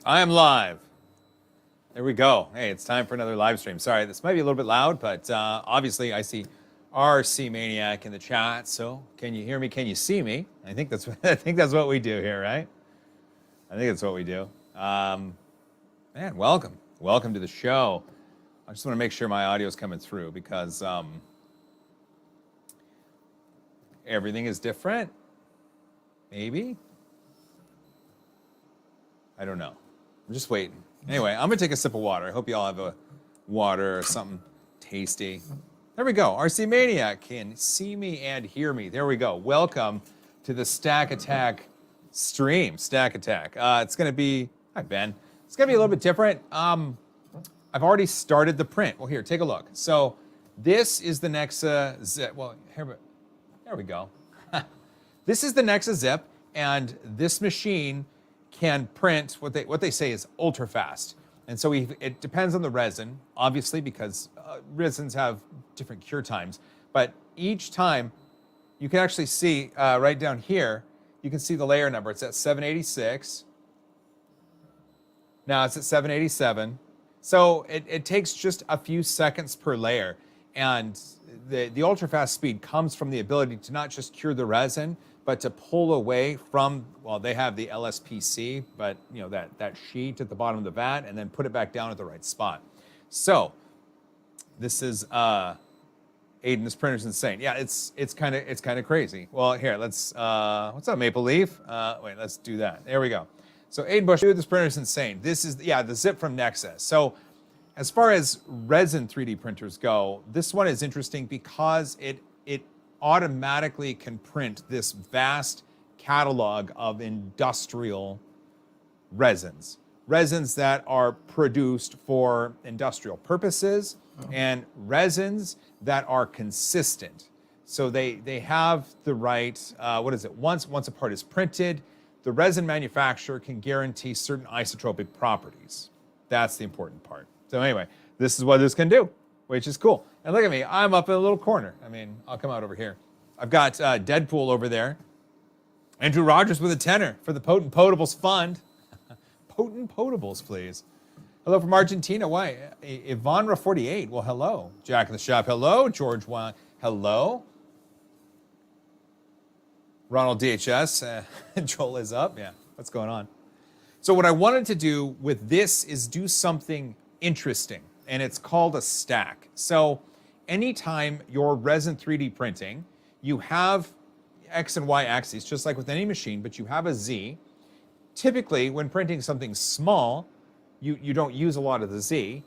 I am live. There we go. Hey, it's time for another live stream. Sorry, this might be a little bit loud, but obviously I see RC Maniac in the chat. So can you hear me? Can you see me? I think that's what we do here, right? I think that's what we do. Man, welcome to the show. I just want to make sure my audio is coming through because everything is different. Maybe. I don't know. I'm just waiting. Anyway, I'm going to take a sip of water. I hope you all have a water or something tasty. There we go. RC Maniac can see me and hear me. There we go. Welcome to the Stack Attack stream. Stack Attack. It's going to be... Hi, Ben. It's going to be a little bit different. I've already started the print. Well, here, take a look. So this is the Nexa zip. Well, here, there we go. This is the Nexa zip, and this machine can print what they say is ultra fast. And so it depends on the resin, obviously, because resins have different cure times. But each time, you can actually see right down here, you can see the layer number. It's at 786. Now it's at 787. So it takes just a few seconds per layer. And the ultra fast speed comes from the ability to not just cure the resin, but to pull away from, well, they have the LSPC, but you know that sheet at the bottom of the vat, and then put it back down at the right spot. So this is Aiden. This printer's insane. Yeah, it's kind of crazy. Well, here, let's what's up, Maple Leaf? Wait, let's do that. There we go. So Aiden Bush, dude, this printer's insane. This is the zip from Nexa. So as far as resin 3D printers go, this one is interesting because it automatically can print this vast catalog of industrial resins. Resins that are produced for industrial purposes and resins that are consistent. So they have the right, once a part is printed, the resin manufacturer can guarantee certain isotropic properties. That's the important part. So anyway, this is what this can do, which is cool. And look at me, I'm up in a little corner. I mean, I'll come out over here. I've got Deadpool over there. Andrew Rogers with a tenner for the Potent Potables Fund. Potent Potables, please. Hello from Argentina. Why? Ivonra48. Well, hello. Jack in the Shop. Hello. George Wang. Hello. Ronald DHS. Joel is up. Yeah, what's going on? So what I wanted to do with this is do something interesting, and it's called a stack. So anytime you're resin 3D printing, you have X and Y axes, just like with any machine, but you have a Z. Typically, when printing something small, you don't use a lot of the Z.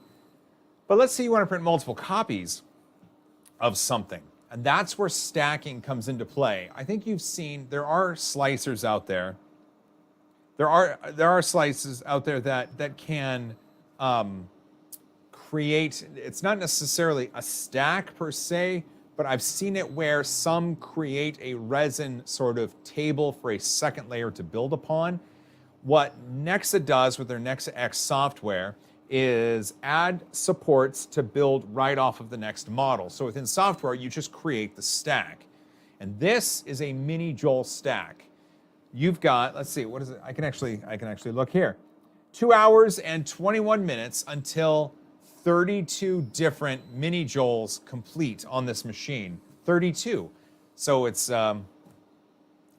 But let's say you want to print multiple copies of something, and that's where stacking comes into play. I think you've seen there are slicers out there. There are slices out there that can create, it's not necessarily a stack per se, but I've seen it where some create a resin sort of table for a second layer to build upon. What Nexa does with their Nexa X software is add supports to build right off of the next model. So within software, you just create the stack. And this is a miniJoel stack. You've got, let's see, what is it? I can actually look here. 2 hours and 21 minutes until 32 different miniJoels complete on this machine. 32. So it's a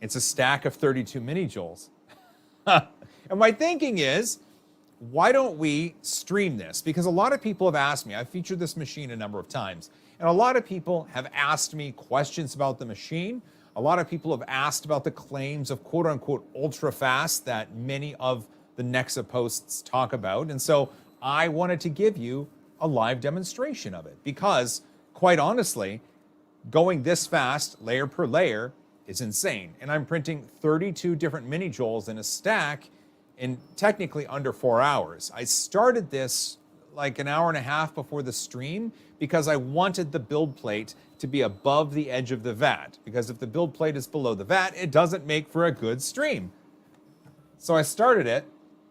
stack of 32 miniJoels. And my thinking is, why don't we stream this? Because a lot of people have asked me, I've featured this machine a number of times, and a lot of people have asked me questions about the machine. A lot of people have asked about the claims of quote unquote ultra fast that many of the Nexa posts talk about. And so I wanted to give you a live demonstration of it because, quite honestly, going this fast, layer per layer, is insane. And I'm printing 32 different miniJoels in a stack in technically under 4 hours. I started this like an hour and a half before the stream because I wanted the build plate to be above the edge of the vat. Because if the build plate is below the vat, it doesn't make for a good stream. So I started it,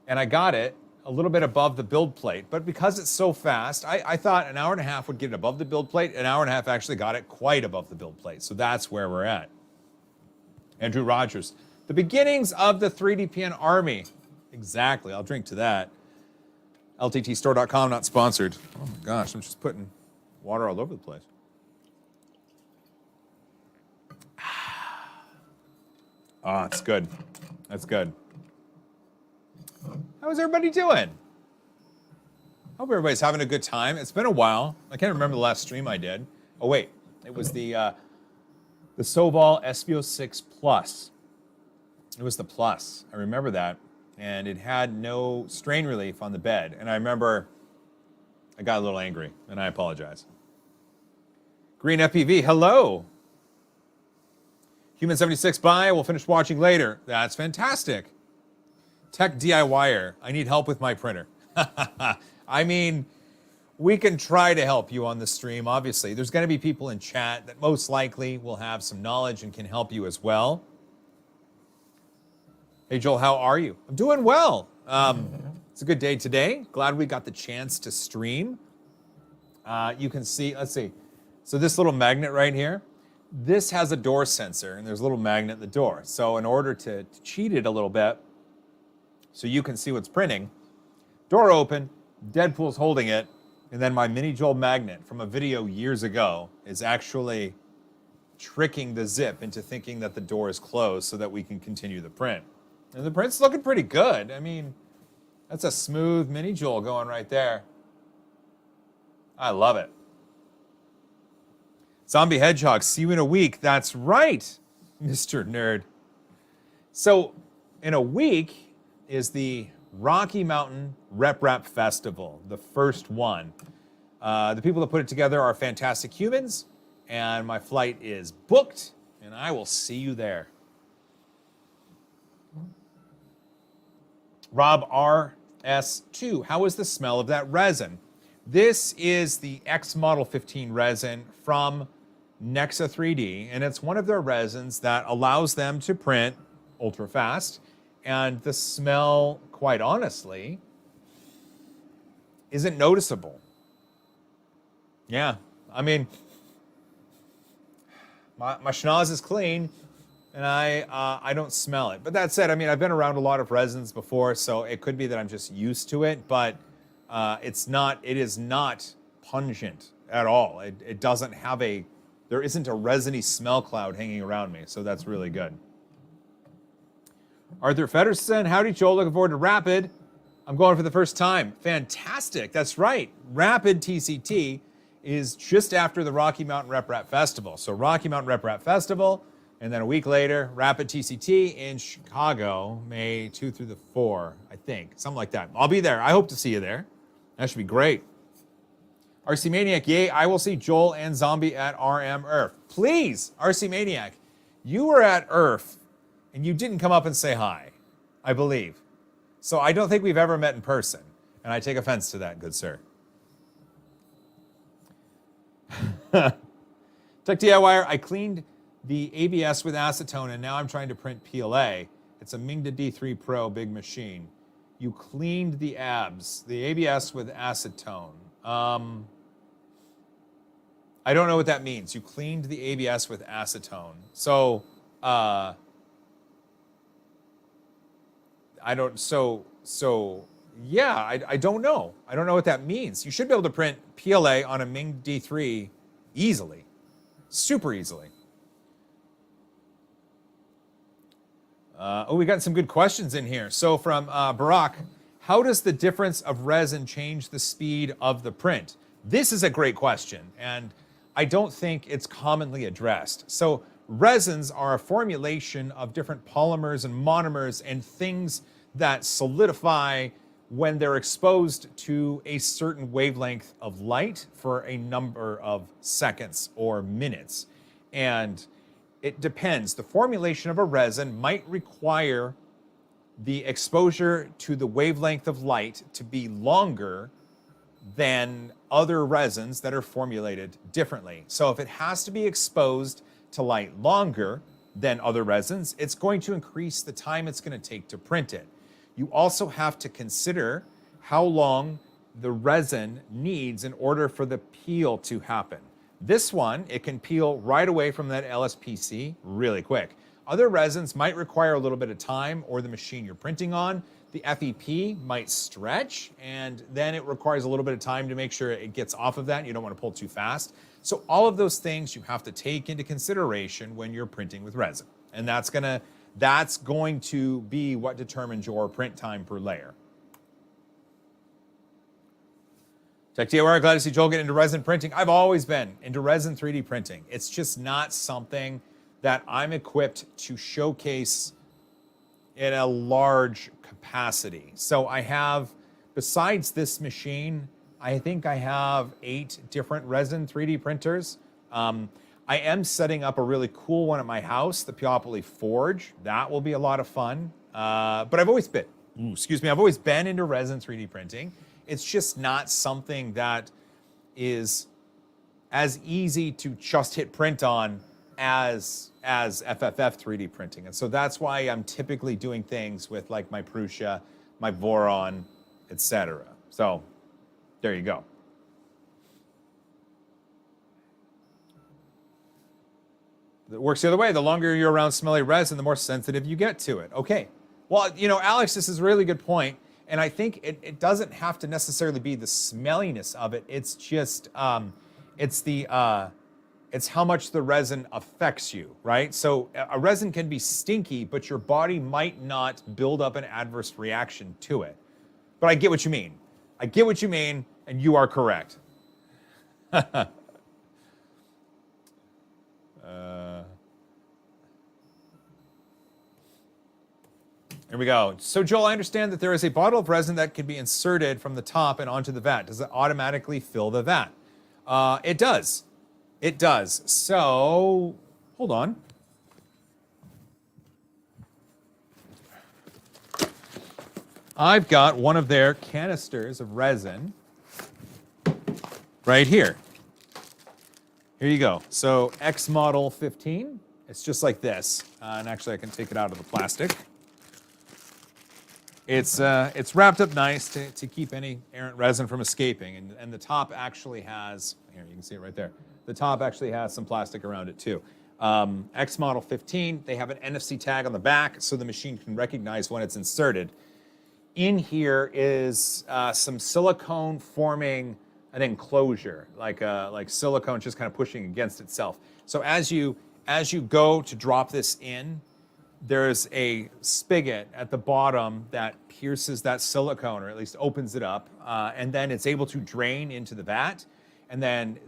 and I got it a little bit above the build plate. But because it's so fast, I thought an hour and a half would get it above the build plate. An hour and a half actually got it quite above the build plate. So that's where we're at. Andrew Rogers. The beginnings of the 3DPN army. Exactly. I'll drink to that. LTTstore.com, not sponsored. Oh my gosh, I'm just putting water all over the place. Oh, it's good. That's good. How's everybody doing? Hope everybody's having a good time. It's been a while. I can't remember the last stream I did. Oh wait, it was the Soval SBO6 Plus. It was the Plus. I remember that. And it had no strain relief on the bed. And I remember I got a little angry, and I apologize. Green FPV, hello. Human76, bye. We'll finish watching later. That's fantastic. Tech DIYer, I need help with my printer. I mean, we can try to help you on the stream, obviously. There's going to be people in chat that most likely will have some knowledge and can help you as well. Hey, Joel, how are you? I'm doing well. It's a good day today. Glad we got the chance to stream. You can see, let's see. So this little magnet right here, this has a door sensor, and there's a little magnet at the door. So in order to cheat it a little bit, so you can see what's printing, door open, Deadpool's holding it, and then my miniJoel magnet from a video years ago is actually tricking the zip into thinking that the door is closed so that we can continue the print. And the print's looking pretty good. I mean, that's a smooth miniJoel going right there. I love it. Zombie Hedgehog, see you in a week. That's right, Mr. Nerd. So in a week is the Rocky Mountain Rep Festival, the first one. The people that put it together are fantastic humans, and my flight is booked, and I will see you there. Rob RS2, how is the smell of that resin? This is the X Model 15 resin from Nexa 3D, and it's one of their resins that allows them to print ultra fast, and the smell, quite honestly, isn't noticeable. Yeah, I mean, my schnoz is clean, and I don't smell it. But that said, I mean, I've been around a lot of resins before, so it could be that I'm just used to it, but it is not pungent at all. It doesn't have there isn't a resiny smell cloud hanging around me, so that's really good. Arthur Feddersen, howdy, Joel. Looking forward to Rapid. I'm going for the first time. Fantastic. That's right. Rapid TCT is just after the Rocky Mountain Rep Festival. So Rocky Mountain Rep Festival, and then a week later, Rapid TCT in Chicago, May 2 through the 4, I think. Something like that. I'll be there. I hope to see you there. That should be great. RC Maniac, yay, I will see Joel and Zombie at RM Earth. Please, RC Maniac, you were at Earth, and you didn't come up and say hi, I believe. So I don't think we've ever met in person, and I take offense to that, good sir. Tech DIYer, I cleaned the ABS with acetone, and now I'm trying to print PLA. It's a Mingda D3 Pro big machine. You cleaned the ABS with acetone. I don't know what that means. You cleaned the ABS with acetone. So, yeah, I don't know. I don't know what that means. You should be able to print PLA on a Ming D3 easily, super easily. We got some good questions in here. So from Barack, how does the difference of resin change the speed of the print? This is a great question, and I don't think it's commonly addressed. So resins are a formulation of different polymers and monomers and things that solidify when they're exposed to a certain wavelength of light for a number of seconds or minutes. And it depends. The formulation of a resin might require the exposure to the wavelength of light to be longer than other resins that are formulated differently. So if it has to be exposed to light longer than other resins, it's going to increase the time it's going to take to print it. You also have to consider how long the resin needs in order for the peel to happen. This one, it can peel right away from that LSPC really quick. Other resins might require a little bit of time, or the machine you're printing on. the FEP might stretch, and then it requires a little bit of time to make sure it gets off of that. You don't want to pull too fast. So all of those things you have to take into consideration when you're printing with resin. And that's going to be what determines your print time per layer. Tech DIY, glad to see Joel get into resin printing. I've always been into resin 3D printing. It's just not something that I'm equipped to showcase in a large capacity. So I have, besides this machine, I think I have 8 different resin 3D printers. I am setting up a really cool one at my house, the Piopoly Forge. That will be a lot of fun. But I've always been into resin 3D printing. It's just not something that is as easy to just hit print on as FFF 3D printing. And so that's why I'm typically doing things with like my Prusa, my Voron, etc. So there you go. It works the other way. The longer you're around smelly resin, the more sensitive you get to it. Okay. Well, you know, Alex, this is a really good point. And I think it doesn't have to necessarily be the smelliness of it. It's just, it's how much the resin affects you, right? So a resin can be stinky, but your body might not build up an adverse reaction to it. But I get what you mean. I get what you mean, and you are correct. Here we go. So Joel, I understand that there is a bottle of resin that can be inserted from the top and onto the vat. Does it automatically fill the vat? It does. It does. So, hold on. I've got one of their canisters of resin right here. Here you go. So X model 15. It's just like this. And actually I can take it out of the plastic. It's wrapped up nice to keep any errant resin from escaping. And the top actually has, here you can see it right there. The top actually has some plastic around it too. X model 15, they have an NFC tag on the back so the machine can recognize when it's inserted. In here is some silicone forming an enclosure, like silicone just kind of pushing against itself. So as you go to drop this in, there's a spigot at the bottom that pierces that silicone, or at least opens it up, and then it's able to drain into the vat, and then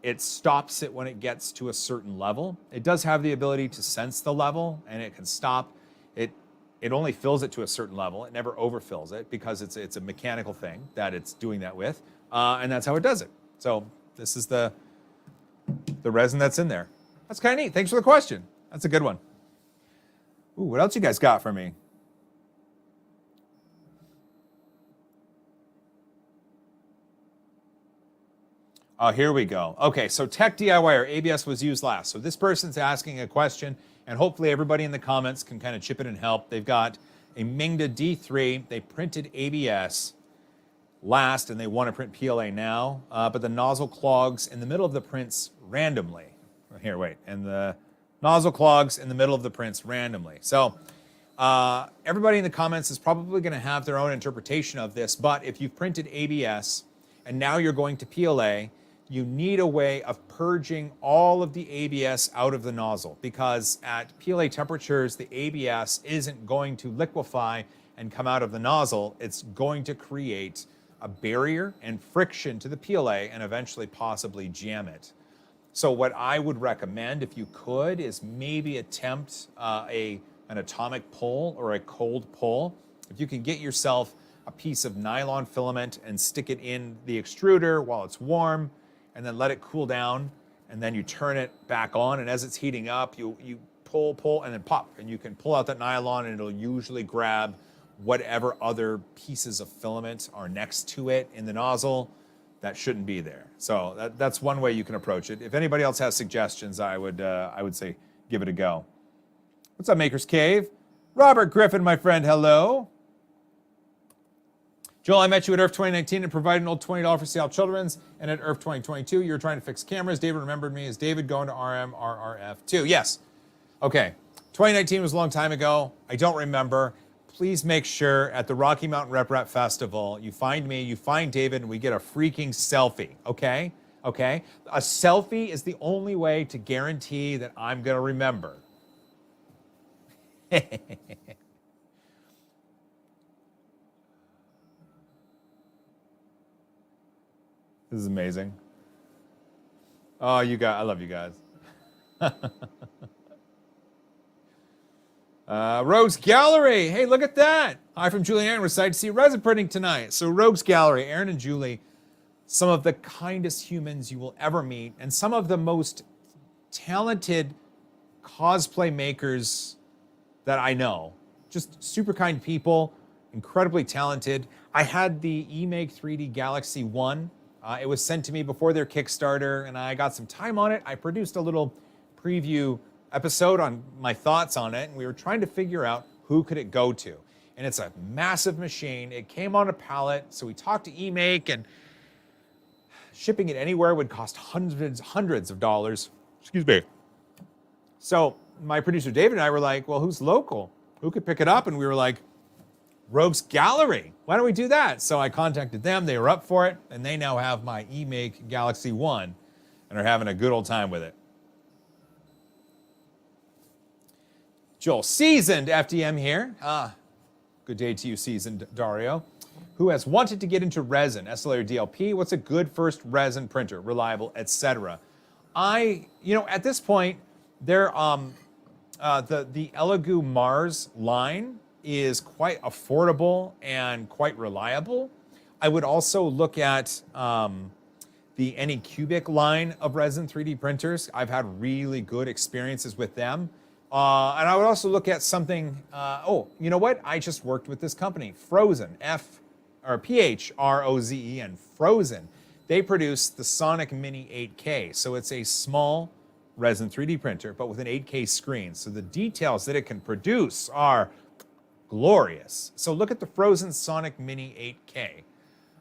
it stops it when it gets to a certain level. It does have the ability to sense the level, and it can stop. It only fills it to a certain level. It never overfills it because it's a mechanical thing that it's doing that with, and that's how it does it. So this is the resin that's in there. That's kind of neat. Thanks for the question. That's a good one. Ooh, what else you guys got for me? Oh, here we go. Okay, so Tech DIYer, ABS was used last. So this person's asking a question, and hopefully everybody in the comments can kind of chip in and help. They've got a Mingda D3. They printed ABS last, and they want to print PLA now, but the nozzle clogs in the middle of the prints randomly. Here, wait, and the nozzle clogs in the middle of the prints randomly. So everybody in the comments is probably going to have their own interpretation of this, but if you've printed ABS and now you're going to PLA, you need a way of purging all of the ABS out of the nozzle, because at PLA temperatures, the ABS isn't going to liquefy and come out of the nozzle. It's going to create a barrier and friction to the PLA and eventually possibly jam it. So what I would recommend, if you could, is maybe attempt an atomic pull or a cold pull. If you can get yourself a piece of nylon filament and stick it in the extruder while it's warm, and then let it cool down, and then you turn it back on, and as it's heating up, you pull, and then pop, and you can pull out that nylon, and it'll usually grab whatever other pieces of filament are next to it in the nozzle that shouldn't be there. So that's one way you can approach it. If anybody else has suggestions, I would say give it a go. What's up, Maker's Cave? Robert Griffin, my friend, hello. Joel, I met you at EARF 2019 and provided an old $20 for sale children's, and at EARF 2022, you were trying to fix cameras. David remembered me as David going to RM, RRF 2. Yes. Okay. 2019 was a long time ago. I don't remember. please make sure at the Rocky Mountain Rep Rap Festival, you find me, you find David, and we get a freaking selfie, okay? Okay? A selfie is the only way to guarantee that I'm going to remember. This is amazing. Oh, you guys, I love you guys. Rogues Gallery. Hey, look at that. Hi from Julie and Aaron. We're excited to see resin printing tonight. So Rogues Gallery, Aaron and Julie, some of the kindest humans you will ever meet and some of the most talented cosplay makers that I know. Just super kind people, incredibly talented. I had the eMake 3D Galaxy 1. It was sent to me before their Kickstarter, and I got some time on it. I produced a little preview episode on my thoughts on it, and we were trying to figure out who could it go to. And it's a massive machine. It came on a pallet, so we talked to eMake, and shipping it anywhere would cost hundreds of dollars. Excuse me. So my producer David and I were like, well, who's local? Who could pick it up? And we were like, Rogues Gallery. Why don't we do that? So I contacted them. They were up for it, and they now have my eMake Galaxy 1 and are having a good old time with it. Joel, seasoned FDM here. Good day to you, seasoned Dario, who has wanted to get into resin, SLA or DLP. What's a good first resin printer, reliable, etc.? At this point, the Elegoo Mars line is quite affordable and quite reliable. I would also look at the Anycubic line of resin 3D printers. I've had really good experiences with them. And I would also look at something, you know what? I just worked with this company, Frozen, Phrozen, Frozen. They produce the Sonic Mini 8K. So it's a small resin 3D printer, but with an 8K screen. So the details that it can produce are glorious. So look at the Frozen Sonic Mini 8K.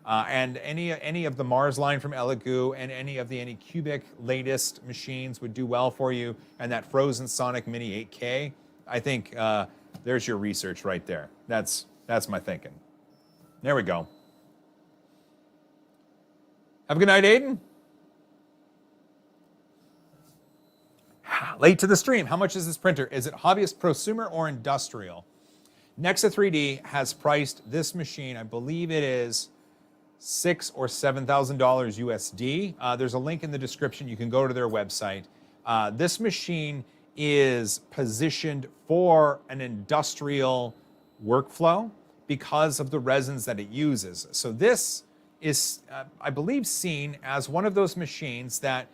And any of the Mars line from Elegoo and any of the Anycubic latest machines would do well for you. And that Frozen Sonic Mini 8K, I think there's your research right there. That's my thinking. There we go. Have a good night, Aiden. Late to the stream. How much is this printer? Is it hobbyist, prosumer, or industrial? Nexa 3D has priced this machine, I believe it is $6,000 or $7,000 USD. There's a link in the description. You can go to their website. This machine is positioned for an industrial workflow because of the resins that it uses. So this is, I believe, seen as one of those machines that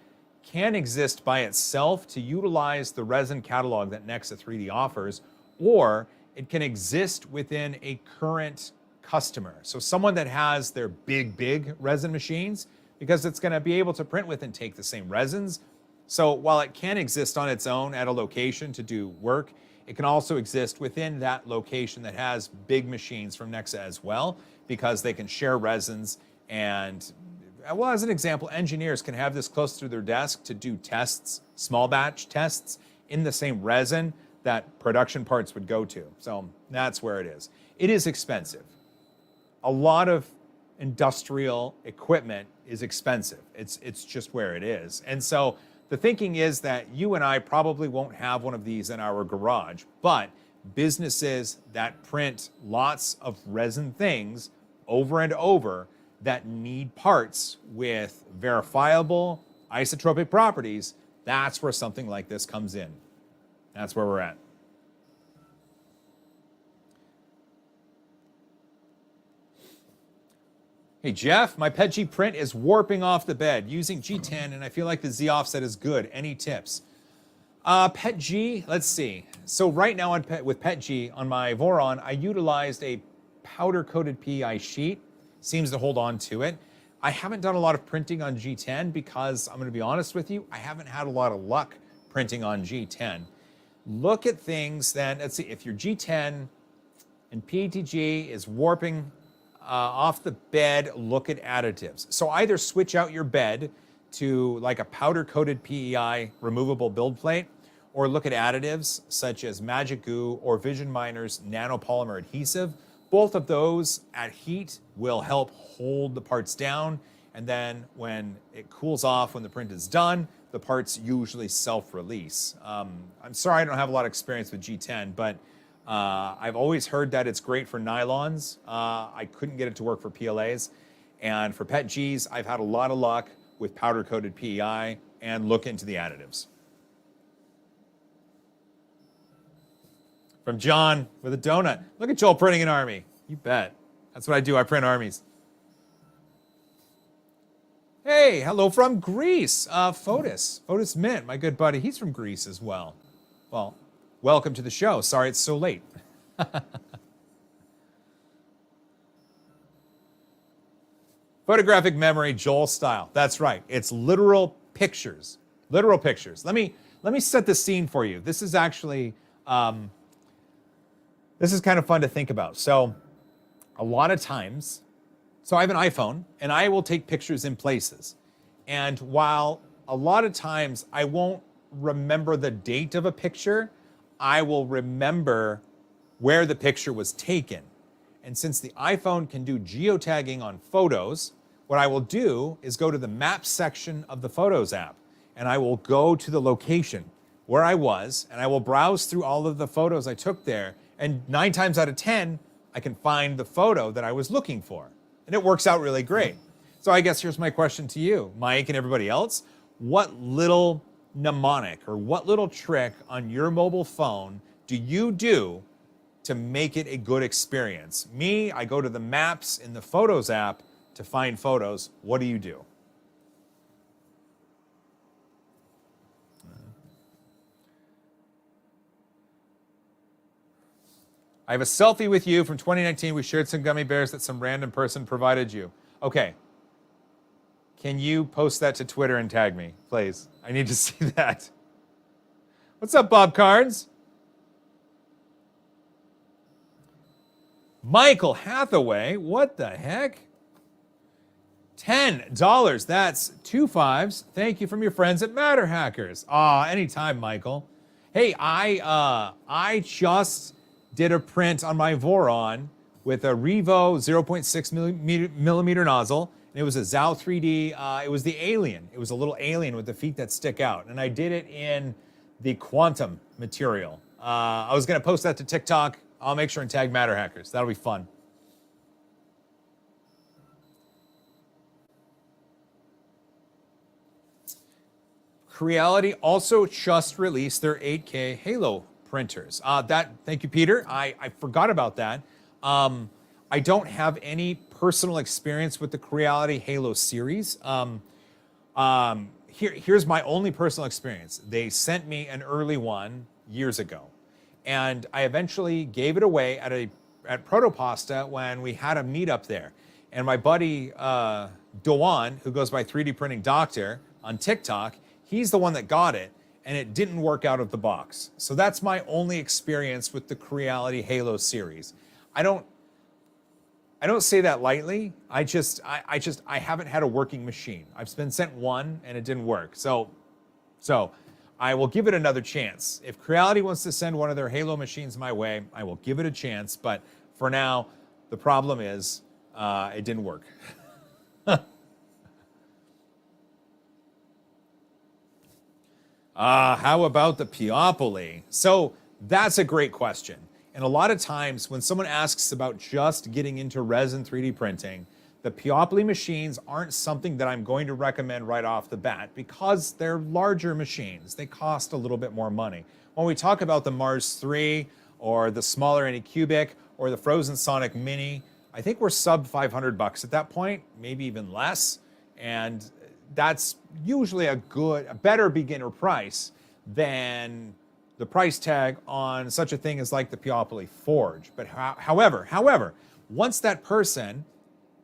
can exist by itself to utilize the resin catalog that Nexa 3D offers, or it can exist within a current customer. So someone that has their big resin machines, because it's going to be able to print with and take the same resins. So while it can exist on its own at a location to do work, it can also exist within that location that has big machines from Nexa as well, because they can share resins. And well, as an example, engineers can have this close to their desk to do tests, small batch tests in the same resin that production parts would go to. So that's where it is. It is expensive. A lot of industrial equipment is expensive. It's just where it is. And so the thinking is that you and I probably won't have one of these in our garage, but businesses that print lots of resin things over and over that need parts with verifiable isotropic properties, that's where something like this comes in. That's where we're at. Hey Jeff, my PETG print is warping off the bed using G10 and I feel like the Z offset is good. Any tips? PETG, let's see. So right now with PETG on my Voron, I utilized a powder coated PEI sheet. Seems to hold on to it. I haven't done a lot of printing on G10 because I'm going to be honest with you, I haven't had a lot of luck printing on G10. Look at things then, let's see, if your G10 and PETG is warping off the bed, look at additives. So either switch out your bed to like a powder coated PEI removable build plate, or look at additives such as Magic Goo or Vision Miner's nanopolymer adhesive. Both of those at heat will help hold the parts down, and then when it cools off, when the print is done, the parts usually self-release. I'm sorry I don't have a lot of experience with G10, but I've always heard that it's great for nylons. I couldn't get it to work for PLAs. And for PET Gs, I've had a lot of luck with powder-coated PEI, and look into the additives. From John with a donut. Look at Joel printing an army. You bet. That's what I do. I print armies. Hey, hello from Greece. Fotis Mint, my good buddy. He's from Greece as well. Well, welcome to the show. Sorry it's so late. Photographic memory, Joel style. That's right. It's literal pictures. Literal pictures. Let me set the scene for you. This is actually this is kind of fun to think about. So a lot of times, so I have an iPhone and I will take pictures in places. And while a lot of times I won't remember the date of a picture, I will remember where the picture was taken. And since the iPhone can do geotagging on photos, what I will do is go to the Maps section of the Photos app, and I will go to the location where I was, and I will browse through all of the photos I took there, and 9 times out of 10, I can find the photo that I was looking for. And it works out really great. So I guess here's my question to you, Mike and everybody else. What little mnemonic or what little trick on your mobile phone do you do to make it a good experience? Me, I go to the Maps in the Photos app to find photos. What do you do? I have a selfie with you from 2019. We shared some gummy bears that some random person provided you. Okay. Can you post that to Twitter and tag me, please? I need to see that. What's up, Bob Carnes? Michael Hathaway, what the heck? $10. That's 2 5s. Thank you from your friends at Matter Hackers. Anytime, Michael. Hey, I just did a print on my Voron with a Revo 0.6 millimeter nozzle, and it was a Zao 3D. It was the alien. It was a little alien with the feet that stick out, and I did it in the quantum material. I was going to post that to TikTok. I'll make sure and tag Matter Hackers. That'll be fun. Creality also just released their 8K Halo printers. Thank you, Peter. I forgot about that. I don't have any personal experience with the Creality Halo series. Here's my only personal experience. They sent me an early one years ago, and I eventually gave it away at Protopasta when we had a meetup there. And my buddy Doan, who goes by 3D Printing Doctor on TikTok, he's the one that got it, and it didn't work out of the box. So that's my only experience with the Creality Halo series. I don't say that lightly. I haven't had a working machine. I've been sent one and it didn't work. So I will give it another chance. If Creality wants to send one of their Halo machines my way, I will give it a chance. But for now, the problem is it didn't work. How about the Peopoly? So that's a great question. And a lot of times when someone asks about just getting into resin 3D printing, the Peopoly machines aren't something that I'm going to recommend right off the bat because they're larger machines. They cost a little bit more money. When we talk about the Mars 3 or the smaller Anycubic or the Frozen Sonic Mini, I think we're sub $500 at that point, maybe even less. And that's usually a better beginner price than the price tag on such a thing as like the Peopoly Forge. But however, once that person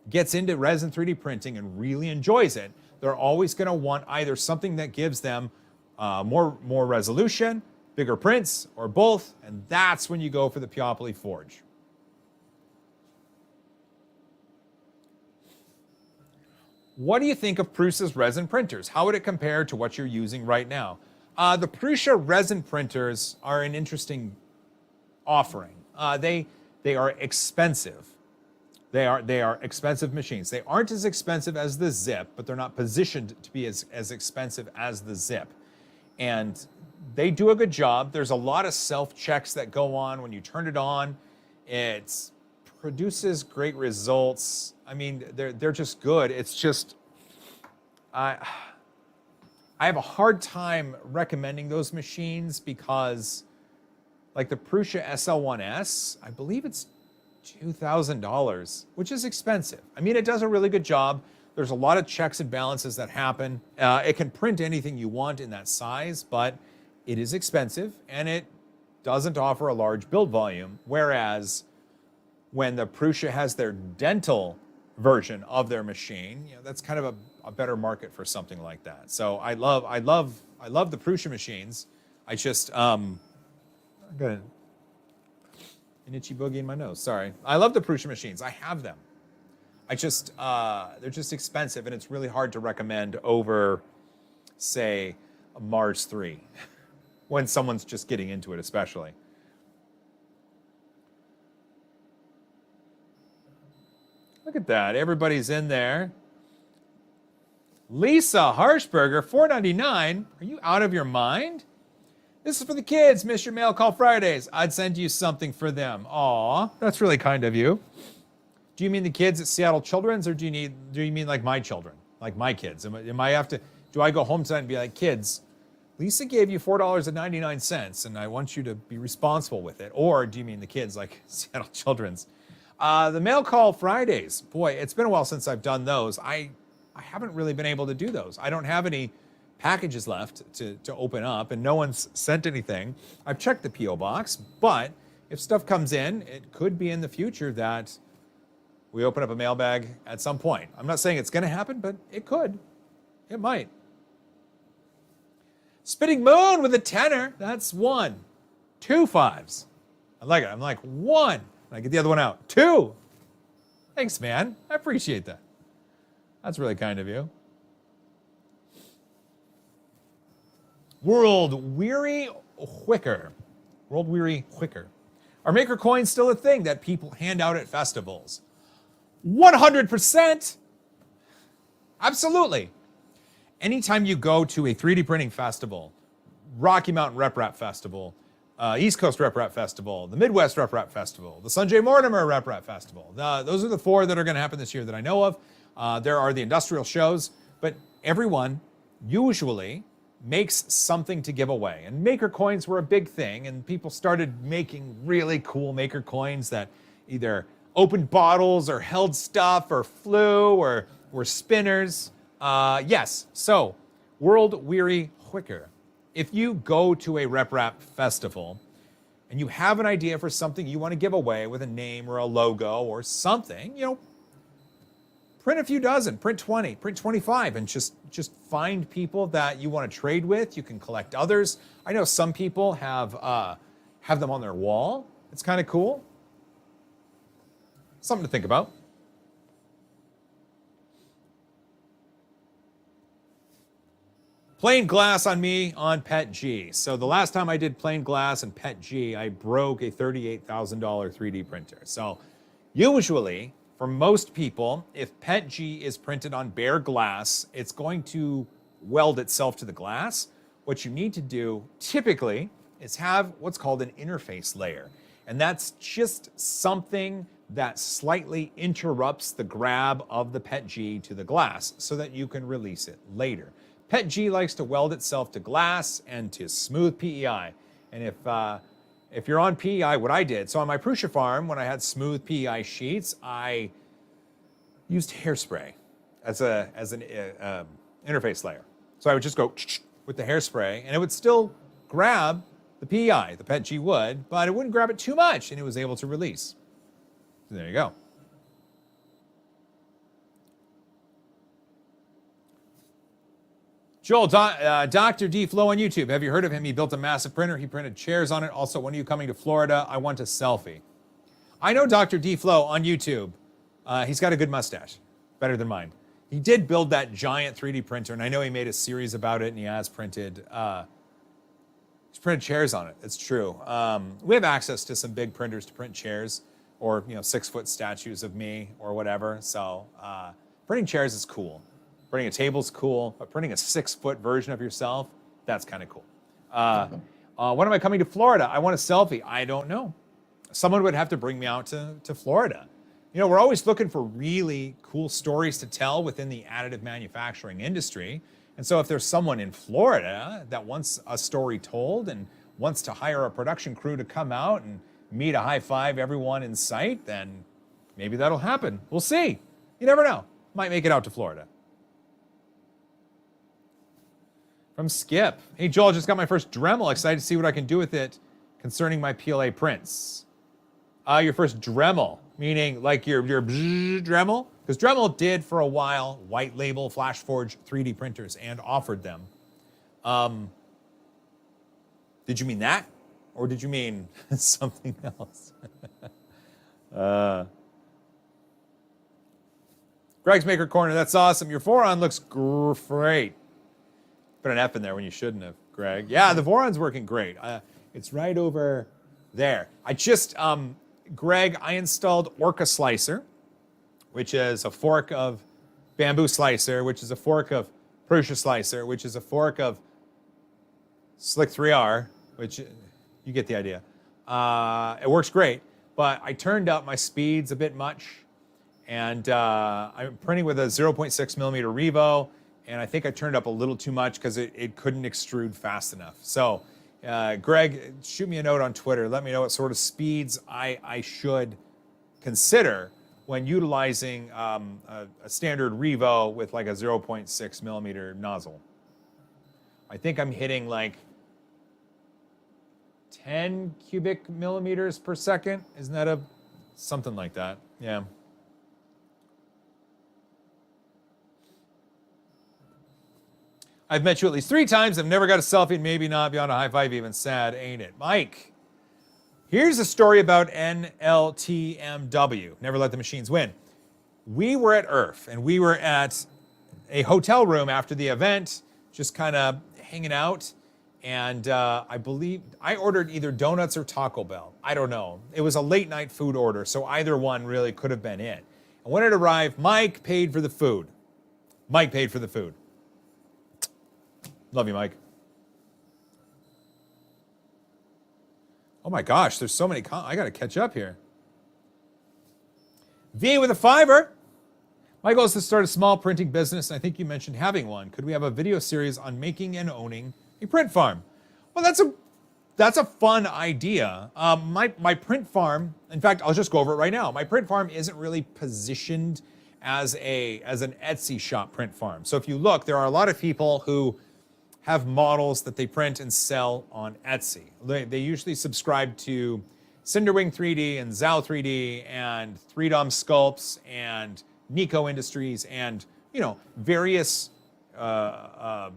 gets into resin 3D printing and really enjoys it, they're always going to want either something that gives them more resolution, bigger prints, or both, and that's when you go for the Peopoly Forge. What do you think of Prusa's resin printers? How would it compare to what you're using right now? The Prusa resin printers are an interesting offering. They are expensive. They are expensive machines. They aren't as expensive as the XiP, but they're not positioned to be as expensive as the XiP. And they do a good job. There's a lot of self-checks that go on when you turn it on. It produces great results. I mean, they're just good. It's just I have a hard time recommending those machines because, like the Prusa SL1S, I believe it's $2,000, which is expensive. I mean, it does a really good job. There's a lot of checks and balances that happen. It can print anything you want in that size, but it is expensive and it doesn't offer a large build volume. Whereas when the Prusa has their dental version of their machine, you know, that's kind of a better market for something like that. So I love the Prusa machines. I just I'm gonna an itchy boogie in my nose. Sorry. I love the Prusa machines. I have them. I just they're just expensive, and it's really hard to recommend over, say, a Mars 3 when someone's just getting into it, especially. Look at that. Everybody's in there. Lisa Harshberger, $4.99. Are you out of your mind? This is for the kids. Miss your mail call Fridays. I'd send you something for them. Aw, that's really kind of you. Do you mean the kids at Seattle Children's, or do you mean like my children, like my kids? Do I go home tonight and be like, kids, Lisa gave you $4.99, and I want you to be responsible with it? Or do you mean the kids like Seattle Children's? The mail call Fridays. Boy, it's been a while since I've done those. I haven't really been able to do those. I don't have any packages left to open up, and no one's sent anything. I've checked the P.O. box, but if stuff comes in, it could be in the future that we open up a mailbag at some point. I'm not saying it's going to happen, but it could. It might. Spitting Moon with a tenner. That's 1. 2 5s. I like it. I'm like, 1. I get the other one out. 2. Thanks, man. I appreciate that. That's really kind of you. World Weary Whicker. World Weary Whicker. Are maker coins still a thing that people hand out at festivals? 100%. Absolutely. Anytime you go to a 3D printing festival, Rocky Mountain Rep Rap Festival, East Coast Rep Rap Festival, the Midwest Rep Rap Festival, the Sanjay Mortimer Rep Rap Festival. Those are the 4 that are going to happen this year that I know of. There are the industrial shows, but everyone usually makes something to give away. And maker coins were a big thing, and people started making really cool maker coins that either opened bottles or held stuff or flew or were spinners. Yes, so World Weary Whicker. If you go to a Rep Rap festival and you have an idea for something you want to give away with a name or a logo or something, you know, print a few dozen, print 20, print 25, and just find people that you want to trade with. You can collect others. I know some people have them on their wall. It's kind of cool. Something to think about. Plain glass on me on Pet G. So the last time I did plain glass and Pet G, I broke a $38,000 3D printer. So usually, for most people, if Pet G is printed on bare glass, it's going to weld itself to the glass. What you need to do typically is have what's called an interface layer. And that's just something that slightly interrupts the grab of the Pet G to the glass so that you can release it later. Pet G likes to weld itself to glass and to smooth PEI. And if you're on PEI, what I did, so on my Prusa farm, when I had smooth PEI sheets, I used hairspray as an interface layer. So I would just go with the hairspray, and it would still grab the PEI, the Pet G would, but it wouldn't grab it too much, and it was able to release. So there you go. Joel, Dr. D Flow on YouTube. Have you heard of him? He built a massive printer. He printed chairs on it. Also, when are you coming to Florida? I want a selfie. I know Dr. D Flow on YouTube. He's got a good mustache. Better than mine. He did build that giant 3D printer, and I know he made a series about it, and he has printed Just printed chairs on it. It's true. We have access to some big printers to print chairs, or 6-foot statues of me or whatever. So printing chairs is cool. Printing a table's cool, but printing a 6-foot version of yourself, that's kind of cool. When am I coming to Florida? I want a selfie. I don't know. Someone would have to bring me out to Florida. We're always looking for really cool stories to tell within the additive manufacturing industry. And so if there's someone in Florida that wants a story told and wants to hire a production crew to come out and meet a high five everyone in sight, then maybe that'll happen. We'll see. You never know. Might make it out to Florida. From Skip. Hey, Joel, just got my first Dremel. Excited to see what I can do with it concerning my PLA prints. Your first Dremel, meaning like your Dremel? Because Dremel did for a while white label FlashForge 3D printers and offered them. Did you mean that? Or did you mean something else? Greg's Maker Corner, that's awesome. Your Voron looks great. Put an F in there when you shouldn't have, Greg. Yeah, the Voron's working great. It's right over there. Greg, I installed Orca Slicer, which is a fork of Bamboo Slicer, which is a fork of Prusa Slicer, which is a fork of Slick 3R, which you get the idea. It works great, but I turned up my speeds a bit much, and I'm printing with a 0.6 millimeter Revo, and I think I turned up a little too much because it couldn't extrude fast enough. So, Greg, shoot me a note on Twitter. Let me know what sort of speeds I should consider when utilizing a standard Revo with like a 0.6 millimeter nozzle. I think I'm hitting like 10 cubic millimeters per second. Isn't that something like that? Yeah. I've met you at least 3 times. I've never got a selfie, and maybe not beyond a high five even. Sad, ain't it? Mike, here's a story about NLTMW. Never let the machines win. We were at IRF, and we were at a hotel room after the event, just kind of hanging out. And I believe I ordered either donuts or Taco Bell. I don't know. It was a late night food order, so either one really could have been it. And when it arrived, Mike paid for the food. Mike paid for the food. Love you, Mike. Oh my gosh, there's so many. I got to catch up here. V with a $5. My goal is to start a small printing business, and I think you mentioned having one. Could we have a video series on making and owning a print farm? Well, that's a fun idea. My print farm, in fact, I'll just go over it right now. My print farm isn't really positioned as an Etsy shop print farm. So if you look, there are a lot of people who have models that they print and sell on Etsy. They usually subscribe to Cinderwing 3D and Zao 3D and 3DOM Sculpts and Nico Industries and various STL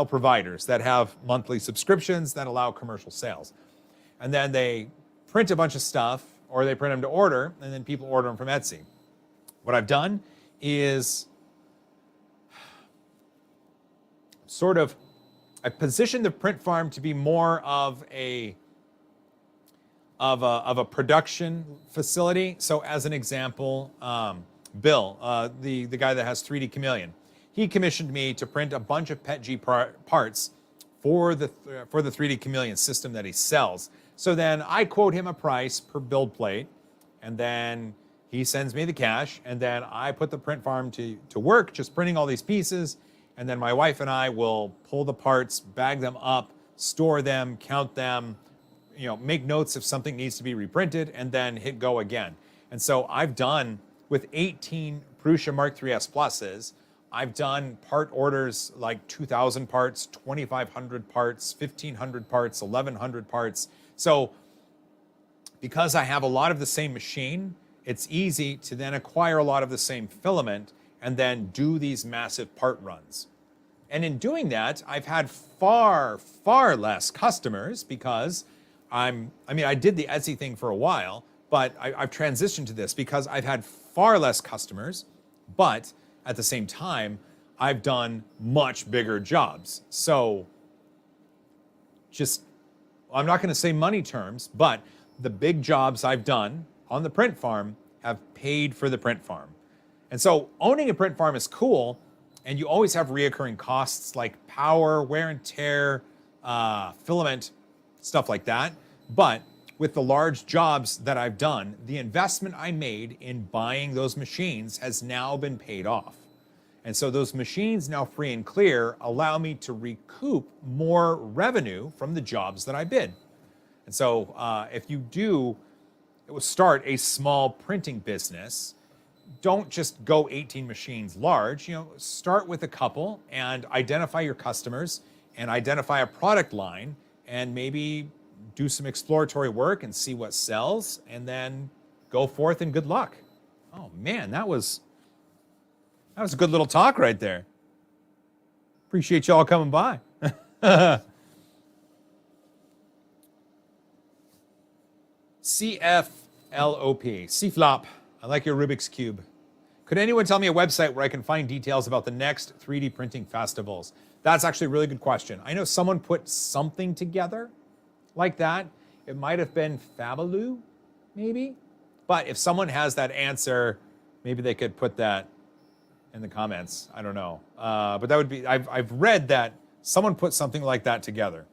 providers that have monthly subscriptions that allow commercial sales. And then they print a bunch of stuff, or they print them to order, and then people order them from Etsy. What I've done is I've positioned the print farm to be more of a production facility. So as an example, Bill, the guy that has 3D Chameleon, he commissioned me to print a bunch of PETG parts for the 3D Chameleon system that he sells. So then I quote him a price per build plate, and then he sends me the cash, and then I put the print farm to work, just printing all these pieces. And then my wife and I will pull the parts, bag them up, store them, count them, make notes if something needs to be reprinted, and then hit go again. And so I've done, with 18 Prusa Mark III's Pluses, I've done part orders like 2,000 parts, 2,500 parts, 1,500 parts, 1,100 parts. So because I have a lot of the same machine, it's easy to then acquire a lot of the same filament and then do these massive part runs. And in doing that, I've had far, far less customers because I did the Etsy thing for a while, but I've transitioned to this because I've had far less customers, but at the same time, I've done much bigger jobs. So just, I'm not going to say money terms, but the big jobs I've done on the print farm have paid for the print farm. And so owning a print farm is cool, and you always have reoccurring costs like power, wear and tear, filament, stuff like that. But with the large jobs that I've done, the investment I made in buying those machines has now been paid off. And so those machines, now free and clear, allow me to recoup more revenue from the jobs that I bid. And so if you do start a small printing business, don't just go 18 machines large. Start with a couple and identify your customers and identify a product line and maybe do some exploratory work and see what sells, and then go forth and good luck. Oh man, that was a good little talk right there. Appreciate y'all coming by. CFLOP, CFLOP. I like your Rubik's Cube. Could anyone tell me a website where I can find details about the next 3D printing festivals? That's actually a really good question. I know someone put something together like that. It might have been Fabaloo, maybe. But if someone has that answer, maybe they could put that in the comments. I don't know. But that would be, I've read that someone put something like that together.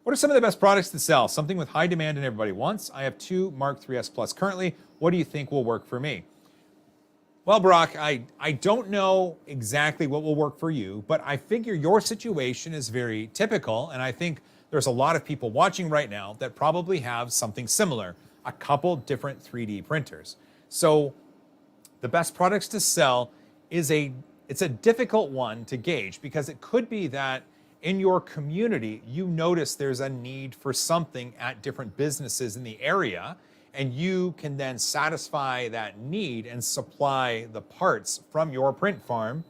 What are some of the best products to sell? Something with high demand and everybody wants. I have 2 Mark 3S Plus currently. What do you think will work for me? Well, Brock, I don't know exactly what will work for you, but I figure your situation is very typical, and I think there's a lot of people watching right now that probably have something similar, a couple different 3D printers. So the best products to sell it's a difficult one to gauge, because it could be that in your community, you notice there's a need for something at different businesses in the area, and you can then satisfy that need and supply the parts from your print farm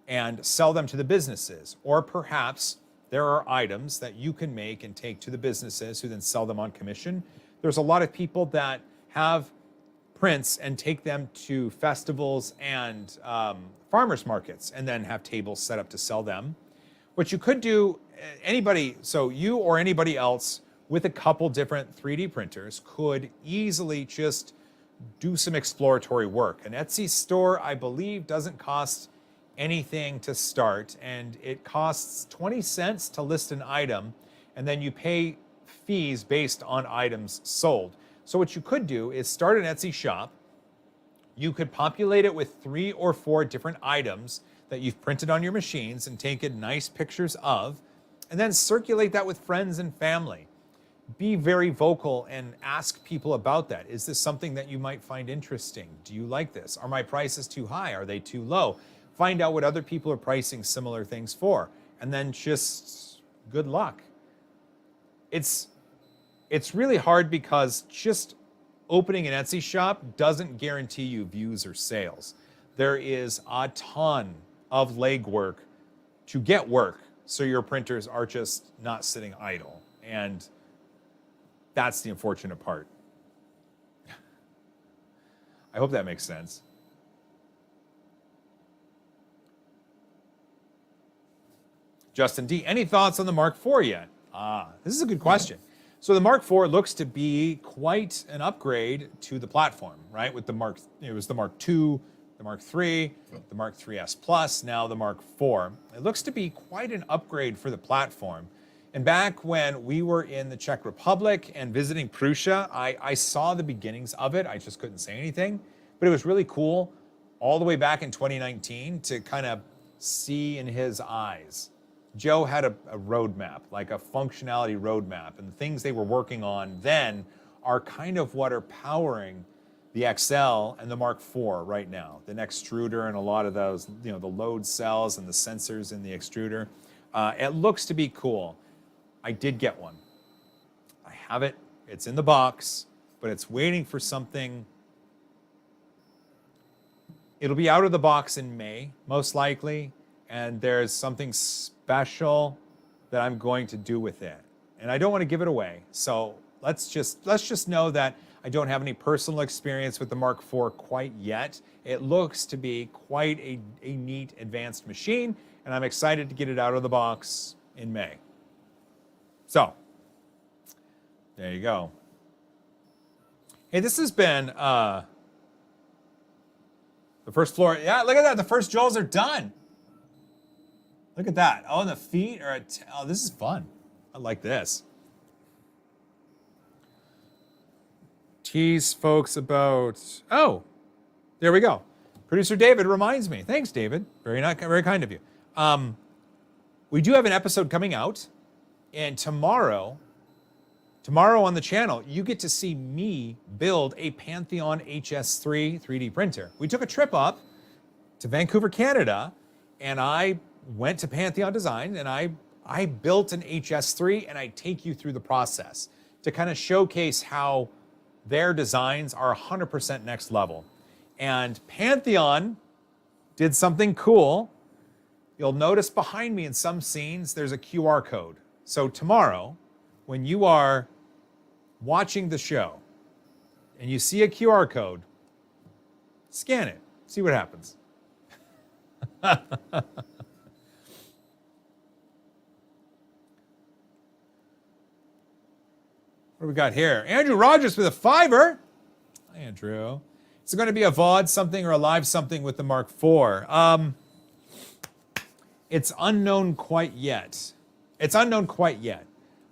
and sell them to the businesses. Or perhaps there are items that you can make and take to the businesses who then sell them on commission. There's a lot of people that have prints and take them to festivals and farmers markets and then have tables set up to sell them. What you could do, so you or anybody else with a couple different 3D printers could easily just do some exploratory work. An Etsy store, I believe, doesn't cost anything to start, and it costs 20 cents to list an item, and then you pay fees based on items sold. So what you could do is start an Etsy shop. You could populate it with 3 or 4 different items that you've printed on your machines and taken nice pictures of, and then circulate that with friends and family. Be very vocal and ask people about that. Is this something that you might find interesting? Do you like this? Are my prices too high? Are they too low? Find out what other people are pricing similar things for, and then just good luck. It's really hard, because just opening an Etsy shop doesn't guarantee you views or sales. There is a ton of legwork to get work, so your printers are just not sitting idle. And that's the unfortunate part. I hope that makes sense. Justin D, any thoughts on the Mark IV yet? This is a good question. So the Mark IV looks to be quite an upgrade to the platform, right? With it was the Mark II, the Mark III, the Mark 3S Plus, now the Mark IV. It looks to be quite an upgrade for the platform. And back when we were in the Czech Republic and visiting Prussia, I saw the beginnings of it. I just couldn't say anything, but it was really cool all the way back in 2019 to kind of see in his eyes. Joe had a roadmap, like a functionality roadmap, and the things they were working on then are kind of what are powering the XL and the Mark IV right now. The extruder and a lot of those, the load cells and the sensors in the extruder. It looks to be cool. I did get one. I have it. It's in the box, but it's waiting for something. It'll be out of the box in May, most likely, and there's something special that I'm going to do with it. And I don't want to give it away. So let's just know that I don't have any personal experience with the Mark IV quite yet. It looks to be quite a neat advanced machine, and I'm excited to get it out of the box in May. So, there you go. Hey, this has been the first floor. Yeah, look at that. The first Joels are done. Look at that. Oh, and the feet are oh, this is fun. I like this. Tease folks about, oh, there we go. Producer David reminds me. Thanks, David. Very kind of you. We do have an episode coming out, and tomorrow on the channel, you get to see me build a Pantheon HS3 3D printer. We took a trip up to Vancouver, Canada, and I went to Pantheon Design, and I built an HS3, and I take you through the process to kind of showcase how their designs are 100% next level. And Pantheon did something cool. You'll notice behind me in some scenes, there's a QR code. So tomorrow, when you are watching the show and you see a QR code, scan it, see what happens. What do we got here? Andrew Rogers with a $5. Hi, Andrew. Is it going to be a VOD something or a live something with the Mark IV? It's unknown quite yet.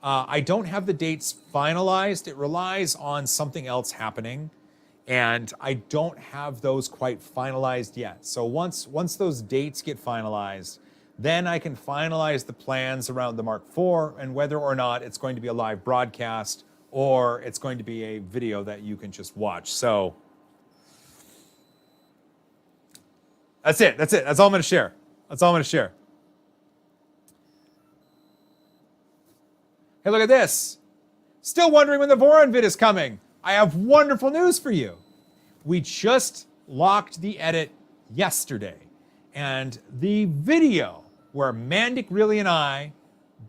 I don't have the dates finalized. It relies on something else happening, and I don't have those quite finalized yet. So once those dates get finalized, then I can finalize the plans around the Mark IV and whether or not it's going to be a live broadcast or it's going to be a video that you can just watch. So that's it. That's all I'm going to share. Hey, look at this. Still wondering when the Voron vid is coming. I have wonderful news for you. We just locked the edit yesterday. And the video where Mandik Really and I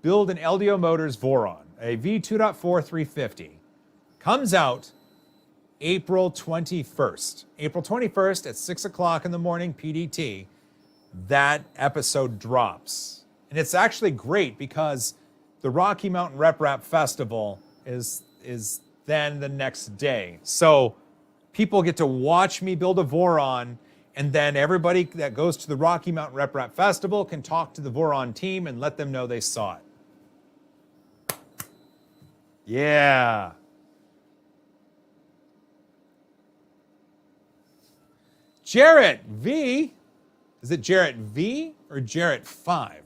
build an LDO Motors Voron, a V2.4 350, comes out April 21st. April 21st at 6 o'clock in the morning PDT, that episode drops. And it's actually great because the Rocky Mountain Rep Rap Festival is then the next day. So people get to watch me build a Voron, and then everybody that goes to the Rocky Mountain Rep Rap Festival can talk to the Voron team and let them know they saw it. Yeah. Jarrett V. Is it Jarrett V or Jarrett 5?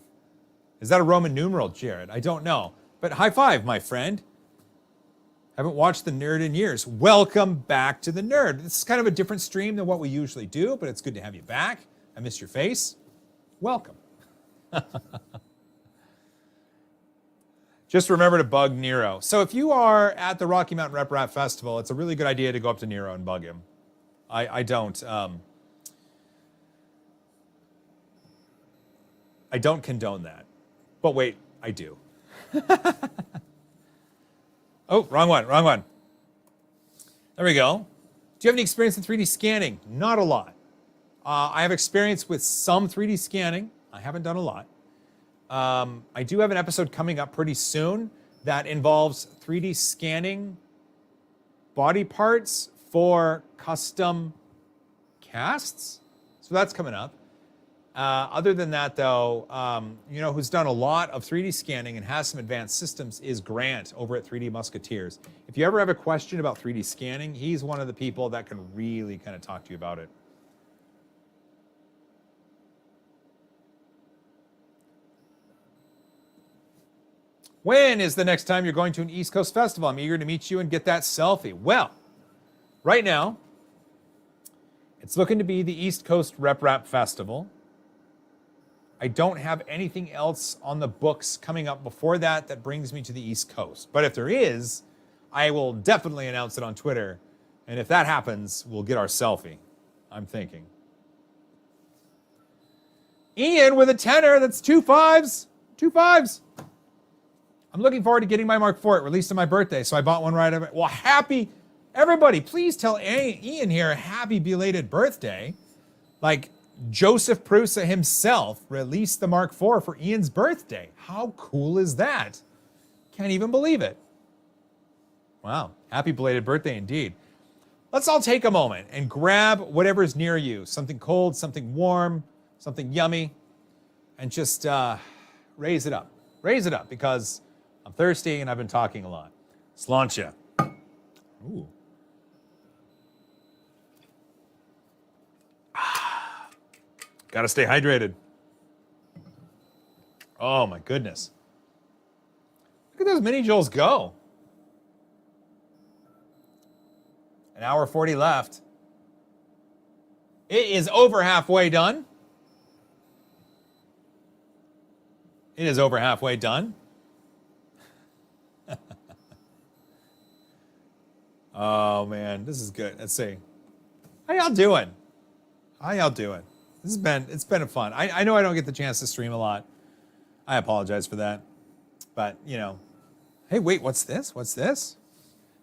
Is that a Roman numeral, Jarrett? I don't know. But high five, my friend. Haven't watched The Nerd in years. Welcome back to The Nerd. This is kind of a different stream than what we usually do, but it's good to have you back. I missed your face. Welcome. Just remember to bug Nero. So if you are at the Rocky Mountain Rep Rap Festival, it's a really good idea to go up to Nero and bug him. I don't condone that. But wait, I do. Oh, wrong one. There we go. Do you have any experience in 3D scanning? Not a lot. I have experience with some 3D scanning. I haven't done a lot. I do have an episode coming up pretty soon that involves 3D scanning body parts for custom casts. So that's coming up. Other than that, though, who's done a lot of 3D scanning and has some advanced systems is Grant over at 3D Musketeers. If you ever have a question about 3D scanning, he's one of the people that can really kind of talk to you about it. When is the next time you're going to an East Coast festival? I'm eager to meet you and get that selfie. Well, right now, it's looking to be the East Coast Rep Rap Festival. I don't have anything else on the books coming up before that brings me to the East Coast. But if there is, I will definitely announce it on Twitter. And if that happens, we'll get our selfie, I'm thinking. Ian with a tenner, that's 2 5s. 2 5s. I'm looking forward to getting my Mark IV released on my birthday, so I bought one right away. Well, everybody, please tell Ian here, happy belated birthday. Like, Joseph Prusa himself released the Mark IV for Ian's birthday. How cool is that? Can't even believe it. Wow, happy belated birthday indeed. Let's all take a moment and grab whatever's near you. Something cold, something warm, something yummy, and just raise it up. Raise it up, because I'm thirsty and I've been talking a lot. Sláinte. Ooh. Gotta stay hydrated. Oh my goodness. Look at those miniJoels go. An hour 40 left. It is over halfway done. It is over halfway done. Oh man, this is good. Let's see. How y'all doing? How y'all doing? It's been fun. I know I don't get the chance to stream a lot. I apologize for that. But, you know. Hey, wait, what's this? What's this?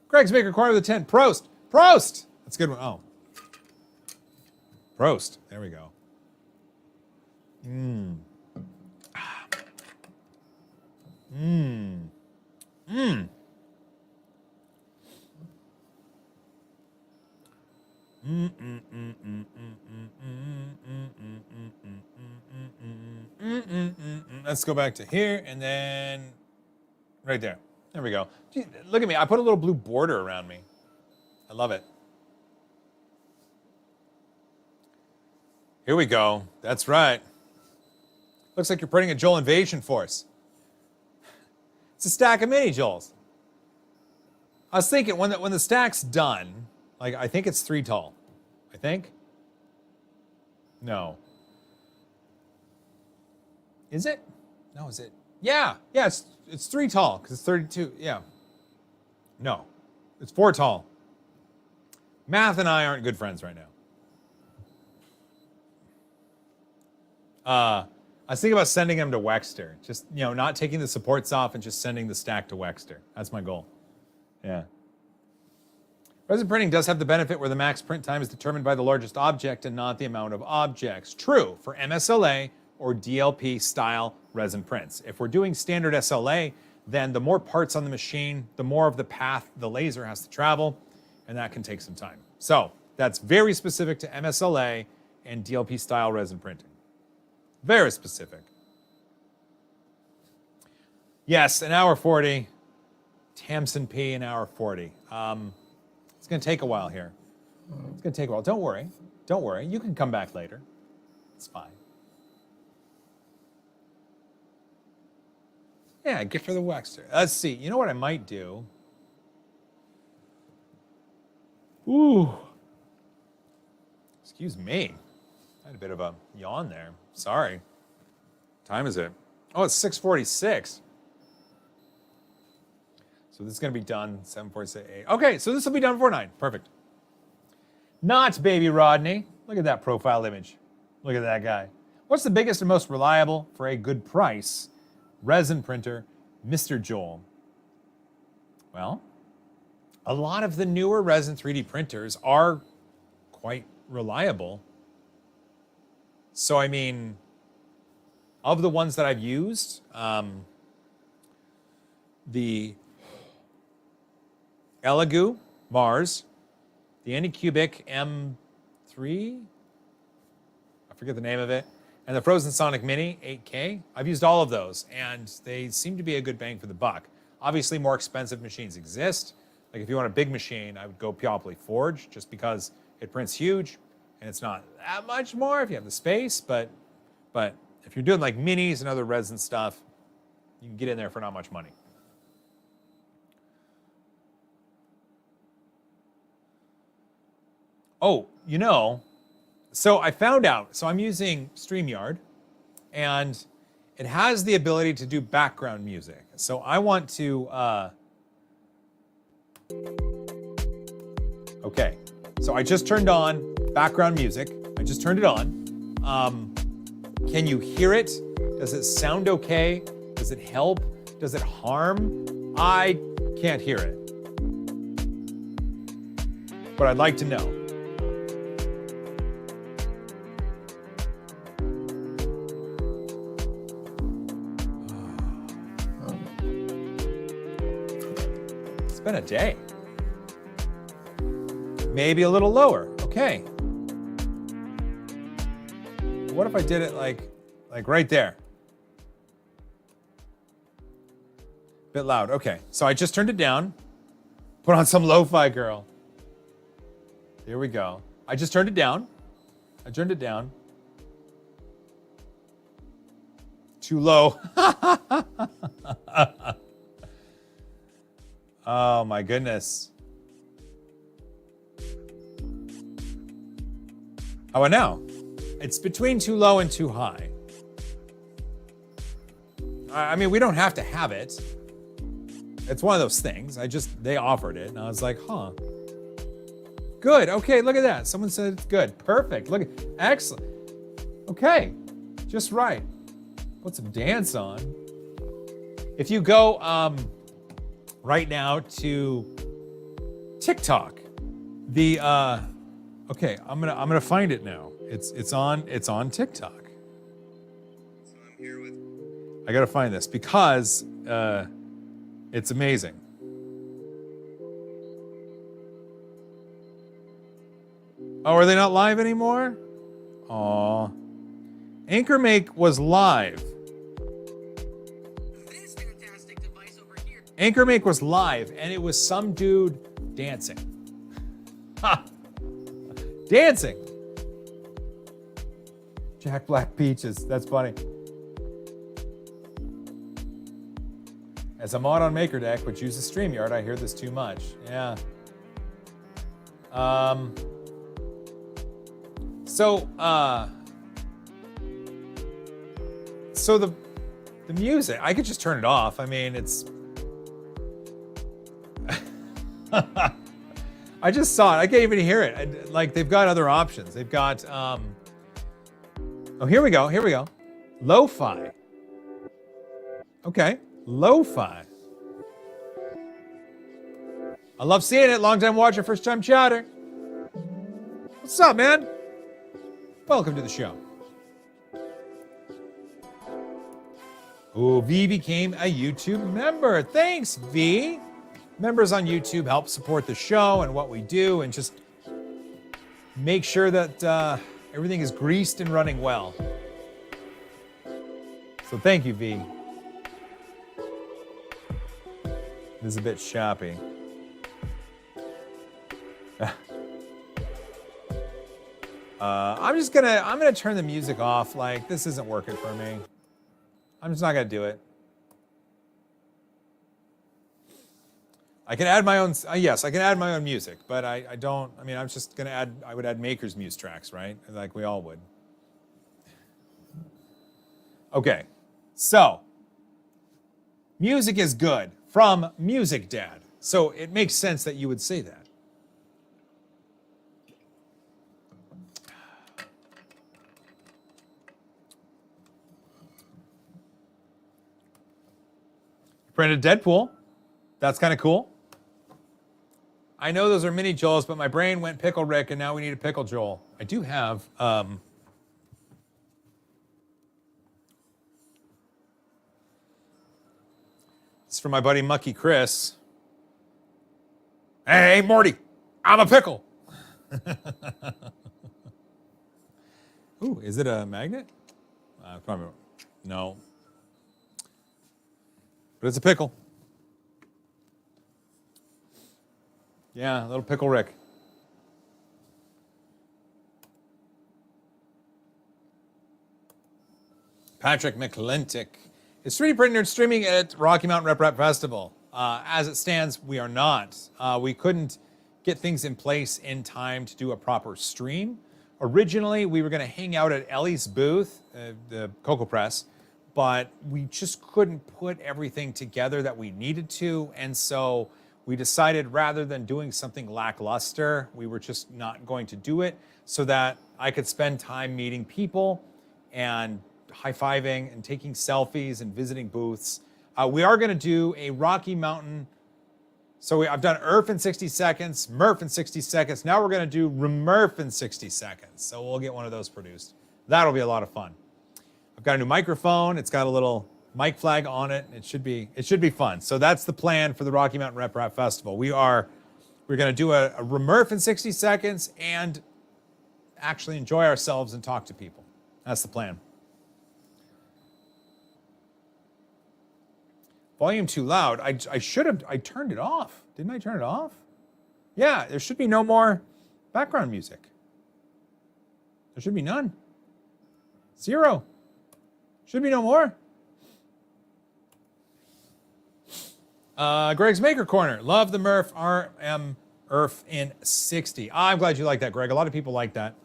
Greg's Maker Corner of the Tent. Prost! Prost! That's a good one. Oh. Prost. There we go. Mmm. Mmm. Mmm. Let's go back to here and then right there. There we go. Gee, look at me. I put a little blue border around me. I love it. Here we go. That's right. Looks like you're printing a Joel invasion force. It's a stack of miniJoels. I was thinking when the stack's done, like, I think it's 3 tall. I think? No. Is it? No, is it? Yeah, it's 3 tall, because it's 32, yeah. No, it's 4 tall. Math and I aren't good friends right now. I was thinking about sending them to Wexter. Just, you know, not taking the supports off and just sending the stack to Wexter. That's my goal. Yeah. Resin printing does have the benefit where the max print time is determined by the largest object and not the amount of objects. True for MSLA or DLP style resin prints. If we're doing standard SLA, then the more parts on the machine, the more of the path the laser has to travel, and that can take some time. So that's very specific to MSLA and DLP style resin printing. Very specific. Yes, an hour 40. Tamsin P, an hour 40. It's going to take a while here. It's going to take a while. Don't worry. Don't worry. You can come back later. It's fine. Yeah, gift for the Wexter. Let's see. You know what I might do? Ooh. Excuse me. I had a bit of a yawn there. Sorry. What time is it? Oh, it's 6:46. So this is going to be done 7:48. Okay, so this will be done before 9. Perfect. Not Baby Rodney. Look at that profile image. Look at that guy. What's the biggest and most reliable for a good price resin printer, Mr. Joel? Well, a lot of the newer resin 3D printers are quite reliable. So, I mean, of the ones that I've used, the Elegoo Mars, the Anycubic M3, I forget the name of it, and the Frozen Sonic Mini 8K. I've used all of those, and they seem to be a good bang for the buck. Obviously, more expensive machines exist. Like if you want a big machine, I would go Peoply Forge, just because it prints huge, and it's not that much more if you have the space, but if you're doing like minis and other resin stuff, you can get in there for not much money. Oh, you know, so I found out, so I'm using StreamYard, and it has the ability to do background music. So I want to, okay, so I just turned on background music. I just turned it on. Can you hear it? Does it sound okay? Does it help? Does it harm? I can't hear it. But I'd like to know. It's been a day. Maybe a little lower. Okay. What if I did it like right there? Bit loud. Okay. So I just turned it down. Put on some lo-fi girl. Here we go. I just turned it down. I turned it down. Too low. Oh my goodness. How about now? It's between too low and too high. I mean, we don't have to have it. It's one of those things. They offered it and I was like, huh. Good. Okay, look at that. Someone said it's good. Perfect. Look at, excellent. Okay, just right. Put some dance on. If you go right now to TikTok, the okay, I'm gonna find it now. It's on TikTok. So I'm here with. I gotta find this because it's amazing. Oh, are they not live anymore? Aw. Anchor Make was live. This fantastic device over here. Anchor Make was live, and it was some dude dancing. Ha! Dancing! Jack Black Peaches. That's funny. As a mod on MakerDeck, which uses StreamYard, I hear this too much. Yeah. So the music, I could just turn it off. I mean, it's... I just saw it. I can't even hear it. Like, they've got other options. They've got, oh, here we go. Here we go. Lo-fi. Okay. Lo-fi. I love seeing it. Long time watcher, first time chatter. What's up, man? Welcome to the show. Oh, V became a YouTube member. Thanks, V. Members on YouTube help support the show and what we do and just make sure that everything is greased and running well. So thank you, V. This is a bit shoppy. I'm gonna turn the music off. Like, this isn't working for me. I'm just not gonna do it. I can add my own, yes, I can add my own music, but I don't, I mean, I'm just gonna add, I would add Maker's Muse tracks, right? Like we all would. Okay, so, music is good from Music Dad. So it makes sense that you would say that. Printed Deadpool. That's kind of cool. I know those are miniJoels, but my brain went Pickle Rick, and now we need a Pickle Joel. I do have... It's from my buddy Mucky Chris. Hey, Morty, I'm a pickle. Ooh, is it a magnet? Probably no. But it's a pickle. Yeah, little Pickle Rick. Patrick McClintock is 3D printing nerd streaming at Rocky Mountain Rep Festival. As it stands, we are not. We couldn't get things in place in time to do a proper stream. Originally, we were going to hang out at Ellie's booth, the Cocoa Press, but we just couldn't put everything together that we needed to, and so we decided rather than doing something lackluster, we were just not going to do it so that I could spend time meeting people and high-fiving and taking selfies and visiting booths. We are going to do a Rocky Mountain. So I've done ERF in 60 seconds, MERF in 60 seconds. Now we're going to do REMERF in 60 seconds. So we'll get one of those produced. That'll be a lot of fun. I've got a new microphone. It's got a little mic flag on it. It should be fun. So that's the plan for the Rocky Mountain Rep Rap Festival. We're going to do a REMERF in 60 seconds and actually enjoy ourselves and talk to people. That's the plan. Volume too loud. I turned it off. Didn't I turn it off? Yeah, there should be no more background music. There should be none. 0. Should be no more. Greg's Maker Corner. Love the MERF RM ERF in 60. I'm glad you like that, Greg. A lot of people like that.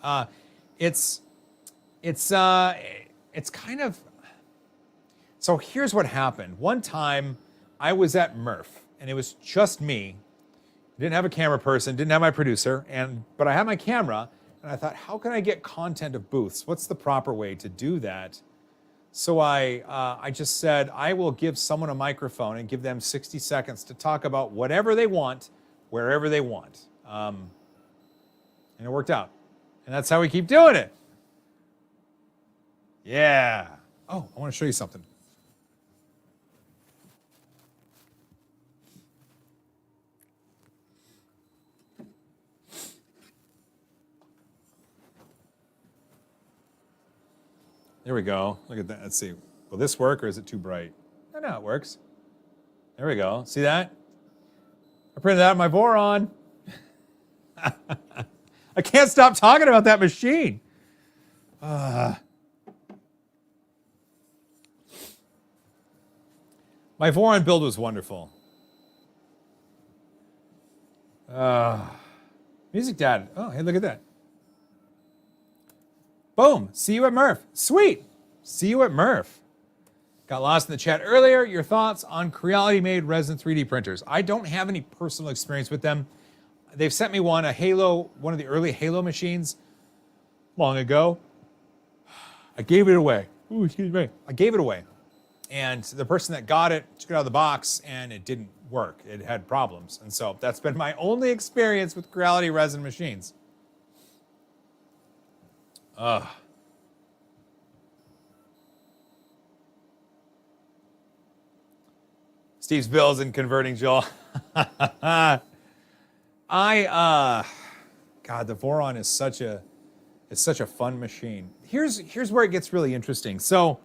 It's kind of. So here's what happened. One time I was at MERF and it was just me. I didn't have a camera person, didn't have my producer, but I had my camera and I thought, how can I get content of booths? What's the proper way to do that? So I just said, I will give someone a microphone and give them 60 seconds to talk about whatever they want, wherever they want. And it worked out. And that's how we keep doing it. Yeah. Oh, I want to show you something. There we go. Look at that. Let's see. Will this work or is it too bright? No, it works. There we go. See that? I printed out my Voron. I can't stop talking about that machine. My Voron build was wonderful. Music Dad. Oh, hey, look at that. Boom. See you at MERF. Sweet. See you at MERF. Got lost in the chat earlier. Your thoughts on Creality-made resin 3D printers. I don't have any personal experience with them. They've sent me one of the early Halo machines long ago. I gave it away. Ooh, excuse me. I gave it away. And the person that got it took it out of the box and it didn't work. It had problems. And so that's been my only experience with Creality resin machines. Steve's bills and converting, Joel. God, the Voron is such a fun machine. Here's where it gets really interesting. So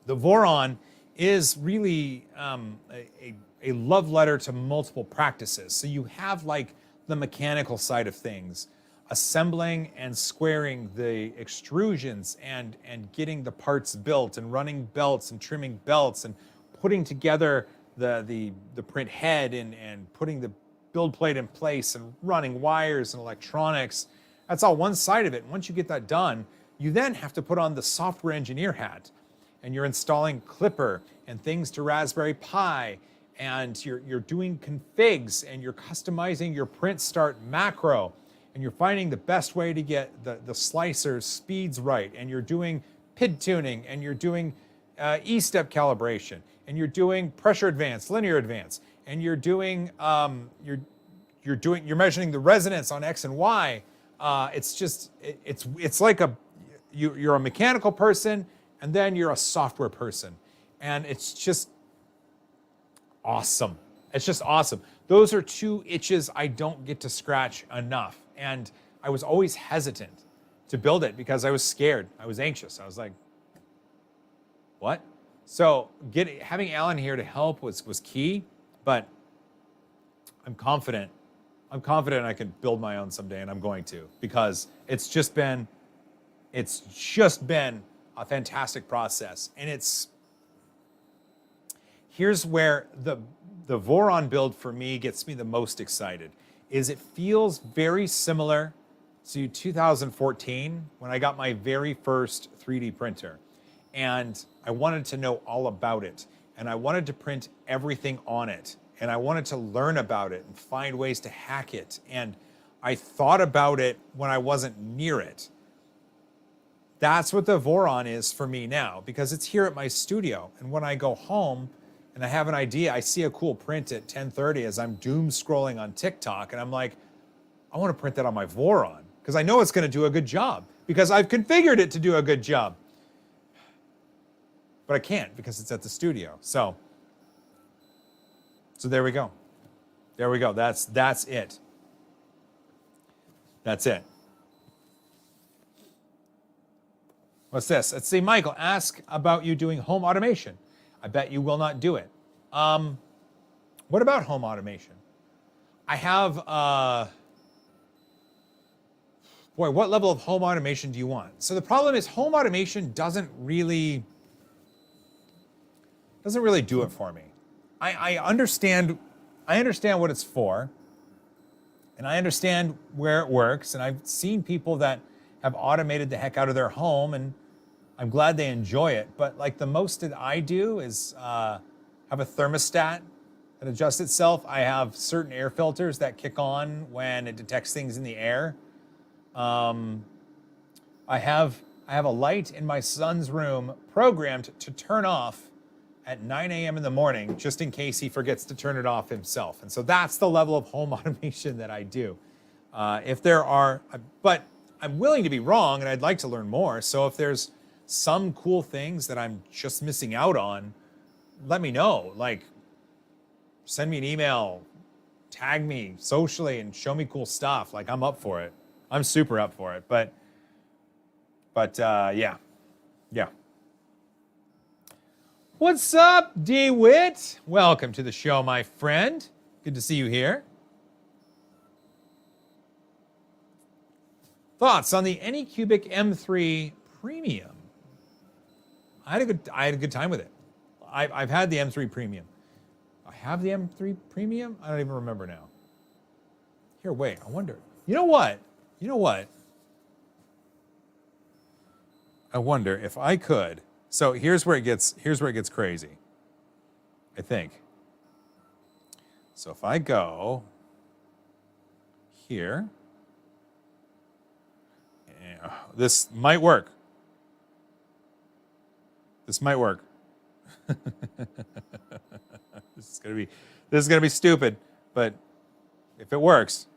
the Voron is really a love letter to multiple practices. So you have like the mechanical side of things, assembling and squaring the extrusions and getting the parts built and running belts and trimming belts and putting together the print head and putting the build plate in place and running wires and electronics. That's all one side of it. And once you get that done, you then have to put on the software engineer hat and you're installing Clipper and things to Raspberry Pi and you're doing configs and you're customizing your print start macro. And you're finding the best way to get the slicer speeds right, and you're doing PID tuning, and you're doing E-step calibration, and you're doing pressure advance, linear advance, and you're doing you're measuring the resonance on X and Y. It's like you're a mechanical person, and then you're a software person, and it's just awesome. It's just awesome. Those are two itches I don't get to scratch enough. And I was always hesitant to build it because I was scared. I was anxious. I was like, what? So having Alan here to help was key, but I'm confident I can build my own someday, and I'm going to, because it's just been a fantastic process. And here's where the Voron build for me gets me the most excited. Is it feels very similar to 2014 when I got my very first 3D printer. And I wanted to know all about it. And I wanted to print everything on it. And I wanted to learn about it and find ways to hack it. And I thought about it when I wasn't near it. That's what the Voron is for me now, because it's here at my studio. And when I go home and I have an idea, I see a cool print at 10:30 as I'm doom scrolling on TikTok, and I'm like, I want to print that on my Voron because I know it's going to do a good job because I've configured it to do a good job. But I can't because it's at the studio. So there we go. There we go. That's it. That's it. What's this? Let's see, Michael, ask about you doing home automation. I bet you will not do it. What about home automation? I have, boy, what level of home automation do you want? So the problem is home automation doesn't really do it for me. I understand what it's for, and I understand where it works, and I've seen people that have automated the heck out of their home, and I'm glad they enjoy it. But like the most that I do is have a thermostat that adjusts itself. I have certain air filters that kick on when it detects things in the air. I have a light in my son's room programmed to turn off at 9 a.m. in the morning, just in case he forgets to turn it off himself. And so that's the level of home automation that I do. But I'm willing to be wrong, and I'd like to learn more. So if there's some cool things that I'm just missing out on, let me know. Like, send me an email, tag me socially, and show me cool stuff. Like, I'm up for it. I'm super up for it. But yeah. What's up, DeWitt? Welcome to the show, my friend. Good to see you here. Thoughts on the AnyCubic M3 Premium? I had a good time with it. I've had the M3 Premium. I have the M3 Premium? I don't even remember now. Here, wait, I wonder. You know what? I wonder if I could. So here's where it gets crazy, I think. So if I go here, this might work. This might work. This is gonna be stupid, but if it works.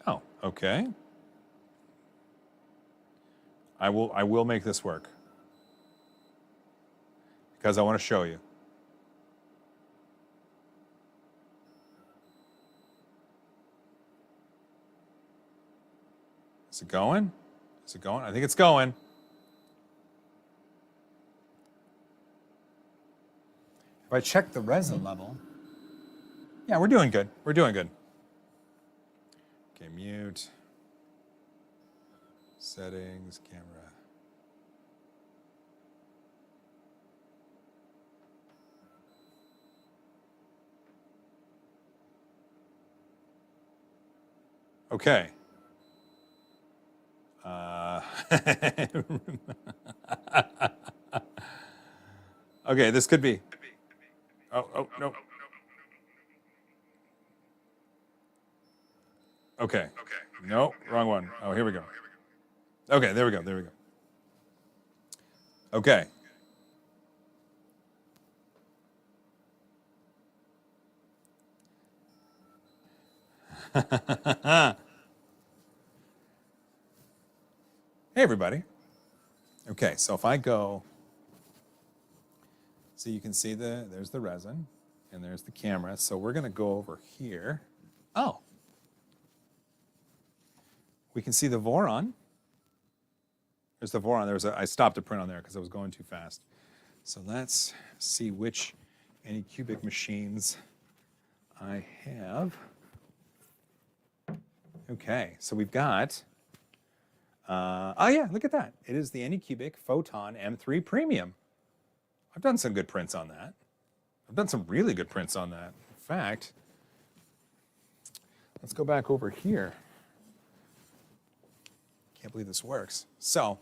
Oh, okay. I will make this work because I want to show you. Is it going? Is it going? I think it's going. If I check the resin level, yeah, we're doing good. We're doing good. Okay, mute. Settings, camera. Okay. Okay, this could be. Oh, no. Okay. No, wrong one. Oh, here we go. Okay, there we go. Okay. Hey, everybody. Okay, so if I go, so you can see there's the resin and there's the camera. So we're going to go over here. Oh. We can see the Voron. There's the Voron. I stopped the print on there because I was going too fast. So let's see which AnyCubic machines I have. Okay, so we've got, oh yeah, look at that. It is the AnyCubic Photon M3 Premium. I've done some good prints on that. I've done some really good prints on that. In fact, let's go back over here. can't believe this works. So,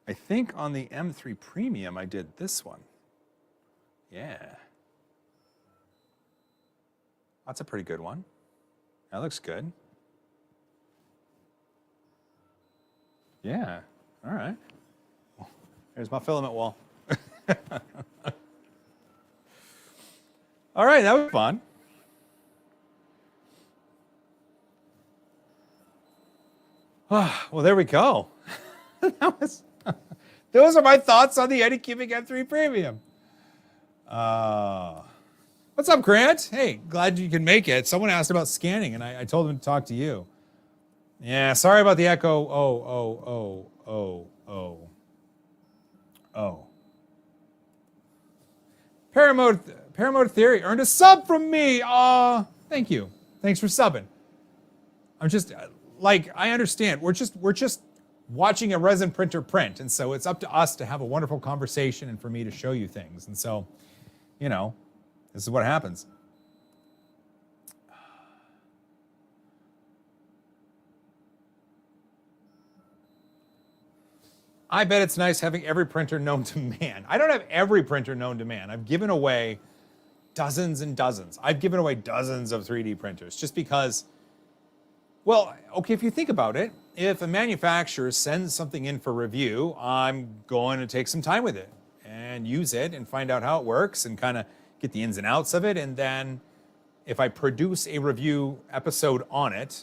I think on the M3 Premium I did this one. Yeah. That's a pretty good one. That looks good. Yeah, all right. There's my filament wall. All right, that was fun. Well, there we go. Those are my thoughts on the Anycubic M3 Premium. What's up, Grant? Hey, glad you can make it. Someone asked about scanning, and I told them to talk to you. Yeah, sorry about the echo. Paramode Theory earned a sub from me. Thank you. Thanks for subbing. I'm just like, I understand. We're just watching a resin printer print, and so it's up to us to have a wonderful conversation and for me to show you things. And so, you know, this is what happens. I bet it's nice having every printer known to man. I don't have every printer known to man. I've given away dozens and dozens. I've given away dozens of 3D printers just because, well, okay, if you think about it, if a manufacturer sends something in for review, I'm going to take some time with it and use it and find out how it works and kind of get the ins and outs of it. And then if I produce a review episode on it,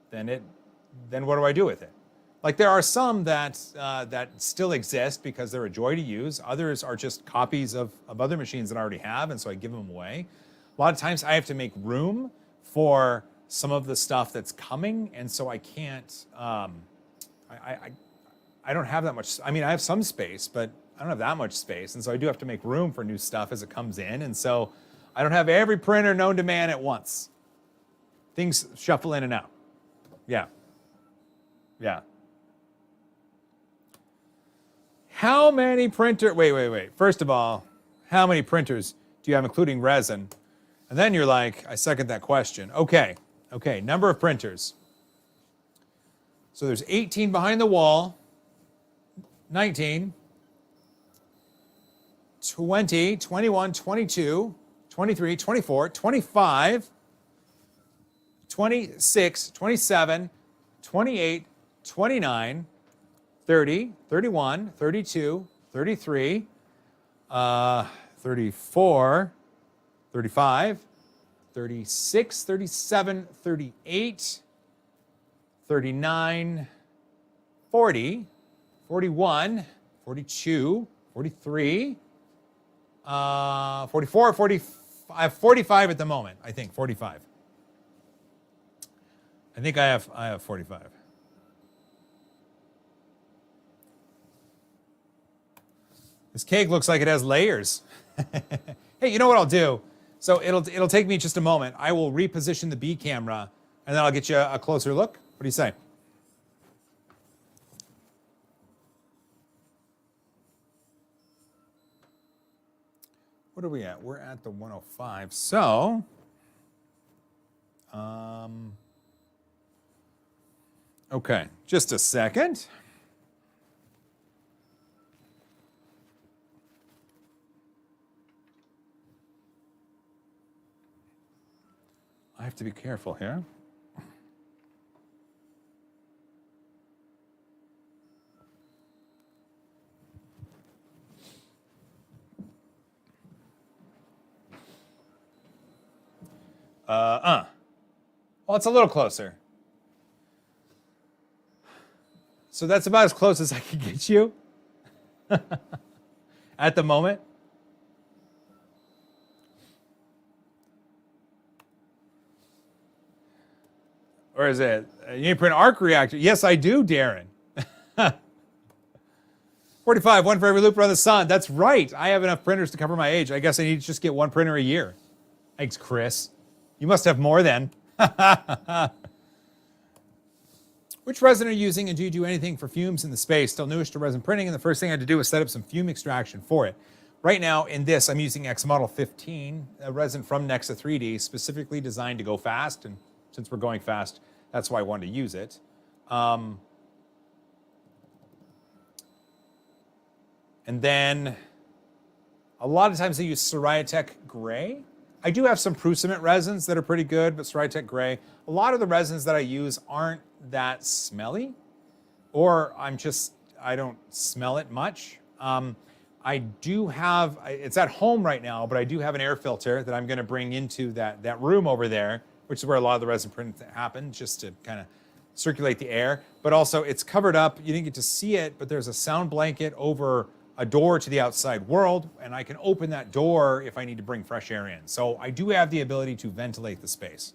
then what do I do with it? Like, there are some that that still exist because they're a joy to use. Others are just copies of other machines that I already have, and so I give them away. A lot of times I have to make room for some of the stuff that's coming, and so I can't, I don't have that much. I mean, I have some space, but I don't have that much space, and so I do have to make room for new stuff as it comes in, and so I don't have every printer known to man at once. Things shuffle in and out. Yeah. Yeah. How many wait. First of all, how many printers do you have, including resin? And then you're like, I second that question. Okay, number of printers. So there's 18 behind the wall, 19, 20, 21, 22, 23, 24, 25, 26, 27, 28, 29, 30, 31, 32, 33, 34, 35, 36, 37, 38, 39, 40, 41, 42, 43, 44, 45, I have 45 at the moment, I think, 45. I think I have 45. This cake looks like it has layers. Hey, you know what I'll do? So it'll take me just a moment. I will reposition the B camera, and then I'll get you a closer look. What do you say? What are we at? We're at the 105. So, okay, just a second. I have to be careful here. Well, it's a little closer. So that's about as close as I can get you at the moment. Or is it, you need to print an arc reactor? Yes, I do, Darren. 45, one for every loop around the sun. That's right. I have enough printers to cover my age. I guess I need to just get one printer a year. Thanks, Chris. You must have more then. Which resin are you using, and do you do anything for fumes in the space? Still newish to resin printing, and the first thing I had to do was set up some fume extraction for it. Right now in this, I'm using X Model 15, a resin from Nexa 3D, specifically designed to go fast. And since we're going fast, that's why I wanted to use it. And then a lot of times I use Ceratec Gray. I do have some Prusament resins that are pretty good, but Ceratec Gray. A lot of the resins that I use aren't that smelly, or I don't smell it much. I do have, it's at home right now, but I do have an air filter that I'm going to bring into that room over there, which is where a lot of the resin print happens, just to kind of circulate the air. But also it's covered up. You didn't get to see it, but there's a sound blanket over a door to the outside world, and I can open that door if I need to bring fresh air in. So I do have the ability to ventilate the space.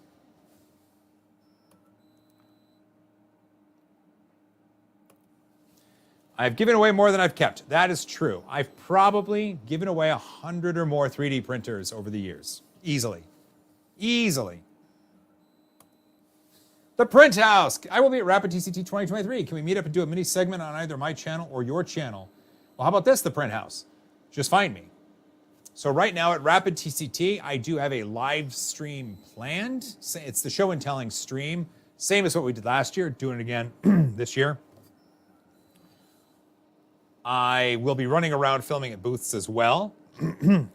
I've given away more than I've kept. That is true. I've probably given away 100 or more 3D printers over the years. Easily. Easily. The Print House. I will be at Rapid TCT 2023. Can we meet up and do a mini segment on either my channel or your channel? Well, how about this, The Print House? Just find me. So right now at Rapid TCT, I do have a live stream planned. It's the show and telling stream. Same as what we did last year, doing it again this year. I will be running around filming at booths as well.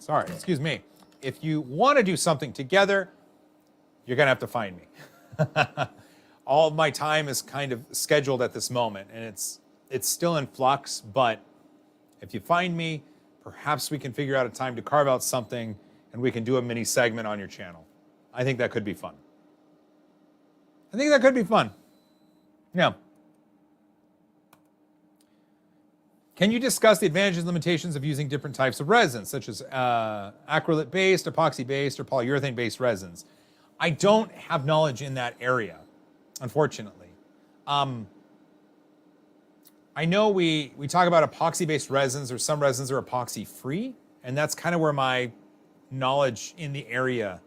Sorry, excuse me. If you want to do something together, you're going to have to find me. All of my time is kind of scheduled at this moment, and it's still in flux, but if you find me, perhaps we can figure out a time to carve out something and we can do a mini segment on your channel. I think that could be fun. I think that could be fun. Yeah. Can you discuss the advantages and limitations of using different types of resins, such as acrylate-based, epoxy-based, or polyurethane-based resins? I don't have knowledge in that area, unfortunately. I know we talk about epoxy-based resins, or some resins are epoxy-free, and that's kind of where my knowledge in the area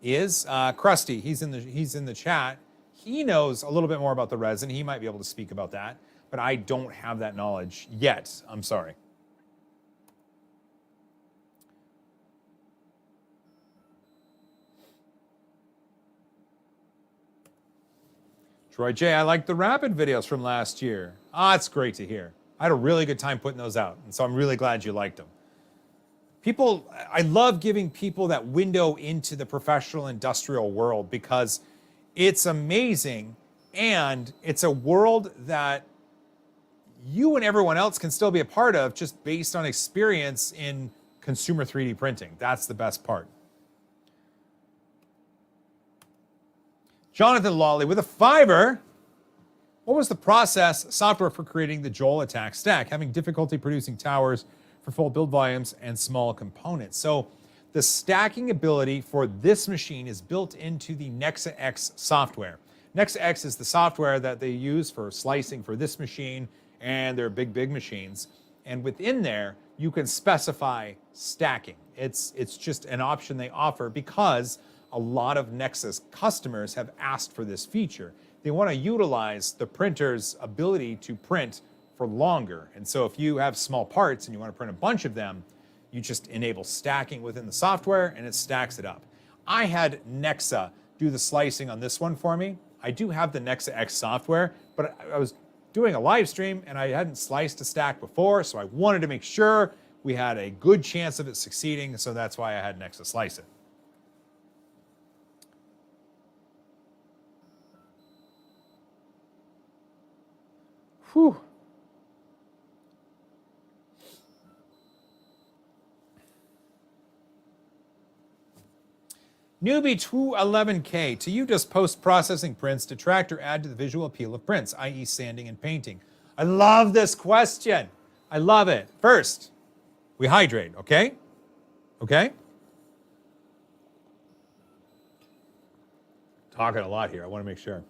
is. Krusty, he's in the chat. He knows a little bit more about the resin. He might be able to speak about that. But I don't have that knowledge yet. I'm sorry. Troy J, I liked the Rapid videos from last year. It's great to hear. I had a really good time putting those out, and so I'm really glad you liked them. I love giving people that window into the professional industrial world because it's amazing, and it's a world that you and everyone else can still be a part of just based on experience in consumer 3D printing. That's the best part. Jonathan Lawley with a $5. What was the process software for creating the Joel Attack stack? Having difficulty producing towers for full build volumes and small components. So the stacking ability for this machine is built into the Nexa X software. Nexa X is the software that they use for slicing for this machine and their big machines. And within there, you can specify stacking. It's just an option they offer because a lot of Nexa's customers have asked for this feature. They want to utilize the printer's ability to print for longer. And so if you have small parts and you want to print a bunch of them, you just enable stacking within the software and it stacks it up. I had Nexa do the slicing on this one for me. I do have the Nexa X software, but I was doing a live stream and I hadn't sliced a stack before, so I wanted to make sure we had a good chance of it succeeding, so that's why I had Nexa slice it. Whew. Newbie 211K, to you does post-processing prints detract or add to the visual appeal of prints, i.e. sanding and painting? I love this question. I love it. First, we hydrate, okay? Okay? Talking a lot here, I want to make sure.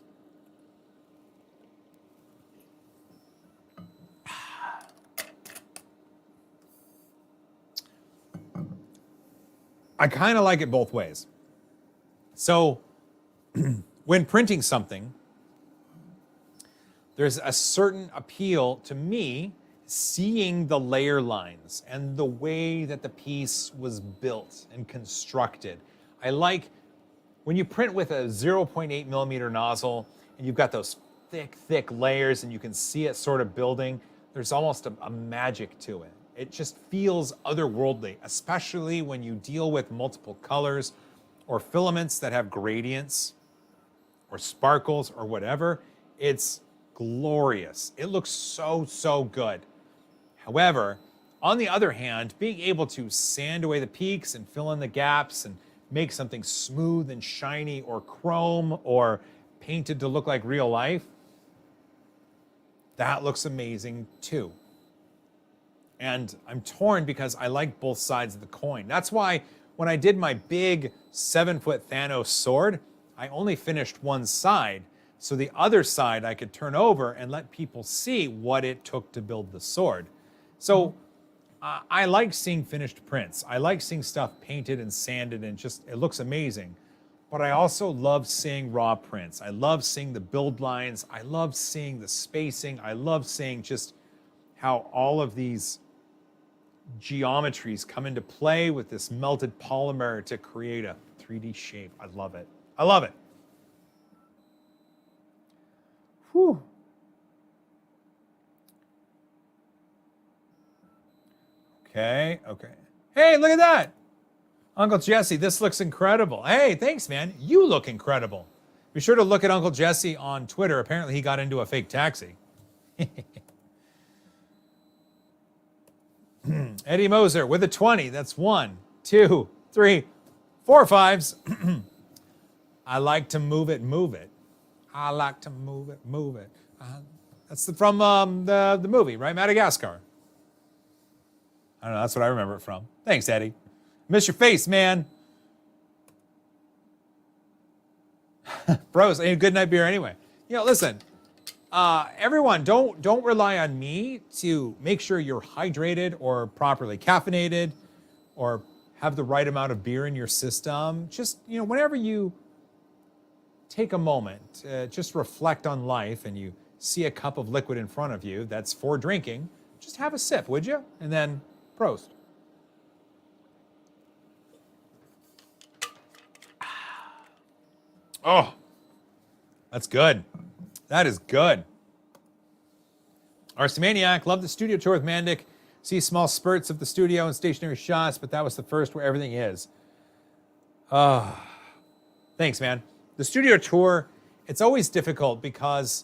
I kind of like it both ways. So when printing something, there's a certain appeal to me. seeing the layer lines and the way that the piece was built and constructed. I like when you print with a 0.8 millimeter nozzle and you've got those thick layers and you can see it sort of building, there's almost a magic to it. It just feels otherworldly, especially when you deal with multiple colors or filaments that have gradients or sparkles or whatever. It's glorious. It looks so good. However, on the other hand, being able to sand away the peaks and fill in the gaps and make something smooth and shiny or chrome or painted to look like real life, that looks amazing too. And I'm torn because I like both sides of the coin. That's why when I did my big 7-foot Thanos sword, I only finished one side. So the other side I could turn over and let people see what it took to build the sword. So I like seeing finished prints. I like seeing stuff painted and sanded and just, it looks amazing. But I also love seeing raw prints. I love seeing the build lines. I love seeing the spacing. I love seeing just how all of these geometries come into play with this melted polymer to create a 3D shape. I love it. I love it. Whew. Okay. Hey, look at that. Uncle Jesse, this looks incredible. Hey, thanks, man. You look incredible. Be sure to look at Uncle Jesse on Twitter. Apparently he got into a fake taxi. Eddie Moser with a 20. That's 1, 2, 3, 4 fives. I like to move it. I like to move it. That's from the movie, right? Madagascar. I don't know. That's what I remember it from. Thanks, Eddie. Miss your face, man. Bros, ain't a good night beer anyway. You know, listen. Everyone, don't rely on me to make sure you're hydrated or properly caffeinated or have the right amount of beer in your system. Just, you know, whenever you take a moment, just reflect on life and you see a cup of liquid in front of you that's for drinking, just have a sip, would you? And then prost. Oh, that's good. That is good. RC Maniac, love the studio tour with Mandic. See small spurts of the studio and stationary shots, but that was the first where everything is. Thanks, man. The studio tour, it's always difficult because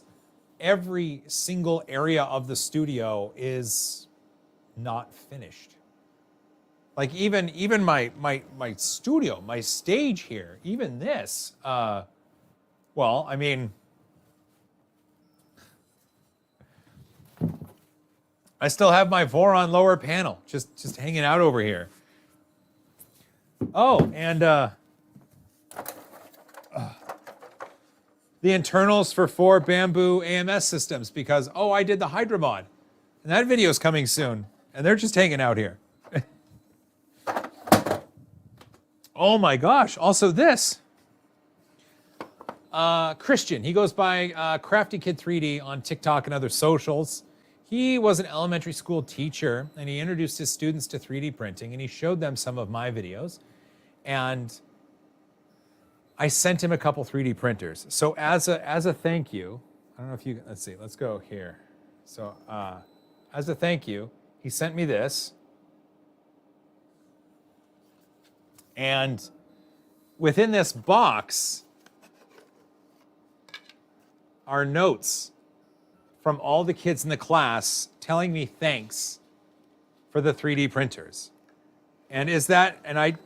every single area of the studio is not finished. Like even my studio, my stage here, even this, well, I mean, I still have my Voron lower panel just hanging out over here. Oh, and the internals for 4 Bamboo AMS systems because, oh, I did the Hydromod. And that video is coming soon. And they're just hanging out here. Oh my gosh, also this. Christian, he goes by Crafty Kid 3D on TikTok and other socials. He was an elementary school teacher and he introduced his students to 3D printing and he showed them some of my videos. And I sent him a couple 3D printers. So as a thank you, I don't know if you, let's see, let's go here. So as a thank you, he sent me this. And within this box are notes from all the kids in the class telling me thanks for the 3D printers. And the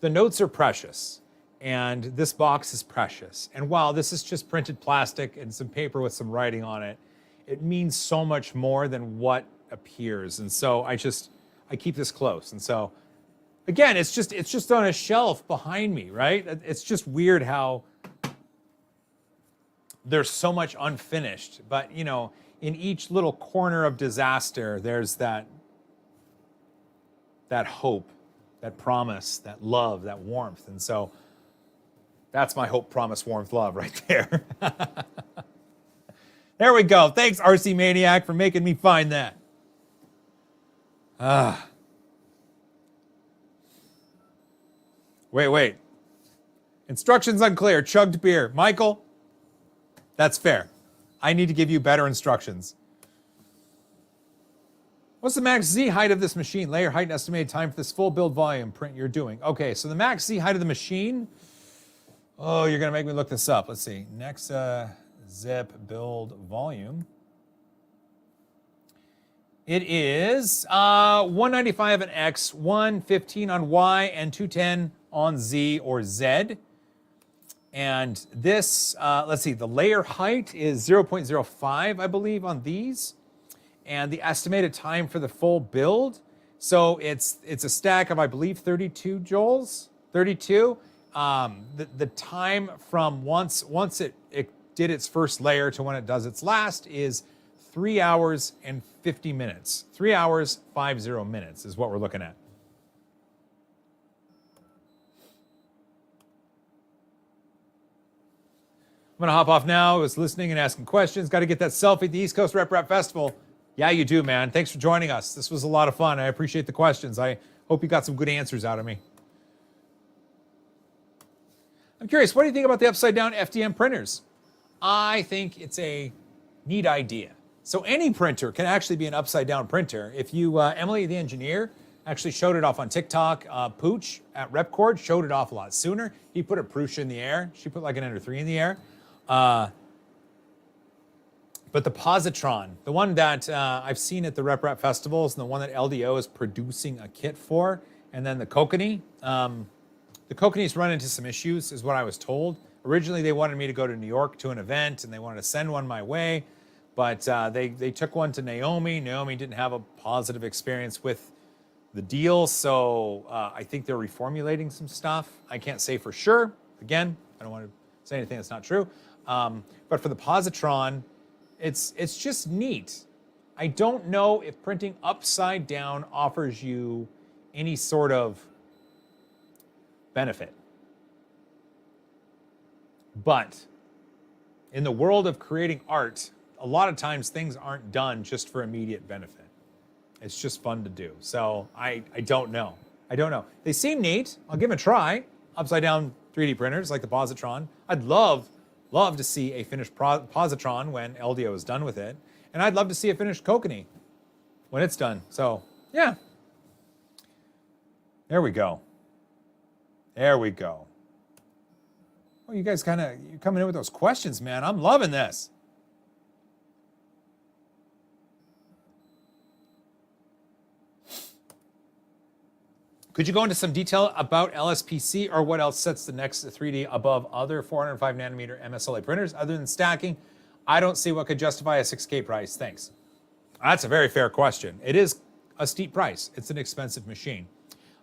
notes are precious and this box is precious. And while this is just printed plastic and some paper with some writing on it, it means so much more than what appears. And so I keep this close. And so again, it's just on a shelf behind me, right? It's just weird how there's so much unfinished, but you know, in each little corner of disaster, there's that hope, that promise, that love, that warmth. And so that's my hope, promise, warmth, love right there. There we go. Thanks, RC Maniac, for making me find that. Wait. Instructions unclear. Chugged beer. Michael, that's fair. I need to give you better instructions. What's the max Z height of this machine? Layer height and estimated time for this full build volume print you're doing. Okay, so the max Z height of the machine. Oh, you're going to make me look this up. Let's see. Nexa zip build volume. It is 195 on X, 115 on Y, and 210 on Z or Z. And this, let's see, the layer height is 0.05, I believe, on these. And the estimated time for the full build, so it's a stack of, I believe, 32 joules, 32. The time from once it did its first layer to when it does its last is 3 hours and 50 minutes. 3 hours, 50 minutes is what we're looking at. I'm gonna hop off now. I was listening and asking questions. Got to get that selfie at the East Coast Rep Festival. Yeah, you do, man. Thanks for joining us. This was a lot of fun. I appreciate the questions. I hope you got some good answers out of me. I'm curious, what do you think about the upside down FDM printers? I think it's a neat idea. So any printer can actually be an upside down printer. If you, Emily the engineer, actually showed it off on TikTok. Pooch at Repcord showed it off a lot sooner. He put a Prusa in the air. She put like an Ender 3 in the air. But the Positron, the one that I've seen at the Rep festivals, and the one that LDO is producing a kit for, and then the Kokanee. The Kokanee's run into some issues, is what I was told. Originally, they wanted me to go to New York to an event, and they wanted to send one my way, but they took one to Naomi. Naomi didn't have a positive experience with the deal, so I think they're reformulating some stuff. I can't say for sure. Again, I don't want to say anything that's not true. But for the Positron, it's just neat. I don't know if printing upside down offers you any sort of benefit. But in the world of creating art, a lot of times things aren't done just for immediate benefit. It's just fun to do. So I don't know. I don't know. They seem neat. I'll give them a try. Upside down 3D printers like the Positron. I'd love to see a finished Positron when LDO is done with it. And I'd love to see a finished Kokanee when it's done. So, yeah. There we go. There we go. Oh, you guys you're coming in with those questions, man. I'm loving this. Could you go into some detail about LSPC or what else sets the Nexa 3D above other 405 nanometer MSLA printers? Other than stacking, I don't see what could justify a 6K price. Thanks. That's a very fair question. It is a steep price. It's an expensive machine.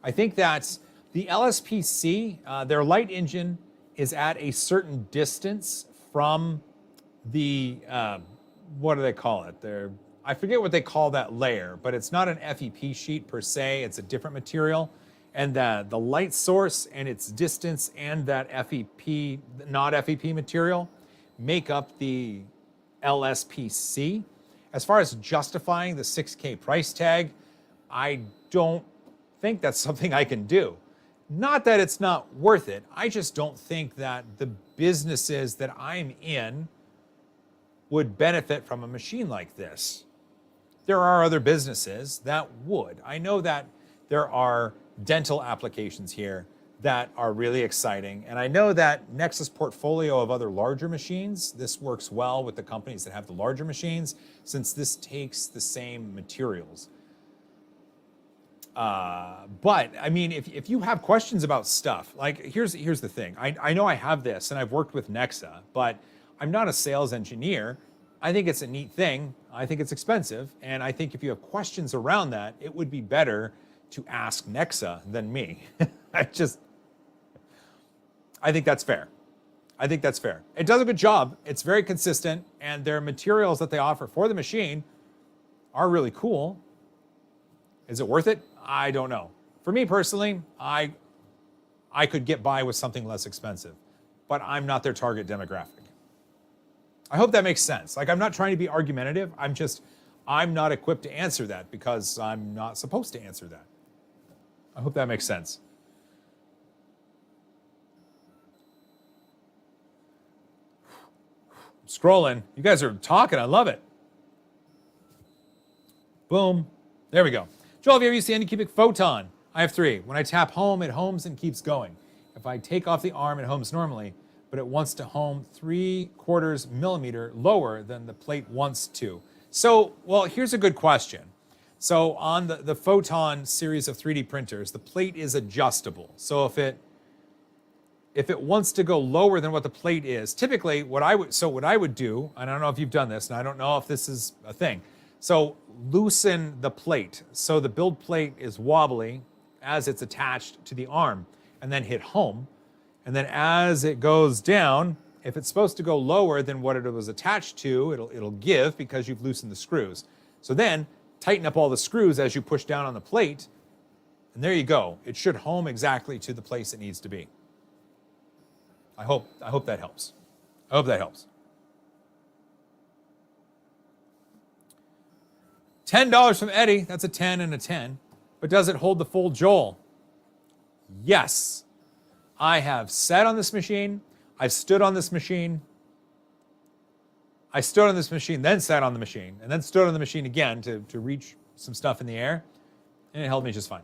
I think that the LSPC, their light engine is at a certain distance from the, what do they call it? I forget what they call that layer, but it's not an FEP sheet per se. It's a different material. And the light source and its distance and that FEP, not FEP material, make up the LSPC. As far as justifying the 6K price tag, I don't think that's something I can do. Not that it's not worth it. I just don't think that the businesses that I'm in would benefit from a machine like this. There are other businesses that would. I know that there are dental applications here that are really exciting. And I know that Nexa's portfolio of other larger machines, this works well with the companies that have the larger machines, since this takes the same materials. But I mean, if you have questions about stuff, like here's the thing. I know I have this and I've worked with Nexa, but I'm not a sales engineer. I think it's a neat thing. I think it's expensive. And I think if you have questions around that, it would be better to ask Nexa than me. I think that's fair. I think that's fair. It does a good job. It's very consistent, and their materials that they offer for the machine are really cool. Is it worth it? I don't know. For me personally, I could get by with something less expensive, but I'm not their target demographic. I hope that makes sense. Like, I'm not trying to be argumentative. I'm not equipped to answer that because I'm not supposed to answer that. I hope that makes sense. Scrolling. You guys are talking. I love it. Boom. There we go. Joel, have you ever used the Anycubic Photon? I have 3. When I tap home, it homes and keeps going. If I take off the arm, it homes normally, but it wants to home 3/4 millimeter lower than the plate wants to. So, well, here's a good question. So on the Photon series of 3D printers, the plate is adjustable. So if it wants to go lower than what the plate is, typically what I would do, and I don't know if you've done this, and I don't know if this is a thing. So loosen the plate. So the build plate is wobbly as it's attached to the arm, and then hit home. And then as it goes down, if it's supposed to go lower than what it was attached to, it'll give because you've loosened the screws. So then tighten up all the screws as you push down on the plate, and there you go. It should home exactly to the place it needs to be. I hope that helps. I hope that helps. $10 from Eddie. That's a 10 and a 10. But does it hold the full Joel? Yes. I have sat on this machine. I've stood on this machine. I stood on this machine, then sat on the machine, and then stood on the machine again to reach some stuff in the air, and it held me just fine.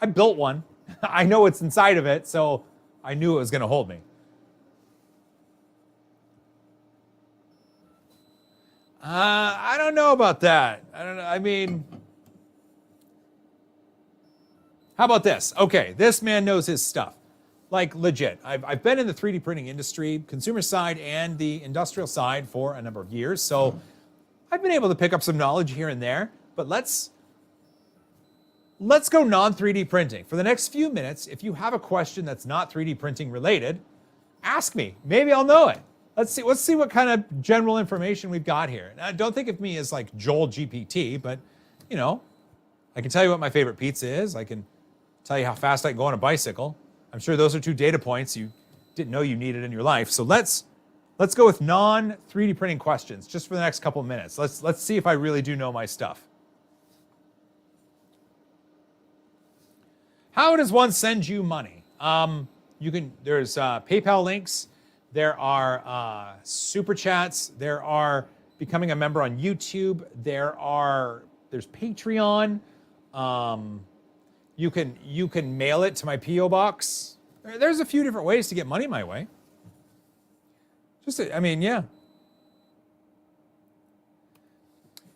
I built one. I know what's inside of it, so I knew it was going to hold me. I don't know about that. I don't know. I mean, how about this? Okay, this man knows his stuff. Like, legit. I've been in the 3D printing industry, consumer side and the industrial side, for a number of years. So I've been able to pick up some knowledge here and there. But let's go non-3D printing. For the next few minutes, if you have a question that's not 3D printing related, ask me. Maybe I'll know it. Let's see what kind of general information we've got here. Now, don't think of me as like Joel GPT, but, you know, I can tell you what my favorite pizza is. I can tell you how fast I can go on a bicycle. I'm sure those are 2 data points you didn't know you needed in your life. So let's go with non-3D printing questions just for the next couple of minutes. Let's see if I really do know my stuff. How does one send you money? There's PayPal links. There are super chats. There are becoming a member on YouTube. There's Patreon. You can mail it to my P.O. box. There's a few different ways to get money my way. Yeah.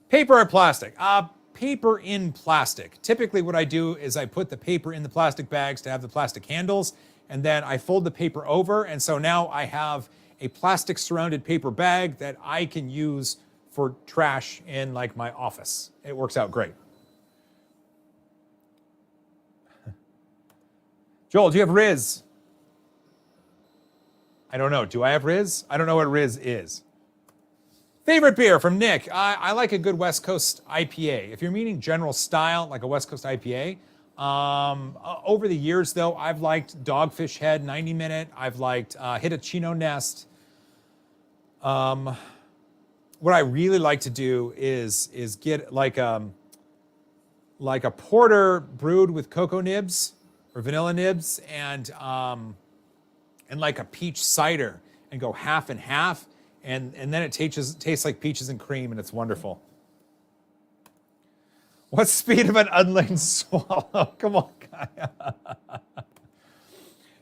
Paper or plastic? Paper in plastic. Typically what I do is I put the paper in the plastic bags to have the plastic handles, and then I fold the paper over, and so now I have a plastic surrounded paper bag that I can use for trash in like my office. It works out great. Joel, do you have Riz? I don't know. Do I have Riz? I don't know what Riz is. Favorite beer from Nick. I like a good West Coast IPA. If you're meaning general style, like a West Coast IPA. Over the years, though, I've liked Dogfish Head 90 Minute. I've liked Hitachino Nest. What I really like to do is get like a porter brewed with cocoa nibs or vanilla nibs, and like a peach cider, and go half and half, and then it tastes like peaches and cream, and it's wonderful. What speed of an unladen swallow? Come on, guy.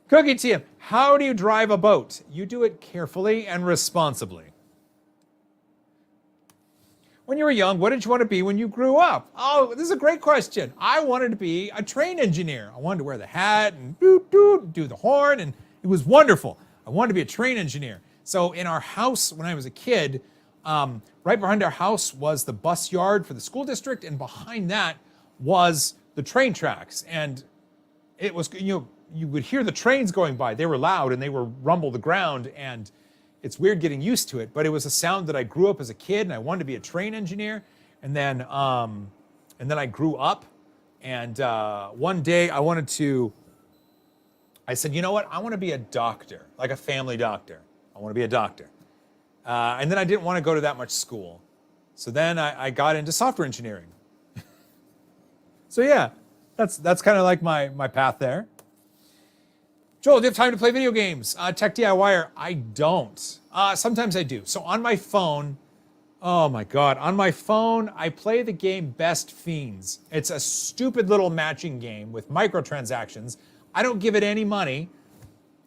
Cookie Team, how do you drive a boat? You do it carefully and responsibly. When you were young, what did you want to be when you grew up? Oh, this is a great question. I wanted to be a train engineer. I wanted to wear the hat and do the horn, and it was wonderful. I wanted to be a train engineer. So in our house, when I was a kid, right behind our house was the bus yard for the school district, and behind that was the train tracks. And it was, you would hear the trains going by. They were loud and they were rumble the ground, and it's weird getting used to it, but it was a sound that I grew up as a kid, and I wanted to be a train engineer. And then I grew up, and one day I said, you know what? I want to be a doctor, like a family doctor. I want to be a doctor. And then I didn't want to go to that much school. So then I got into software engineering. So yeah, that's kind of like my path there. Joel, do you have time to play video games? Tech DIYer, I don't. Sometimes I do. So on my phone, oh my God, on my phone, I play the game Best Fiends. It's a stupid little matching game with microtransactions. I don't give it any money.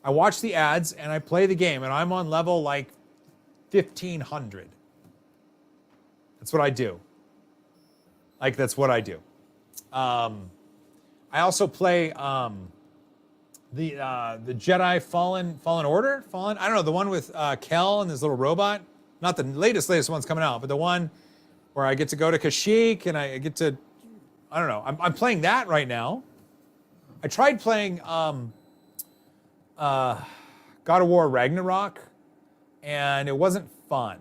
I watch the ads and I play the game, and I'm on level like 1500. That's what I do. Like, that's what I do. I also play the Jedi Fallen Order? I don't know, the one with Kel and this little robot. Not the latest one's coming out, but the one where I get to go to Kashyyyk and I get to, I don't know. I'm playing that right now. I tried playing God of War Ragnarok, and it wasn't fun.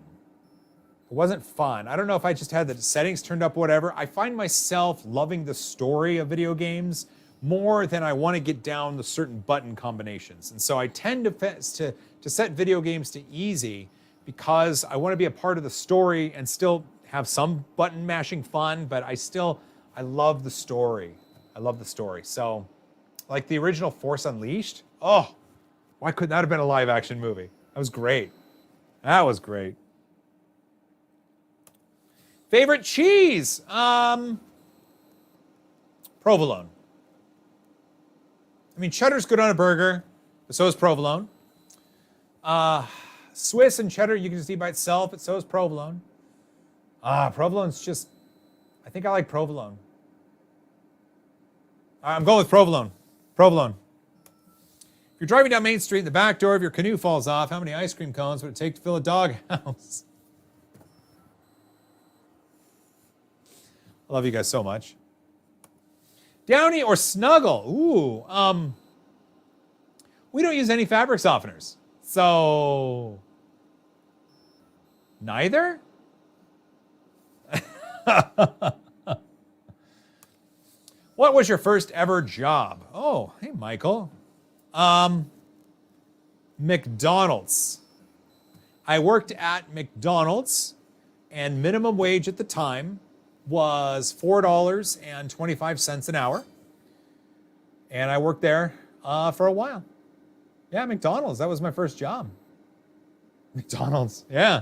It wasn't fun. I don't know if I just had the settings turned up or whatever. I find myself loving the story of video games more than I want to get down the certain button combinations. And so I tend to set video games to easy because I want to be a part of the story and still have some button mashing fun, but I love the story. I love the story. So like the original Force Unleashed, oh, why couldn't that have been a live action movie? That was great. That was great. Favorite cheese? Provolone. I mean, cheddar's good on a burger, but so is provolone. Swiss and cheddar, you can just eat by itself, but so is provolone. Provolone's just, I think I like provolone. I'm going with provolone. Provolone. If you're driving down Main Street and the back door of your canoe falls off, how many ice cream cones would it take to fill a doghouse? I love you guys so much. Downy or Snuggle? Ooh, we don't use any fabric softeners. So, neither? What was your first ever job? Oh, hey, Michael. McDonald's. I worked at McDonald's, and minimum wage at the time was $4.25 an hour. And I worked there for a while. Yeah, McDonald's. That was my first job. McDonald's, yeah.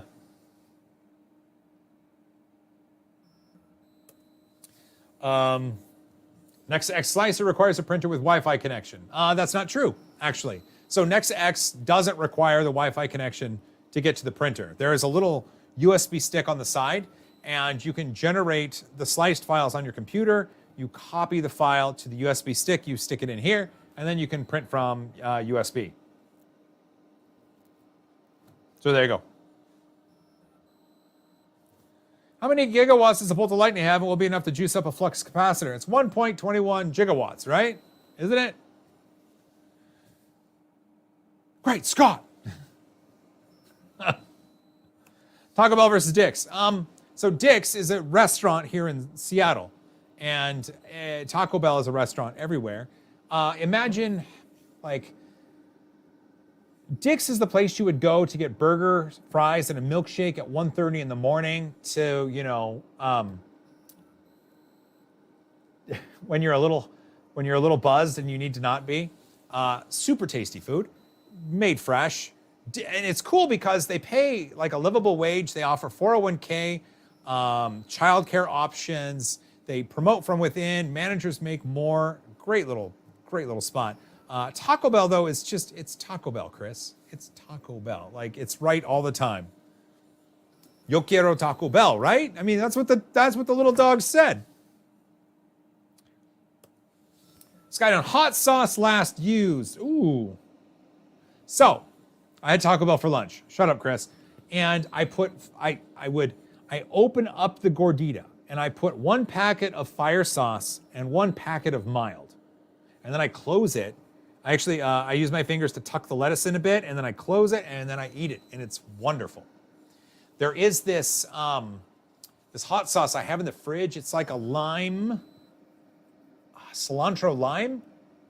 NextX Slicer requires a printer with Wi-Fi connection. That's not true, actually. So NextX doesn't require the Wi-Fi connection to get to the printer. There is a little USB stick on the side, and you can generate the sliced files on your computer. You copy the file to the USB stick, you stick it in here, and then you can print from USB. So there you go. How many gigawatts does a bolt of lightning have and will be enough to juice up a flux capacitor? It's 1.21 gigawatts, right? Isn't it? Great, Scott. Taco Bell versus Dick's. So Dick's is a restaurant here in Seattle, and Taco Bell is a restaurant everywhere. Imagine, like, Dick's is the place you would go to get burger, fries, and a milkshake at 1:30 in the morning to, you know, when you're a little buzzed and you need to not be. Super tasty food, made fresh. And it's cool because they pay like a livable wage. They offer 401k, childcare options. They promote from within. Managers make more. Great little spot. Taco Bell, though, is just, it's Taco Bell, Chris. It's Taco Bell. Like, it's right all the time. Yo quiero Taco Bell, right? I mean, that's what the little dog said. Skydown, hot sauce last used. Ooh. So, I had Taco Bell for lunch. Shut up, Chris. And I open up the gordita, and I put 1 packet of fire sauce and 1 packet of mild. And then I close it. I use my fingers to tuck the lettuce in a bit, and then I close it, and then I eat it, and it's wonderful. There is this hot sauce I have in the fridge. It's like a lime, cilantro lime,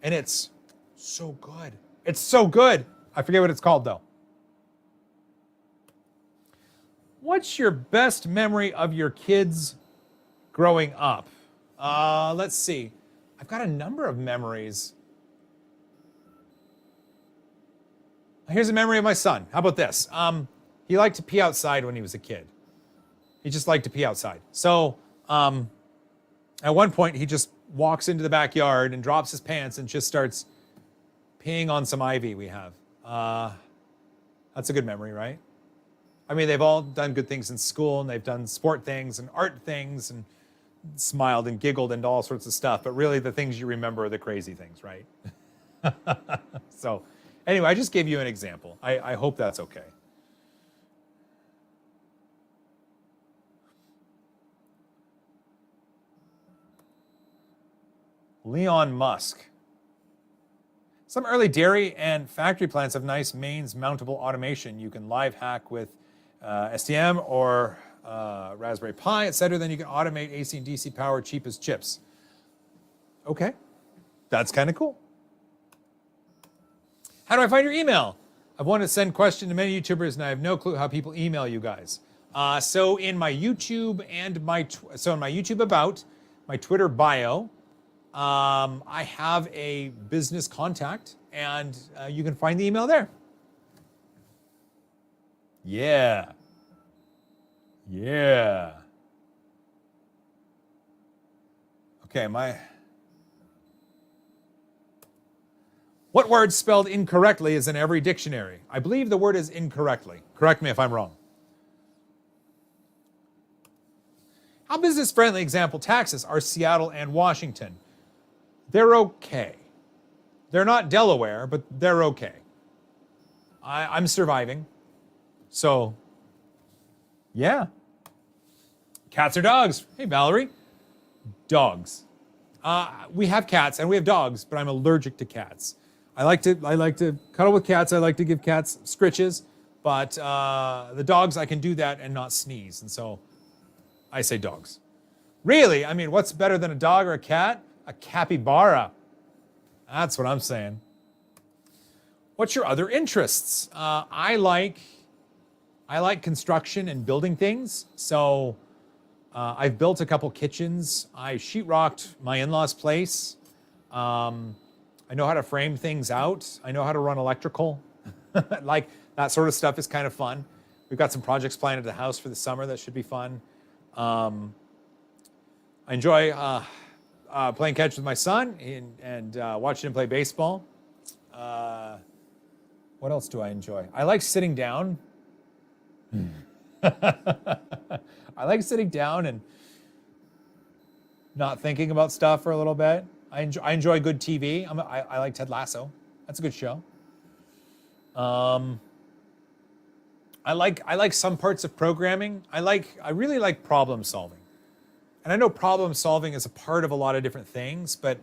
and it's so good. It's so good. I forget what it's called, though. What's your best memory of your kids growing up? Let's see. I've got a number of memories. Here's a memory of my son. How about this? He liked to pee outside when he was a kid. He just liked to pee outside. So at one point, he just walks into the backyard and drops his pants and just starts peeing on some ivy we have. That's a good memory, right? I mean, they've all done good things in school, and they've done sport things and art things and smiled and giggled and all sorts of stuff. But really, the things you remember are the crazy things, right? So anyway, I just gave you an example. I hope that's okay. Leon Musk. Some early dairy and factory plants have nice mains mountable automation. You can live hack with STM or Raspberry Pi, etc. Then you can automate AC and DC power cheap as chips. Okay, that's kind of cool. How do I find your email? I've wanted to send questions to many YouTubers, and I have no clue how people email you guys. So in my YouTube and in my YouTube about, my Twitter bio, I have a business contact, and you can find the email there. Yeah. Yeah. Okay, What word spelled incorrectly is in every dictionary? I believe the word is incorrectly. Correct me if I'm wrong. How business-friendly, example, taxes are Seattle and Washington? They're okay. They're not Delaware, but they're okay. I'm surviving. So, yeah. Cats or dogs? Hey, Valerie. Dogs. We have cats and we have dogs, but I'm allergic to cats. I like to cuddle with cats. I like to give cats scritches, but the dogs, I can do that and not sneeze. And so I say dogs. Really? I mean, what's better than a dog or a cat? A capybara. That's what I'm saying. What's your other interests? I like construction and building things. So I've built a couple kitchens. I sheetrocked my in-laws' place. I know how to frame things out. I know how to run electrical. Like that sort of stuff is kind of fun. We've got some projects planned at the house for the summer that should be fun. I enjoy playing catch with my son and watching him play baseball. What else do I enjoy? I like sitting down. I like sitting down and not thinking about stuff for a little bit. I enjoy good TV. I like Ted Lasso. That's a good show. I like some parts of programming. I really like problem solving. And I know problem solving is a part of a lot of different things, but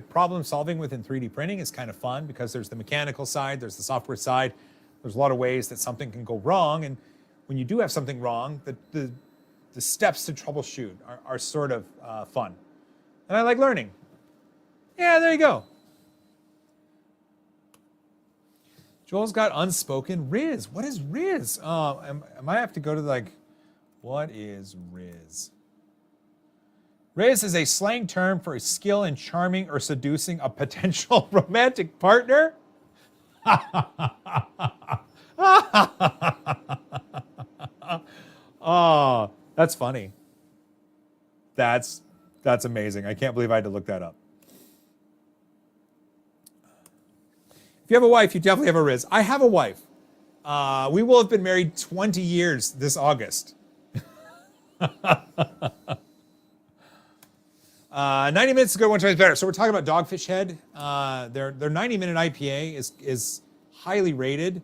problem solving within 3D printing is kind of fun because there's the mechanical side, there's the software side. There's a lot of ways that something can go wrong, and when you do have something wrong, the steps to troubleshoot are sort of fun. And I like learning. Yeah, there you go. Joel's got unspoken Riz. What is Riz? I might have to go to what is Riz? Riz is a slang term for a skill in charming or seducing a potential romantic partner. Oh, that's funny. That's amazing. I can't believe I had to look that up. If you have a wife, you definitely have a Riz. I have a wife. We will have been married 20 years this August. 90 minutes ago, 120 is better. So we're talking about Dogfish Head. Their 90-minute IPA is highly rated.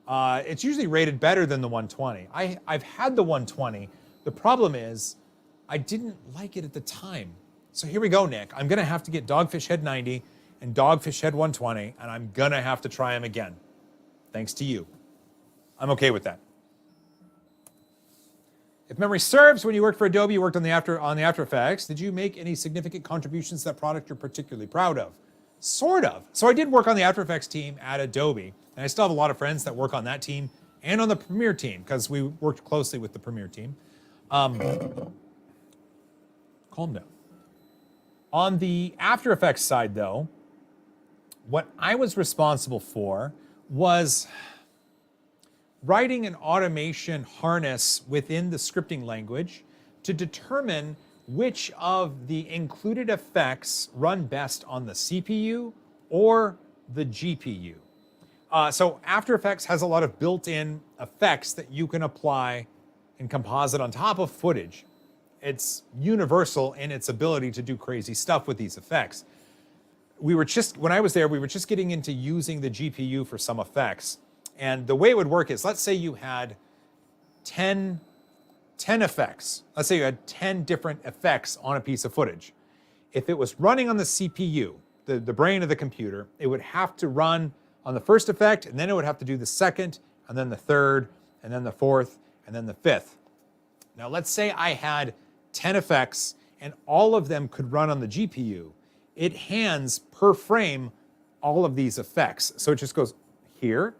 It's usually rated better than the 120. I've had the 120. The problem is I didn't like it at the time. So here we go, Nick. I'm going to have to get Dogfish Head 90 and Dogfish Head 120, and I'm going to have to try them again. Thanks to you. I'm okay with that. If memory serves, when you worked for Adobe, you worked on the After Effects. Did you make any significant contributions to that product you're particularly proud of? Sort of. So I did work on the After Effects team at Adobe, and I still have a lot of friends that work on that team and on the Premiere team, because we worked closely with the Premiere team. Calm down. On the After Effects side, though, what I was responsible for was writing an automation harness within the scripting language to determine which of the included effects run best on the CPU or the GPU. So After Effects has a lot of built-in effects that you can apply and composite on top of footage. It's universal in its ability to do crazy stuff with these effects. When I was there, we were just getting into using the GPU for some effects. And the way it would work is, let's say you had 10 effects. Let's say you had 10 different effects on a piece of footage. If it was running on the CPU, the brain of the computer, it would have to run on the first effect, and then it would have to do the second, and then the third, and then the fourth, and then the fifth. Now let's say I had 10 effects, and all of them could run on the GPU. It hands per frame all of these effects. So it just goes here,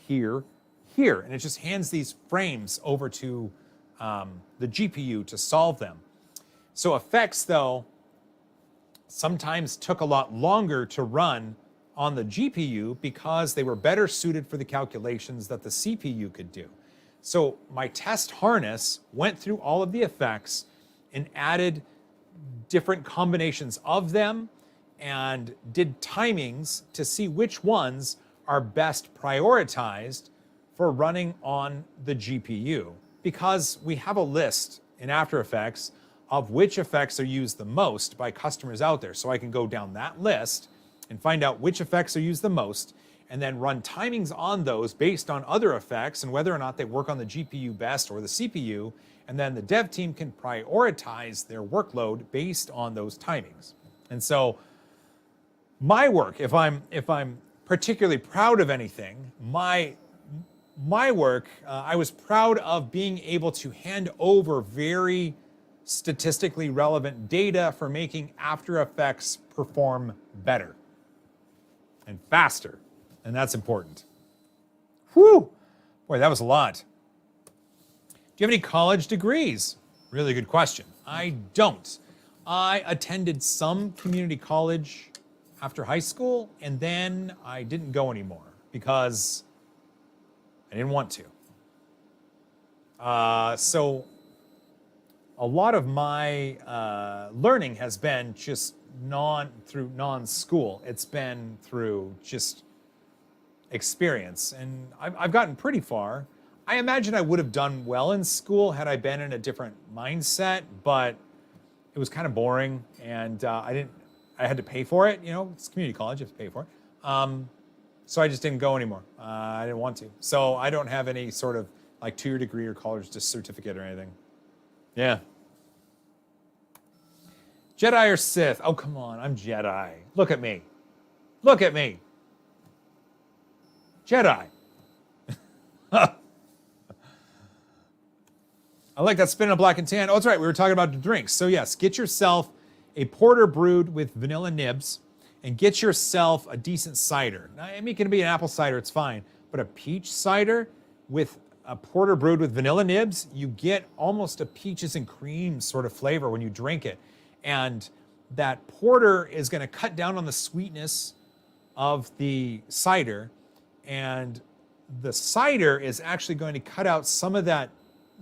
here, here, and it just hands these frames over to the GPU to solve them. So effects, though, sometimes took a lot longer to run on the GPU because they were better suited for the calculations that the CPU could do. So my test harness went through all of the effects and added different combinations of them and did timings to see which ones are best prioritized for running on the GPU, because we have a list in After Effects of which effects are used the most by customers out there. So I can go down that list and find out which effects are used the most, and then run timings on those based on other effects and whether or not they work on the GPU best or the CPU, and then the dev team can prioritize their workload based on those timings. And so my work, if I'm particularly proud of anything, my work, I was proud of being able to hand over very statistically relevant data for making After Effects perform better and faster, and that's important. Whew! Boy, that was a lot. Do you have any college degrees? Really good question. I don't. I attended some community college after high school, and then I didn't go anymore because I didn't want to. So a lot of my learning has been just through non-school. It's been through just experience, and I've gotten pretty far. I imagine I would have done well in school had I been in a different mindset, but it was kind of boring, and I had to pay for it. You know, it's community college, you have to pay for it. So I just didn't go anymore. I didn't want to. So I don't have any sort of like 2-year degree or college certificate or anything. Yeah. Jedi or Sith? Oh, come on, I'm Jedi. Look at me. Look at me. Jedi. I like that spin on black and tan. Oh, that's right, we were talking about the drinks. So yes, get yourself a porter brewed with vanilla nibs, and get yourself a decent cider. Now, I mean, it can be an apple cider, it's fine, but a peach cider with a porter brewed with vanilla nibs, you get almost a peaches and cream sort of flavor when you drink it. And that porter is gonna cut down on the sweetness of the cider, and the cider is actually going to cut out some of that,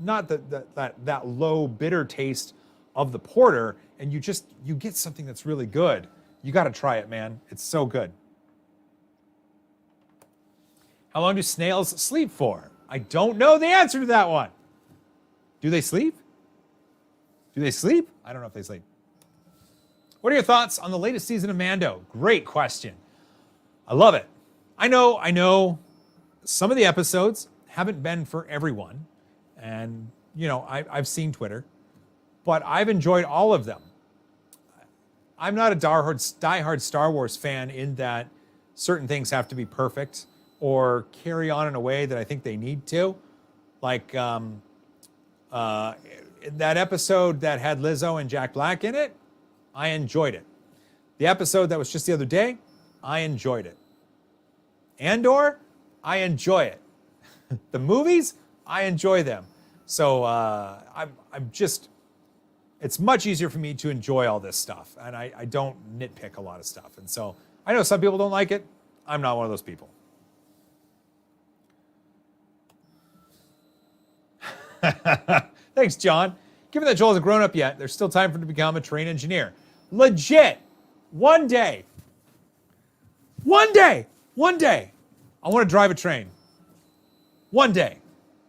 not that low bitter taste of the porter, and you get something that's really good. You got to try it, man. It's so good. How long do snails sleep for? I don't know the answer to that one. Do they sleep? Do they sleep? I don't know if they sleep. What are your thoughts on the latest season of Mando? Great question. I love it. I know some of the episodes haven't been for everyone, and you know, I've seen Twitter, but I've enjoyed all of them. I'm not a diehard Star Wars fan in that certain things have to be perfect or carry on in a way that I think they need to. Like that episode that had Lizzo and Jack Black in it, I enjoyed it. The episode that was just the other day, I enjoyed it. Andor, I enjoy it. The movies, I enjoy them. So I'm just, it's much easier for me to enjoy all this stuff. And I don't nitpick a lot of stuff. And so I know some people don't like it. I'm not one of those people. Thanks, John. Given that Joel hasn't grown up yet, there's still time for him to become a train engineer. Legit. One day, I want to drive a train. One day.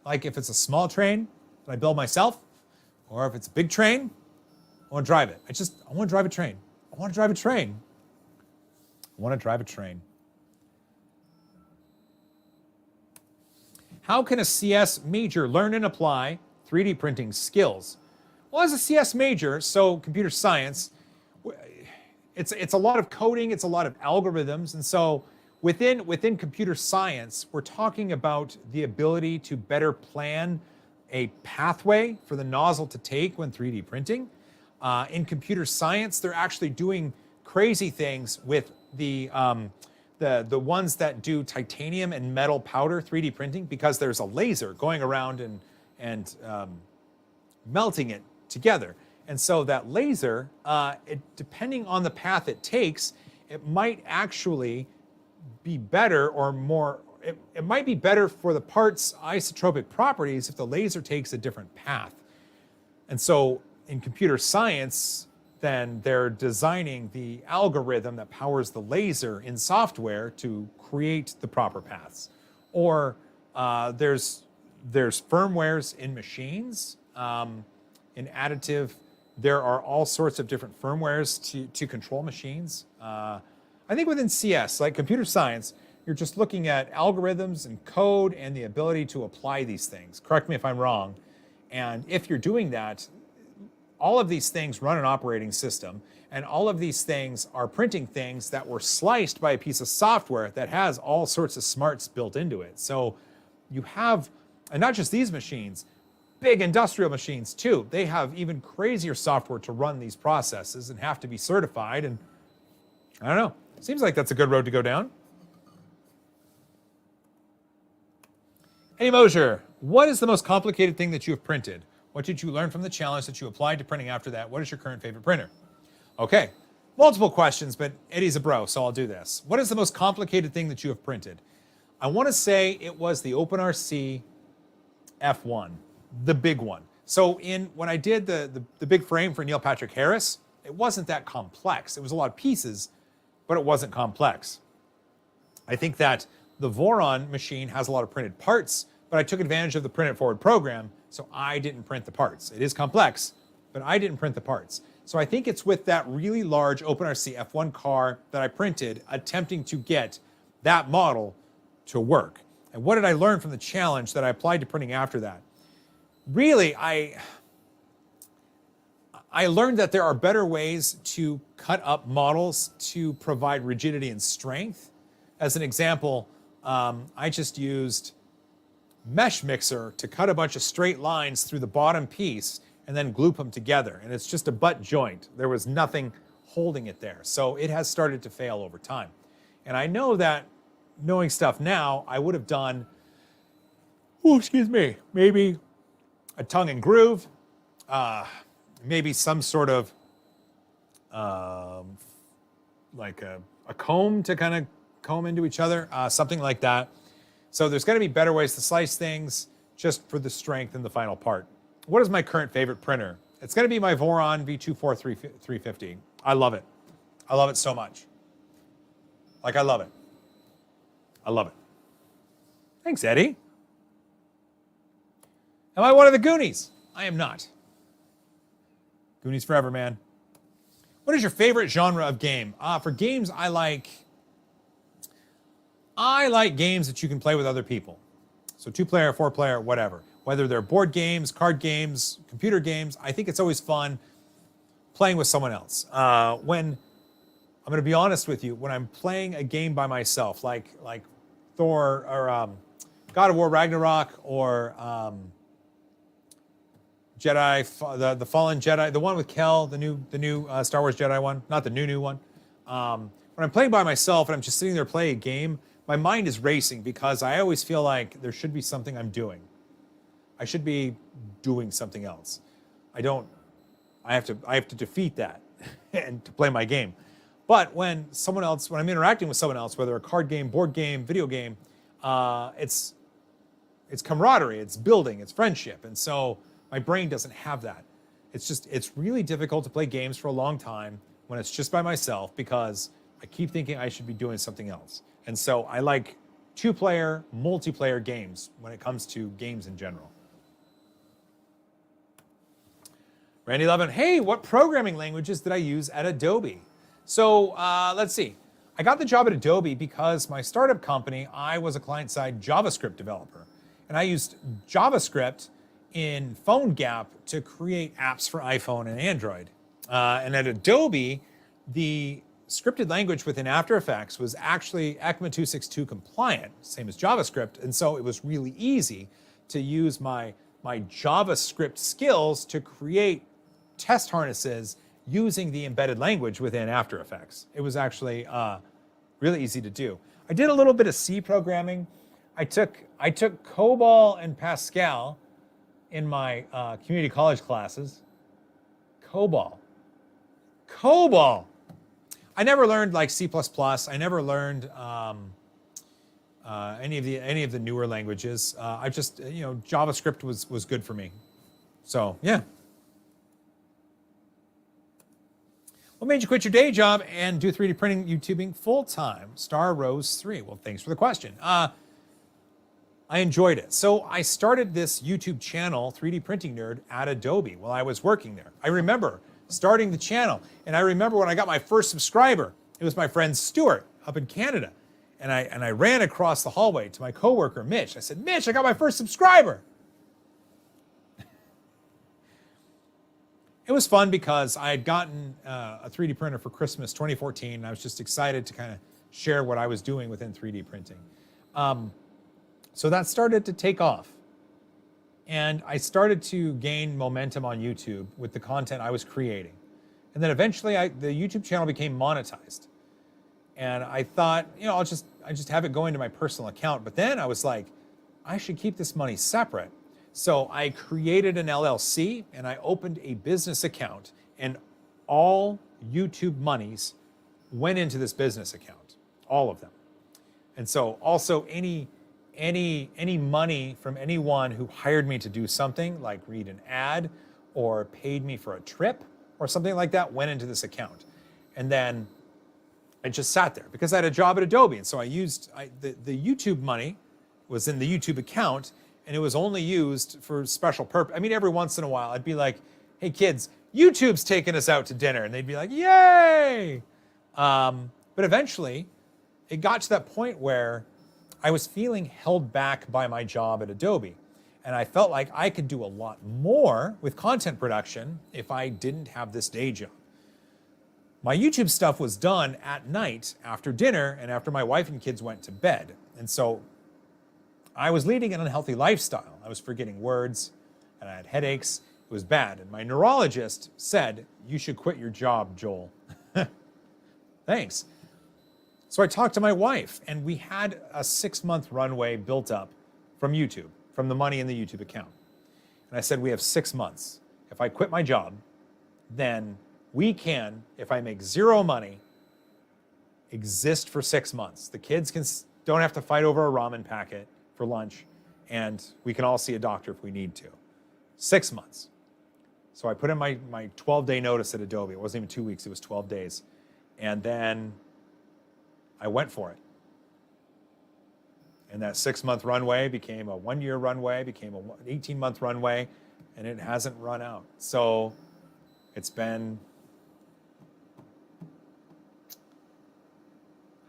Like if it's a small train that I build myself, or if it's a big train, I want to drive it. I want to drive a train. I want to drive a train. I want to drive a train. How can a CS major learn and apply 3D printing skills? Well, as a CS major, so computer science, it's a lot of coding, it's a lot of algorithms, and so within computer science, we're talking about the ability to better plan a pathway for the nozzle to take when 3D printing. In computer science, they're actually doing crazy things with the ones that do titanium and metal powder 3D printing, because there's a laser going around and melting it together. And so that laser, depending on the path it takes, it might actually be better or more, it might be better for the part's isotropic properties if the laser takes a different path. And so in computer science, then they're designing the algorithm that powers the laser in software to create the proper paths. Or there's firmwares in machines. In additive, there are all sorts of different firmwares to control machines. I think within CS, like computer science, you're just looking at algorithms and code and the ability to apply these things. Correct me if I'm wrong. And if you're doing that, all of these things run an operating system, and all of these things are printing things that were sliced by a piece of software that has all sorts of smarts built into it. So you have, and not just these machines, big industrial machines too. They have even crazier software to run these processes and have to be certified. And I don't know, seems like that's a good road to go down. Eddie Mosier, what is the most complicated thing that you have printed? What did you learn from the challenge that you applied to printing after that? What is your current favorite printer? Okay, multiple questions, but Eddie's a bro, so I'll do this. What is the most complicated thing that you have printed? I want to say it was the OpenRC F1, the big one. So when I did the big frame for Neil Patrick Harris, it wasn't that complex. It was a lot of pieces, but it wasn't complex. I think that the Voron machine has a lot of printed parts, but I took advantage of the print it forward program, so I didn't print the parts. It is complex, but I didn't print the parts. So I think it's with that really large OpenRC F1 car that I printed, attempting to get that model to work. And what did I learn from the challenge that I applied to printing after that? Really, I learned that there are better ways to cut up models to provide rigidity and strength. As an example, I just used mesh mixer to cut a bunch of straight lines through the bottom piece and then glue them together. And it's just a butt joint. There was nothing holding it there. So it has started to fail over time. And I know that knowing stuff now, I would have done, maybe a tongue and groove, maybe some sort of like a comb to kind of comb into each other, something like that. So there's got to be better ways to slice things just for the strength in the final part. What is my current favorite printer? It's going to be my Voron V24 350. I love it. I love it so much. Like, I love it. I love it. Thanks, Eddie. Am I one of the Goonies? I am not. Goonies forever, man. What is your favorite genre of game? For games, I like games that you can play with other people. So 2-player, 4-player, whatever. Whether they're board games, card games, computer games, I think it's always fun playing with someone else. When, I'm going to be honest with you, when I'm playing a game by myself, like Thor or God of War Ragnarok or Jedi, the Fallen Jedi, the one with Kel, the new Star Wars Jedi one, not the new one. When I'm playing by myself and I'm just sitting there playing a game, my mind is racing because I always feel like there should be something I'm doing. I should be doing something else. I have to defeat that and to play my game. But when I'm interacting with someone else, whether a card game, board game, video game, it's camaraderie, it's building, it's friendship. And so my brain doesn't have that. It's really difficult to play games for a long time when it's just by myself because I keep thinking I should be doing something else. And so I like 2-player, multiplayer games when it comes to games in general. Randy Levin, hey, what programming languages did I use at Adobe? So let's see. I got the job at Adobe because my startup company, I was a client-side JavaScript developer. And I used JavaScript in PhoneGap to create apps for iPhone and Android. And at Adobe, the scripted language within After Effects was actually ECMA 262 compliant, same as JavaScript. And so it was really easy to use my JavaScript skills to create test harnesses using the embedded language within After Effects. It was actually really easy to do. I did a little bit of C programming. I took COBOL and Pascal in my community college classes. COBOL. I never learned like C++. I never learned any of the newer languages. I just, JavaScript was good for me. So yeah. What made you quit your day job and do 3D printing YouTubing full time? Star Rose 3. Well, thanks for the question. I enjoyed it. So I started this YouTube channel, 3D Printing Nerd, at Adobe while I was working there. I remember starting the channel, and I remember when I got my first subscriber, it was my friend Stuart up in Canada. And I ran across the hallway to my coworker, Mitch. I said, Mitch, I got my first subscriber. It was fun because I had gotten a 3D printer for Christmas 2014, and I was just excited to kind of share what I was doing within 3D printing. So that started to take off. And I started to gain momentum on YouTube with the content I was creating. And then eventually the YouTube channel became monetized. And I thought, I just have it go into my personal account. But then I was like, I should keep this money separate. So I created an LLC and I opened a business account, and all YouTube monies went into this business account, all of them. And so also any money from anyone who hired me to do something like read an ad or paid me for a trip or something like that went into this account. And then I just sat there because I had a job at Adobe. And so I used the YouTube money was in the YouTube account, and it was only used for special purpose. I mean, every once in a while, I'd be like, hey, kids, YouTube's taking us out to dinner. And they'd be like, yay. But eventually, it got to that point where I was feeling held back by my job at Adobe. And I felt like I could do a lot more with content production if I didn't have this day job. My YouTube stuff was done at night after dinner and after my wife and kids went to bed. And so I was leading an unhealthy lifestyle. I was forgetting words and I had headaches. It was bad. And my neurologist said, you should quit your job, Joel. Thanks. So I talked to my wife, and we had a 6-month runway built up from YouTube, from the money in the YouTube account. And I said, we have 6 months. If I quit my job, then we can, if I make zero money, exist for 6 months. The kids don't have to fight over a ramen packet for lunch, and we can all see a doctor if we need to. 6 months. So I put in my 12-day notice at Adobe. It wasn't even 2 weeks, it was 12 days. And then I went for it. And that 6-month runway became a 1-year runway, became an 18-month runway, and it hasn't run out. So it's been,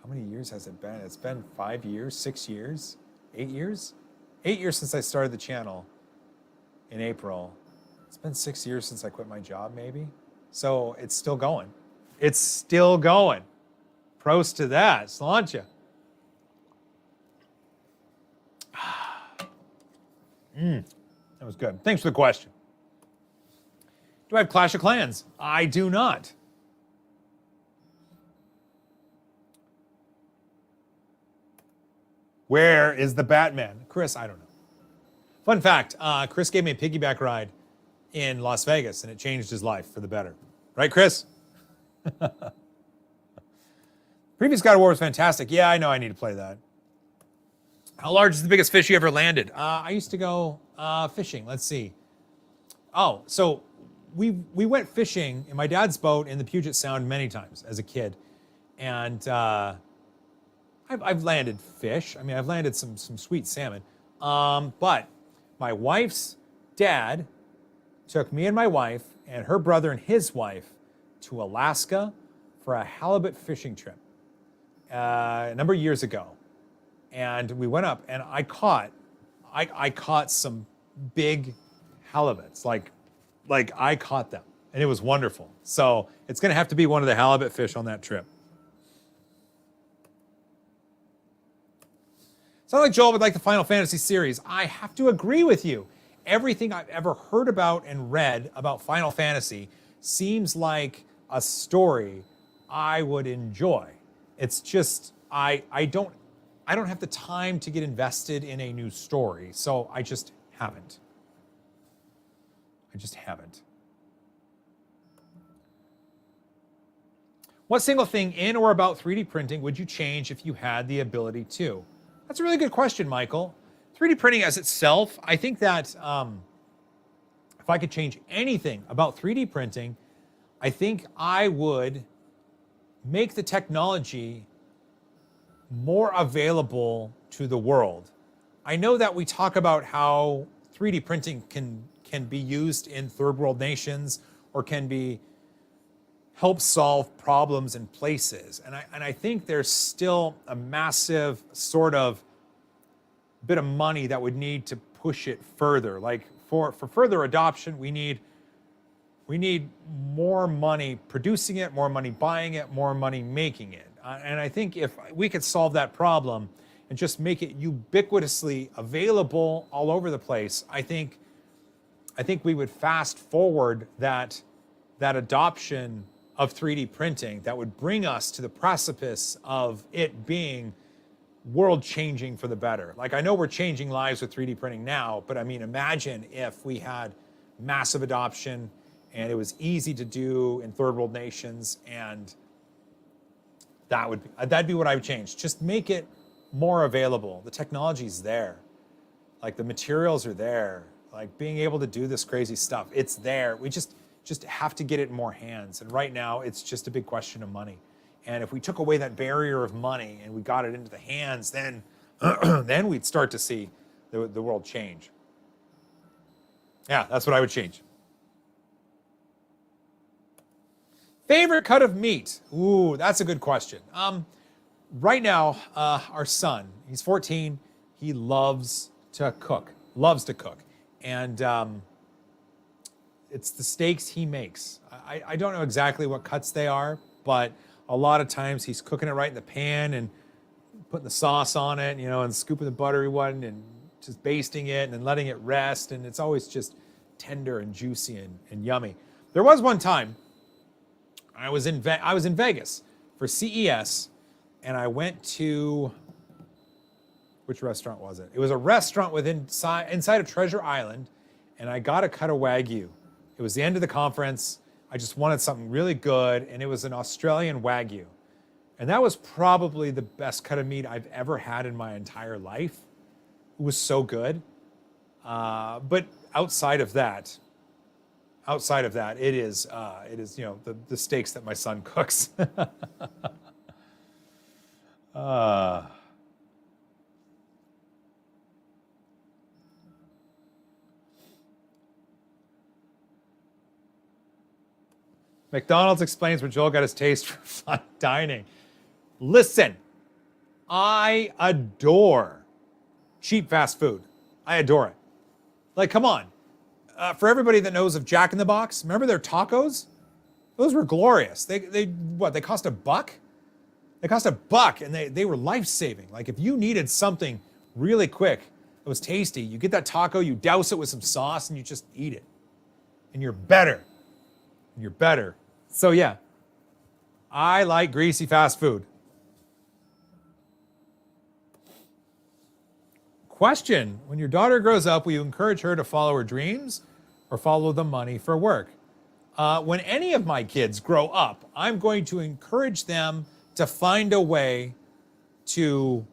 how many years has it been? It's been 5 years, 6 years, 8 years? 8 years since I started the channel in April. It's been 6 years since I quit my job, maybe. So it's still going. It's still going. Pros to that, Sláinte. That was good. Thanks for the question. Do I have Clash of Clans? I do not. Where is the Batman? Chris, I don't know. Fun fact, Chris gave me a piggyback ride in Las Vegas, and it changed his life for the better. Right, Chris? Previous God of War was fantastic. Yeah, I know I need to play that. How large is the biggest fish you ever landed? I used to go fishing. Let's see. Oh, so we went fishing in my dad's boat in the Puget Sound many times as a kid. And I've landed fish. I mean, I've landed some sweet salmon. But my wife's dad took me and my wife and her brother and his wife to Alaska for a halibut fishing trip a number of years ago. And we went up and I caught some big halibuts. Like I caught them and it was wonderful. So it's gonna have to be one of the halibut fish on that trip. Sounds like Joel would like the Final Fantasy series. I have to agree with you. Everything I've ever heard about and read about Final Fantasy seems like a story I would enjoy. It's just, I don't have the time to get invested in a new story, so I just haven't. What single thing in or about 3D printing would you change if you had the ability to? That's a really good question, Michael. 3D printing as itself, I think that if I could change anything about 3D printing, I think I would make the technology more available to the world. I know that we talk about how 3D printing can be used in third world nations or can be help solve problems in places. And I think there's still a massive sort of bit of money that would need to push it further. Like for further adoption, we need more money producing it, more money buying it, more money making it. And I think if we could solve that problem and just make it ubiquitously available all over the place, I think we would fast forward that adoption of 3D printing that would bring us to the precipice of it being world-changing for the better. Like, I know we're changing lives with 3D printing now, but I mean, imagine if we had massive adoption and it was easy to do in third world nations, and that'd be what I would change. Just make it more available. The technology's there. Like, the materials are there. Like, being able to do this crazy stuff, it's there. We just have to get it in more hands. And right now, it's just a big question of money. And if we took away that barrier of money and we got it into the hands, then then we'd start to see the world change. Yeah, that's what I would change. Favorite cut of meat? Ooh, that's a good question. Right now, our son, he's 14. He loves to cook. And it's the steaks he makes. I don't know exactly what cuts they are, but a lot of times he's cooking it right in the pan and putting the sauce on it, and scooping the buttery one and just basting it and then letting it rest. And it's always just tender and juicy and yummy. There was one time I was in Vegas for CES, and I went to, which restaurant was it? It was a restaurant inside of Treasure Island, and I got a cut of Wagyu. It was the end of the conference. I just wanted something really good, and it was an Australian Wagyu. And that was probably the best cut of meat I've ever had in my entire life. It was so good. But outside of that, it is the steaks that my son cooks. McDonald's explains where Joel got his taste for fine dining. Listen, I adore cheap fast food. I adore it. Like, come on. For everybody that knows of Jack in the Box, remember their tacos? Those were glorious. They cost $1? They cost $1, and they were life-saving. Like, if you needed something really quick that was tasty, you get that taco, you douse it with some sauce, and you just eat it. And you're better. So yeah, I like greasy fast food. Question: when your daughter grows up, will you encourage her to follow her dreams or follow the money for work? When any of my kids grow up, I'm going to encourage them to find a way to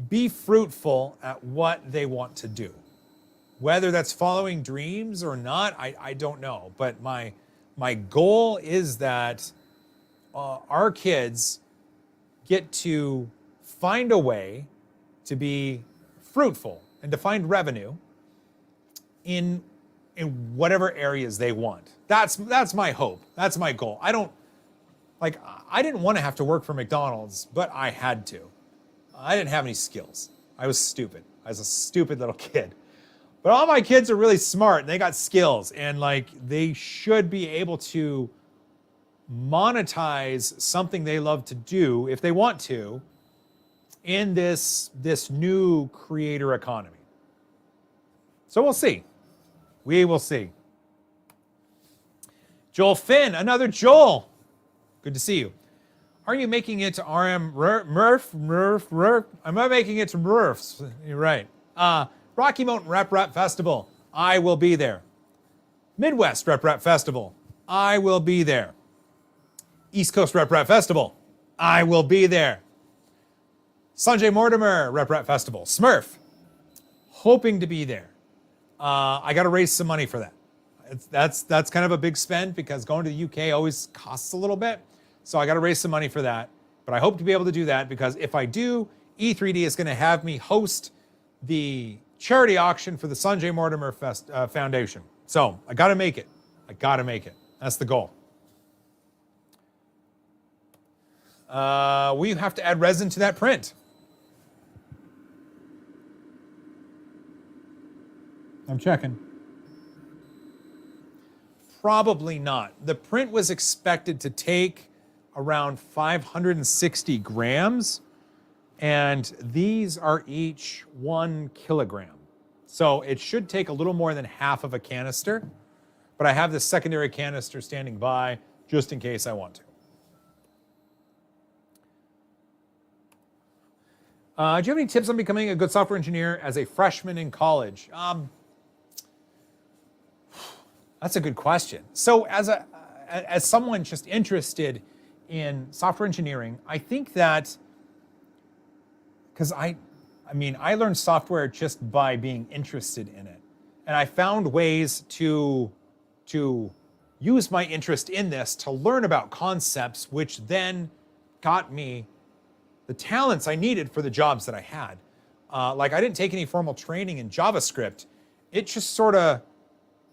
be fruitful at what they want to do. Whether that's following dreams or not, I don't know. But my goal is that our kids get to find a way to be fruitful and to find revenue in whatever areas they want. That's my hope. That's my goal. I didn't want to have to work for McDonald's, but I had to. I didn't have any skills. I was stupid. I was a stupid little kid. But all my kids are really smart and they got skills, and like they should be able to monetize something they love to do if they want to in this new creator economy. So we'll see. We will see. Joel Finn, another Joel. Good to see you. Are you making it to RM Murph? I'm not making it to Murph's. You're right. Rocky Mountain Rep Festival. I will be there. Midwest Rep Festival. I will be there. East Coast Rep Festival. I will be there. Sanjay Mortimer Rep Festival. Smurf. Hoping to be there. I got to raise some money for that. That's kind of a big spend because going to the UK always costs a little bit. So I got to raise some money for that. But I hope to be able to do that because if I do, E3D is going to have me host the charity auction for the Sanjay Mortimer Foundation. So I got to make it. I got to make it. That's the goal. We have to add resin to that print. I'm checking. Probably not. The print was expected to take around 560 grams, and these are each 1 kilogram. So it should take a little more than half of a canister, but I have this secondary canister standing by just in case I want to. Do you have any tips on becoming a good software engineer as a freshman in college? That's a good question. So as someone just interested in software engineering, I think that, because I learned software just by being interested in it. And I found ways to use my interest in this to learn about concepts, which then got me the talents I needed for the jobs that I had. Like I didn't take any formal training in JavaScript. It just sort of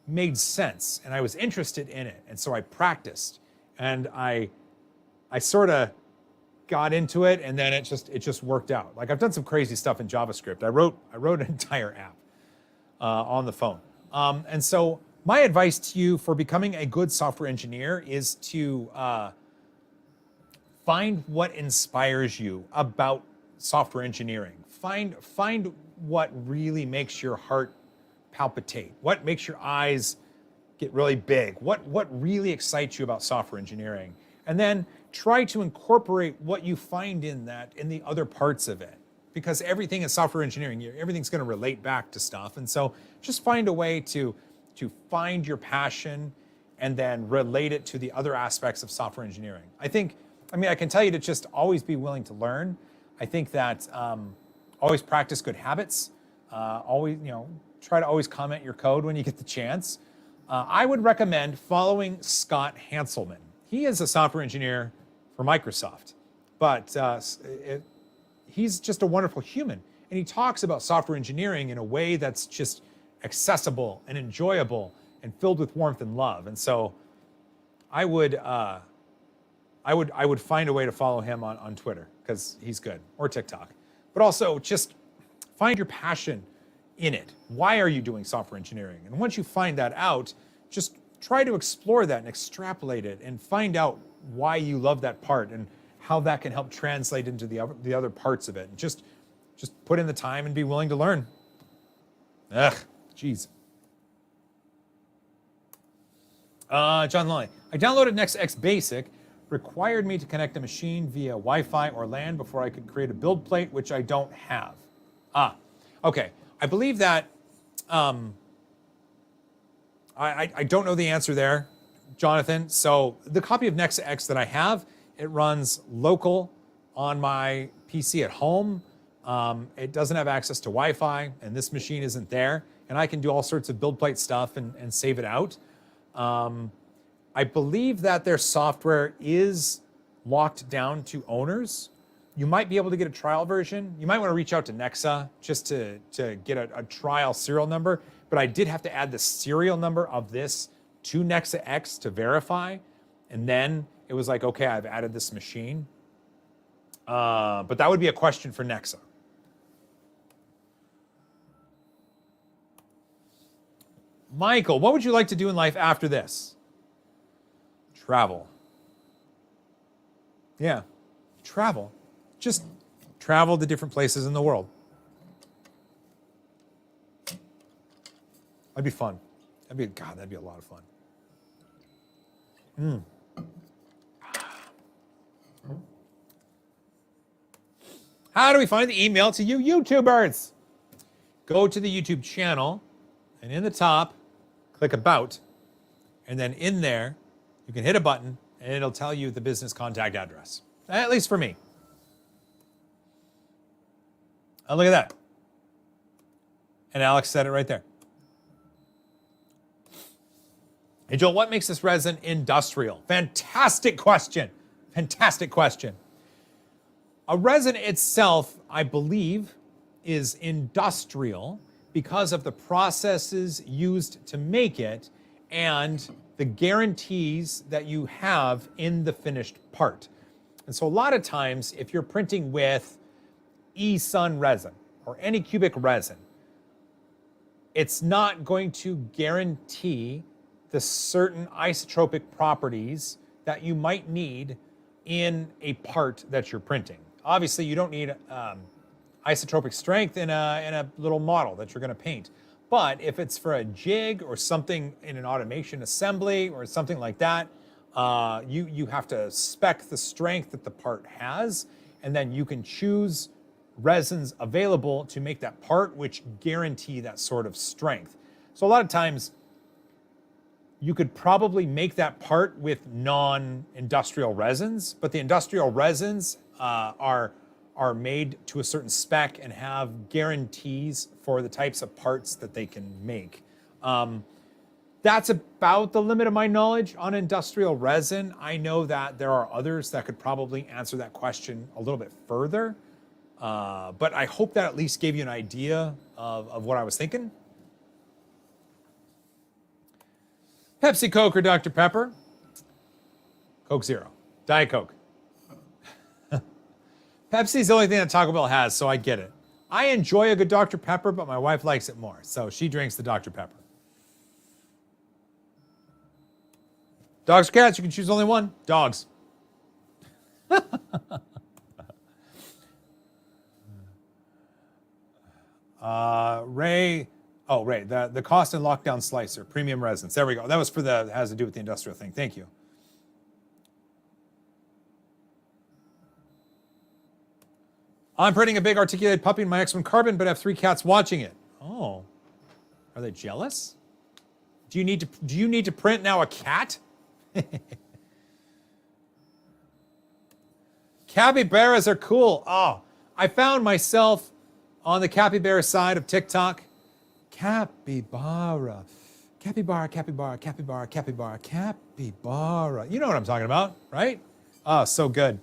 made sense and I was interested in it. And so I practiced and I sort of got into it and then it just worked out. Like I've done some crazy stuff in JavaScript. I wrote an entire app on the phone. And so my advice to you for becoming a good software engineer is to find what inspires you about software engineering. Find what really makes your heart palpitate, what makes your eyes get really big, what really excites you about software engineering. And then try to incorporate what you find in that in the other parts of it. Because everything in software engineering, everything's going to relate back to stuff. And so just find a way to find your passion and then relate it to the other aspects of software engineering. I can tell you to just always be willing to learn. I think that always practice good habits. Always, try to always comment your code when you get the chance. I would recommend following Scott Hanselman. He is a software engineer for Microsoft, but he's just a wonderful human. And he talks about software engineering in a way that's just accessible and enjoyable and filled with warmth and love. And so I would find a way to follow him on Twitter because he's good, or TikTok. But also just find your passion in it. Why are you doing software engineering? And once you find that out, just try to explore that and extrapolate it and find out why you love that part and how that can help translate into the other parts of it. And just put in the time and be willing to learn. Jeez. John Lloyd. I downloaded NextX Basic. Required me to connect a machine via Wi-Fi or LAN before I could create a build plate, which I don't have. Okay. I believe that I don't know the answer there, Jonathan. So the copy of Nexa X that I have, it runs local on my PC at home. It doesn't have access to Wi-Fi, and this machine isn't there. And I can do all sorts of build plate stuff and save it out. I believe that their software is locked down to owners. You might be able to get a trial version. You might want to reach out to Nexa just to get a trial serial number. But I did have to add the serial number of this to Nexa X to verify. And then it was like, okay, I've added this machine. But that would be a question for Nexa. Michael, what would you like to do in life after this? Travel. Yeah, travel. Just travel to different places in the world. That'd be fun. That'd be a lot of fun. How do we find the email to you YouTubers? Go to the YouTube channel, and in the top, click About, and then in there, you can hit a button, and it'll tell you the business contact address. At least for me. Oh, look at that. And Alex said it right there. Hey, Joel, what makes this resin industrial? Fantastic question. Fantastic question. A resin itself, I believe, is industrial because of the processes used to make it and the guarantees that you have in the finished part. And so a lot of times, if you're printing with eSun resin or any cubic resin, it's not going to guarantee the certain isotropic properties that you might need in a part that you're printing. Obviously, you don't need isotropic strength in a little model that you're going to paint. But if it's for a jig or something in an automation assembly or something like that, you have to spec the strength that the part has, and then you can choose resins available to make that part which guarantee that sort of strength. So a lot of times, you could probably make that part with non-industrial resins, but the industrial resins are made to a certain spec and have guarantees for the types of parts that they can make. That's about the limit of my knowledge on industrial resin. I know that there are others that could probably answer that question a little bit further, but I hope that at least gave you an idea of what I was thinking. Pepsi, Coke, or Dr. Pepper? Coke Zero. Diet Coke. Pepsi's the only thing that Taco Bell has, so I get it. I enjoy a good Dr. Pepper, but my wife likes it more, so she drinks the Dr. Pepper. Dogs or cats? You can choose only one. Dogs. Ray, the cost and lockdown slicer, premium resins. There we go. That was for has to do with the industrial thing. Thank you. I'm printing a big articulated puppy in my X1 Carbon, but have 3 cats watching it. Oh, are they jealous? Do you need to print now a cat? Capybaras are cool. Oh, I found myself on the capybara side of TikTok. Capybara. Capybara, capybara, capybara, capybara, capybara. You know what I'm talking about, right? Oh, so good.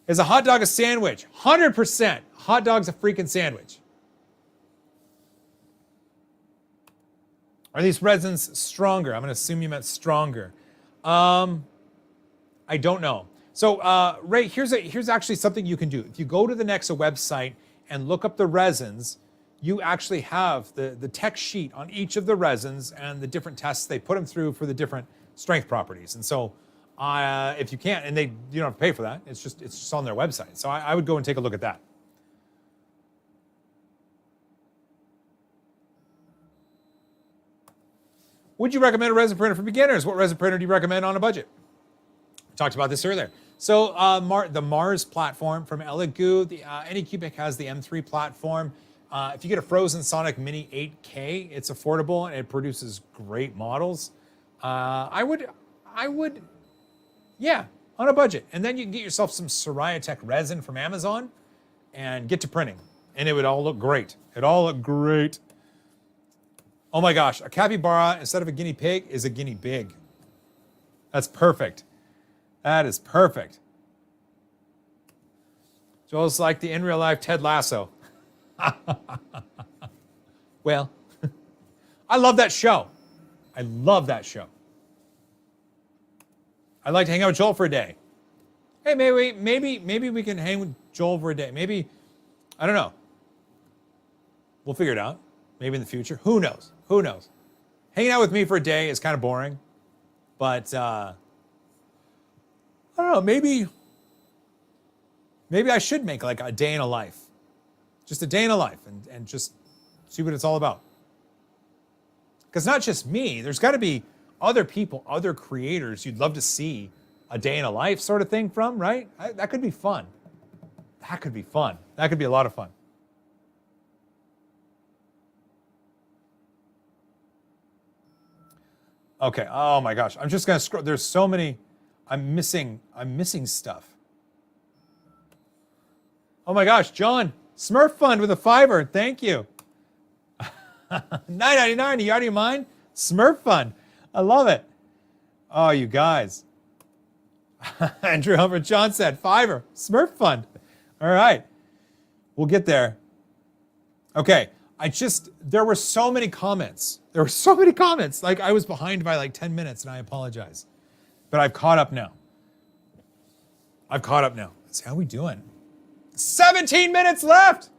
Is a hot dog a sandwich? 100%. Hot dog's a freaking sandwich. Are these resins stronger? I'm going to assume you meant stronger. I don't know. So, Ray, here's actually something you can do. If you go to the Nexa website and look up the resins, you actually have the tech sheet on each of the resins and the different tests they put them through for the different strength properties. And so, if you can't, and you don't have to pay for that, it's just on their website. So I would go and take a look at that. Would you recommend a resin printer for beginners? What resin printer do you recommend on a budget? We talked about this earlier. So the Mars platform from Elegoo, the Anycubic has the M3 platform. If you get a Frozen Sonic Mini 8K, it's affordable and it produces great models. I would, yeah, on a budget. And then you can get yourself some Tech resin from Amazon and get to printing. And it would all look great. It all look great. Oh my gosh, a capybara instead of a guinea pig is a guinea pig. That's perfect. That is perfect. Joel's like the in real life Ted Lasso. Well, I love that show. I love that show. I'd like to hang out with Joel for a day. Hey, maybe we can hang with Joel for a day. Maybe, I don't know. We'll figure it out. Maybe in the future. Who knows? Who knows? Hanging out with me for a day is kind of boring. But, I don't know, maybe I should make like a day in a life. Just a day in a life and just see what it's all about. Because not just me, there's got to be other people, other creators you'd love to see a day in a life sort of thing from, right? That could be fun. That could be fun. That could be a lot of fun. Okay, oh my gosh. I'm just gonna scroll. There's so many. I'm missing stuff. Oh my gosh, John, Smurf Fund with a $5. Thank you. $9.99, you out of your mind? Smurf Fund. I love it. Oh, you guys. Andrew Humphrey John said, $5. Smurf Fund. All right. We'll get there. Okay. There were so many comments. Like I was behind by like 10 minutes and I apologize. But I've caught up now. Let's see, how we doing? 17 minutes left.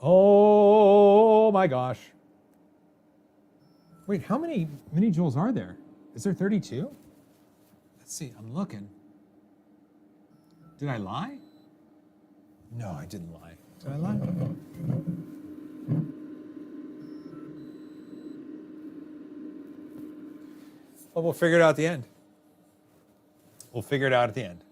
Oh my gosh. Wait, how many miniJoels are there? Is there 32? Let's see, I'm looking. Did I lie? No, I didn't lie. Did I lie? Well, we'll figure it out at the end. We'll figure it out at the end.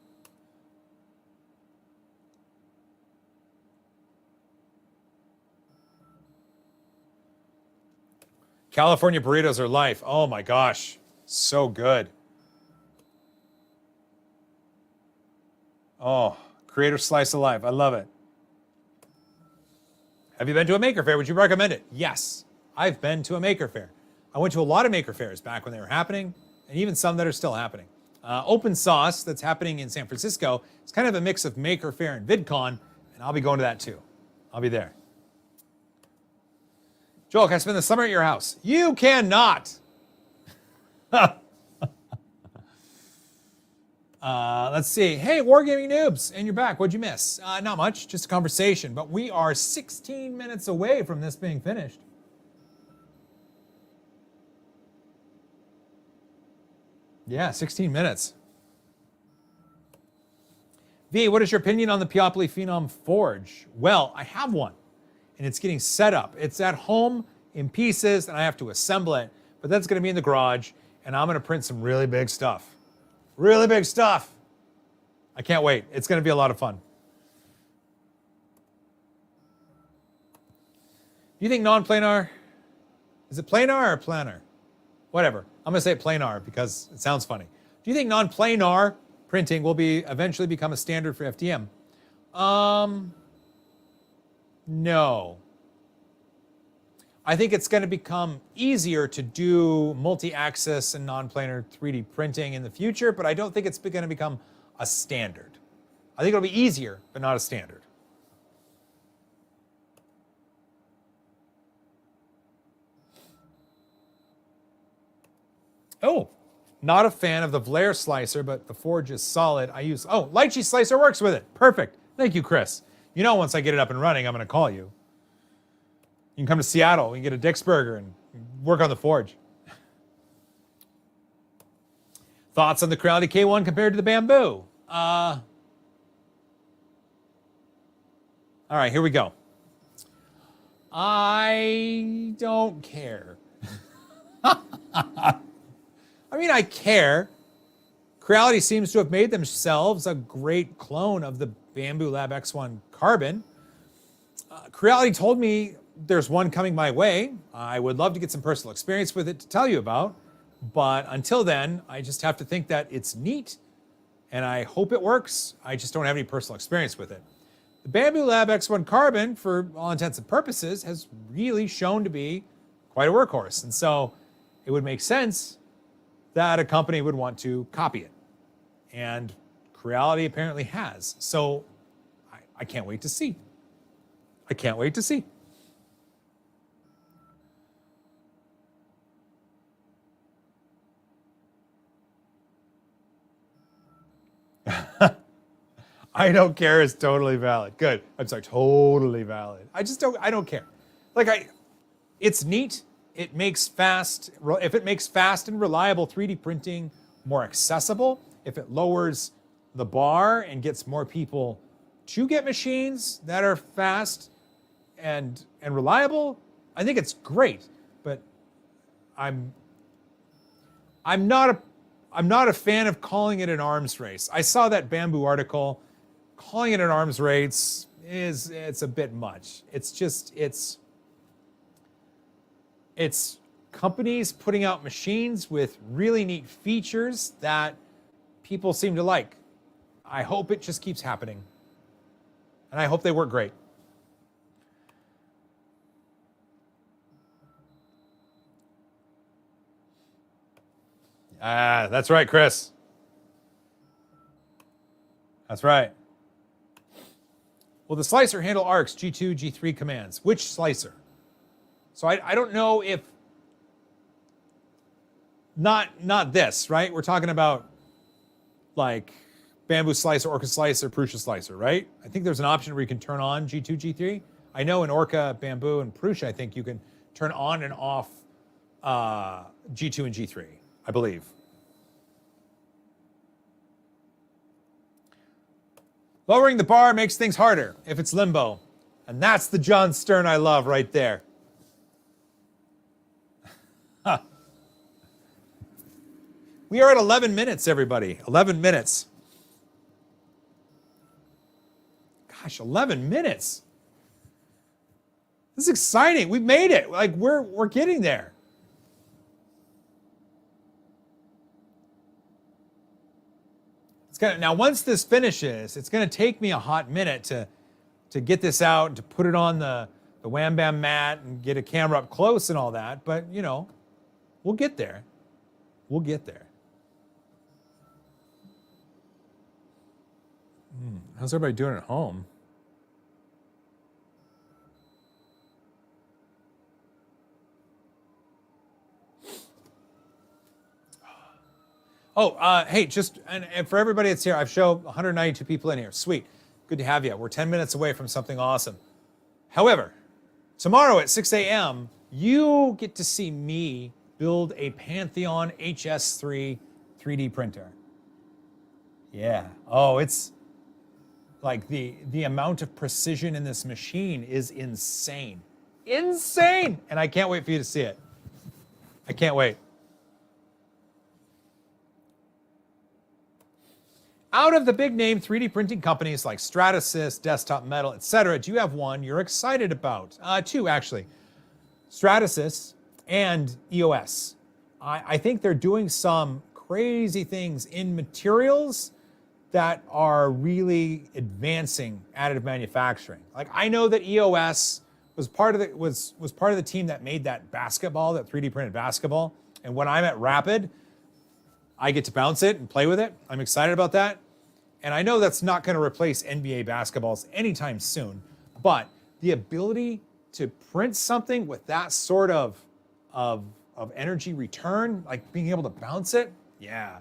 California burritos are life. Oh my gosh. So good. Oh, creator slice of life. I love it. Have you been to a maker fair? Would you recommend it? Yes, I've been to a maker fair. I went to a lot of maker fairs back when they were happening, and even some that are still happening. Open Sauce, that's happening in San Francisco, is kind of a mix of maker fair and VidCon, and I'll be going to that too. I'll be there. Joel, can I spend the summer at your house? You cannot. Let's see. Hey, Wargaming Noobs, and you're back. What'd you miss? Not much, just a conversation. But we are 16 minutes away from this being finished. Yeah, 16 minutes. V, what is your opinion on the Peopoly Phenom Forge? Well, I have one, and it's getting set up. It's at home in pieces, and I have to assemble it. But that's going to be in the garage, and I'm going to print some really big stuff. Really big stuff. I can't wait. It's going to be a lot of fun. Do you think non-planar, is it planar or planar? Whatever. I'm going to say planar because it sounds funny. Do you think non-planar printing will eventually become a standard for FDM? No. I think it's going to become easier to do multi-axis and non-planar 3D printing in the future, but I don't think it's going to become a standard. I think it'll be easier, but not a standard. Oh, not a fan of the Vlare slicer, but the Forge is solid. Lychee slicer works with it. Perfect. Thank you, Chris. You know, once I get it up and running, I'm going to call you. You can come to Seattle. We can get a Dick's Burger and work on the Forge. Thoughts on the Creality K1 compared to the Bamboo? All right, here we go. I don't care. I mean, I care, Creality seems to have made themselves a great clone of the Bamboo Lab X1 Carbon. Creality told me there's one coming my way. I would love to get some personal experience with it to tell you about. But until then, I just have to think that it's neat and I hope it works. I just don't have any personal experience with it. The Bamboo Lab X1 Carbon, for all intents and purposes, has really shown to be quite a workhorse. And so it would make sense that a company would want to copy it. And Creality apparently has. So I can't wait to see. I can't wait to see. I don't care is totally valid. Good. I'm sorry, totally valid. I don't care. It's neat. It makes if it makes fast and reliable 3D printing more accessible, if it lowers the bar and gets more people to get machines that are fast and reliable, I think it's great. But I'm not a fan of calling it an arms race. I saw that Bamboo article. Calling it an arms race it's a bit much. It's companies putting out machines with really neat features that people seem to like. I hope it just keeps happening. And I hope they work great. That's right, Chris. That's right. Will the slicer handle ARC's G2, G3 commands? Which slicer? So I don't know if, not this, right? We're talking about like Bamboo Slicer, Orca Slicer, Prusa Slicer, right? I think there's an option where you can turn on G2, G3. I know in Orca, Bamboo, and Prusa, I think you can turn on and off G2 and G3, I believe. Lowering the bar makes things harder if it's limbo. And that's the John Stern I love right there. We are at 11 minutes, everybody. 11 minutes. Gosh, 11 minutes. This is exciting. We've made it. Like we're getting there. Now, once this finishes, it's going to take me a hot minute to get this out and to put it on the Wham Bam mat and get a camera up close and all that. But, you know, we'll get there. We'll get there. How's everybody doing at home? Oh, hey, and for everybody that's here, I've shown 192 people in here. Sweet. Good to have you. We're 10 minutes away from something awesome. However, tomorrow at 6 a.m., you get to see me build a Pantheon HS3 3D printer. Yeah. Oh, it's like the amount of precision in this machine is insane. Insane! And I can't wait for you to see it. I can't wait. Out of the big name 3D printing companies like Stratasys, Desktop Metal, etc., do you have one you're excited about? Two, actually. Stratasys and EOS. I think they're doing some crazy things in materials that are really advancing additive manufacturing. Like I know that EOS was part of the team that made that basketball, that 3D printed basketball. And when I'm at Rapid, I get to bounce it and play with it. I'm excited about that. And I know that's not going to replace NBA basketballs anytime soon, but the ability to print something with that sort of energy return, like being able to bounce it, yeah.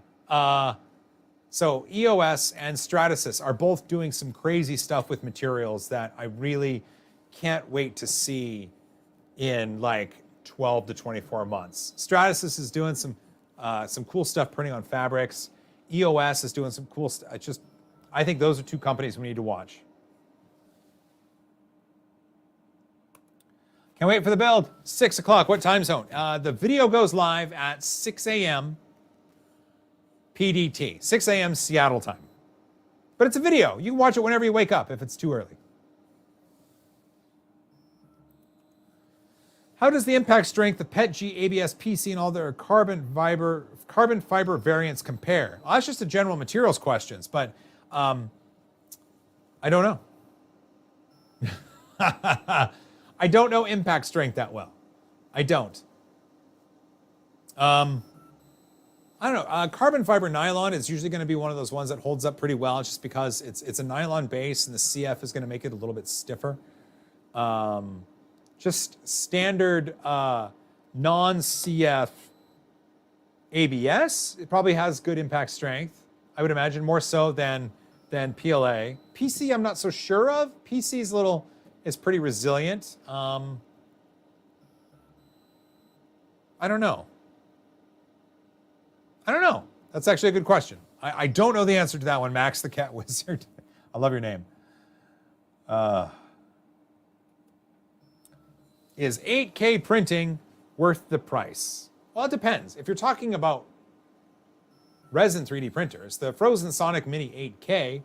So EOS and Stratasys are both doing some crazy stuff with materials that I really can't wait to see in like 12 to 24 months. Stratasys is doing some cool stuff printing on fabrics. EOS is doing some cool stuff. I think those are two companies we need to watch. Can't wait for the build. 6 o'clock. What time zone? The video goes live at 6 a.m. PDT, 6 a.m. Seattle time. But it's a video. You can watch it whenever you wake up if it's too early. How does the impact strength of PETG, ABS, PC, and all their carbon fiber variants compare? Well, that's just a general materials questions, but I don't know. I don't know impact strength that well. I don't. I don't know. Carbon fiber nylon is usually going to be one of those ones that holds up pretty well, just because it's a nylon base and the CF is going to make it a little bit stiffer. Just standard non-CF ABS, it probably has good impact strength. I would imagine more so than PLA. PC, I'm not so sure of. PC's is pretty resilient. I don't know. That's actually a good question. I don't know the answer to that one, Max the Cat Wizard. I love your name. Is 8K printing worth the price? Well, it depends. If you're talking about resin 3D printers, the Frozen Sonic Mini 8K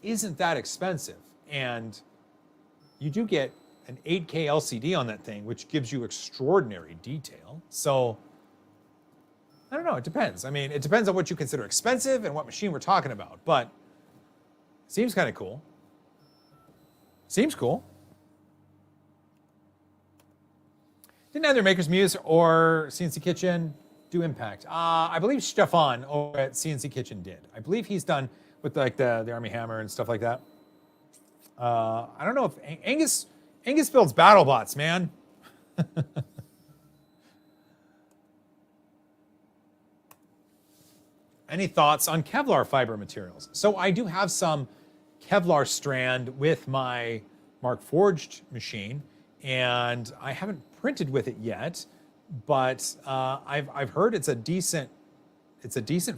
isn't that expensive. And you do get an 8K LCD on that thing, which gives you extraordinary detail. So, I don't know, it depends. I mean, it depends on what you consider expensive and what machine we're talking about, but it seems kind of cool. Seems cool. Didn't either Maker's Muse or CNC Kitchen do impact? I believe Stefan over at CNC Kitchen did. I believe he's done with like the Army Hammer and stuff like that. I don't know if Angus builds battle bots, man. Any thoughts on Kevlar fiber materials? So I do have some Kevlar strand with my Mark Forged machine, and I haven't printed with it yet, but I've heard it's a decent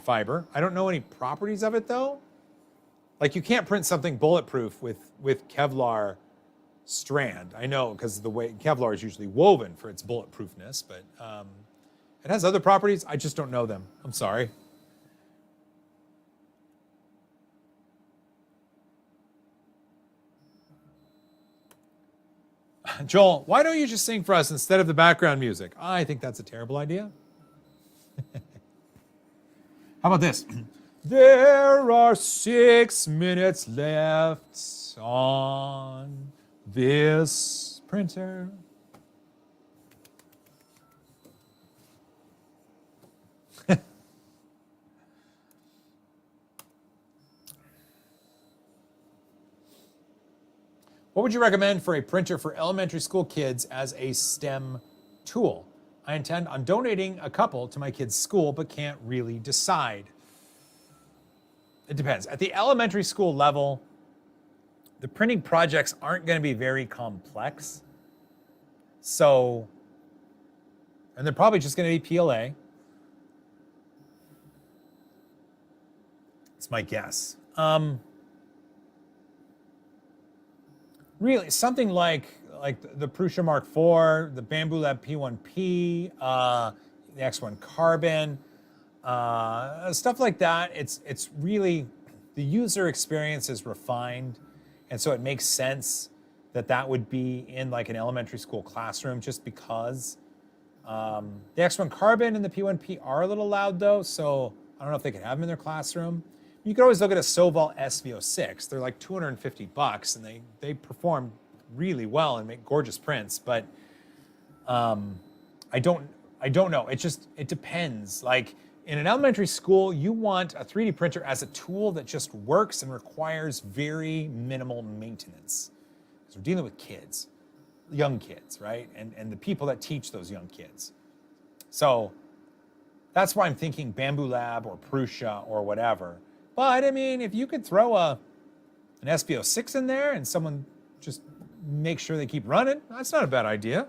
fiber. I don't know any properties of it though. Like you can't print something bulletproof with Kevlar strand. I know because the way Kevlar is usually woven for its bulletproofness, but it has other properties. I just don't know them. I'm sorry. Joel, why don't you just sing for us instead of the background music? I think that's a terrible idea. How about this? There are 6 minutes left on this printer. What would you recommend for a printer for elementary school kids as a STEM tool? I intend on donating a couple to my kids' school, but can't really decide. It depends. At the elementary school level, the printing projects aren't going to be very complex. So, and they're probably just going to be PLA. It's my guess. Really, something like the Prusa Mark IV, the Bamboo Lab P1P, the X1 Carbon, stuff like that. It's really, the user experience is refined, and so it makes sense that would be in like an elementary school classroom, just because the X1 Carbon and the P1P are a little loud though, so I don't know if they could have them in their classroom. You could always look at a Soval SVO6. They're like $250, and they perform really well and make gorgeous prints. But I don't know. It depends. Like in an elementary school, you want a 3D printer as a tool that just works and requires very minimal maintenance. Because we're dealing with kids, young kids, right? And the people that teach those young kids. So that's why I'm thinking Bamboo Lab or Prusa or whatever. But I mean, if you could throw an SVO6 in there and someone just make sure they keep running, that's not a bad idea.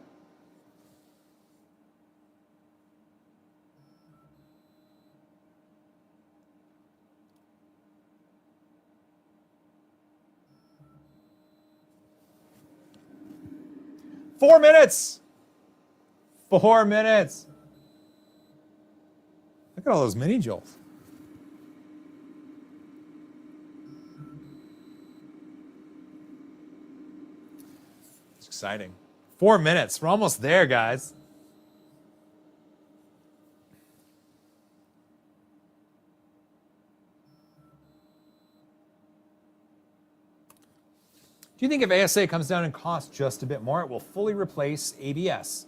Four minutes. Look at all those miniJoels. exciting. 4 minutes. We're almost there, guys. Do you think if ASA comes down in cost just a bit more, it will fully replace ABS?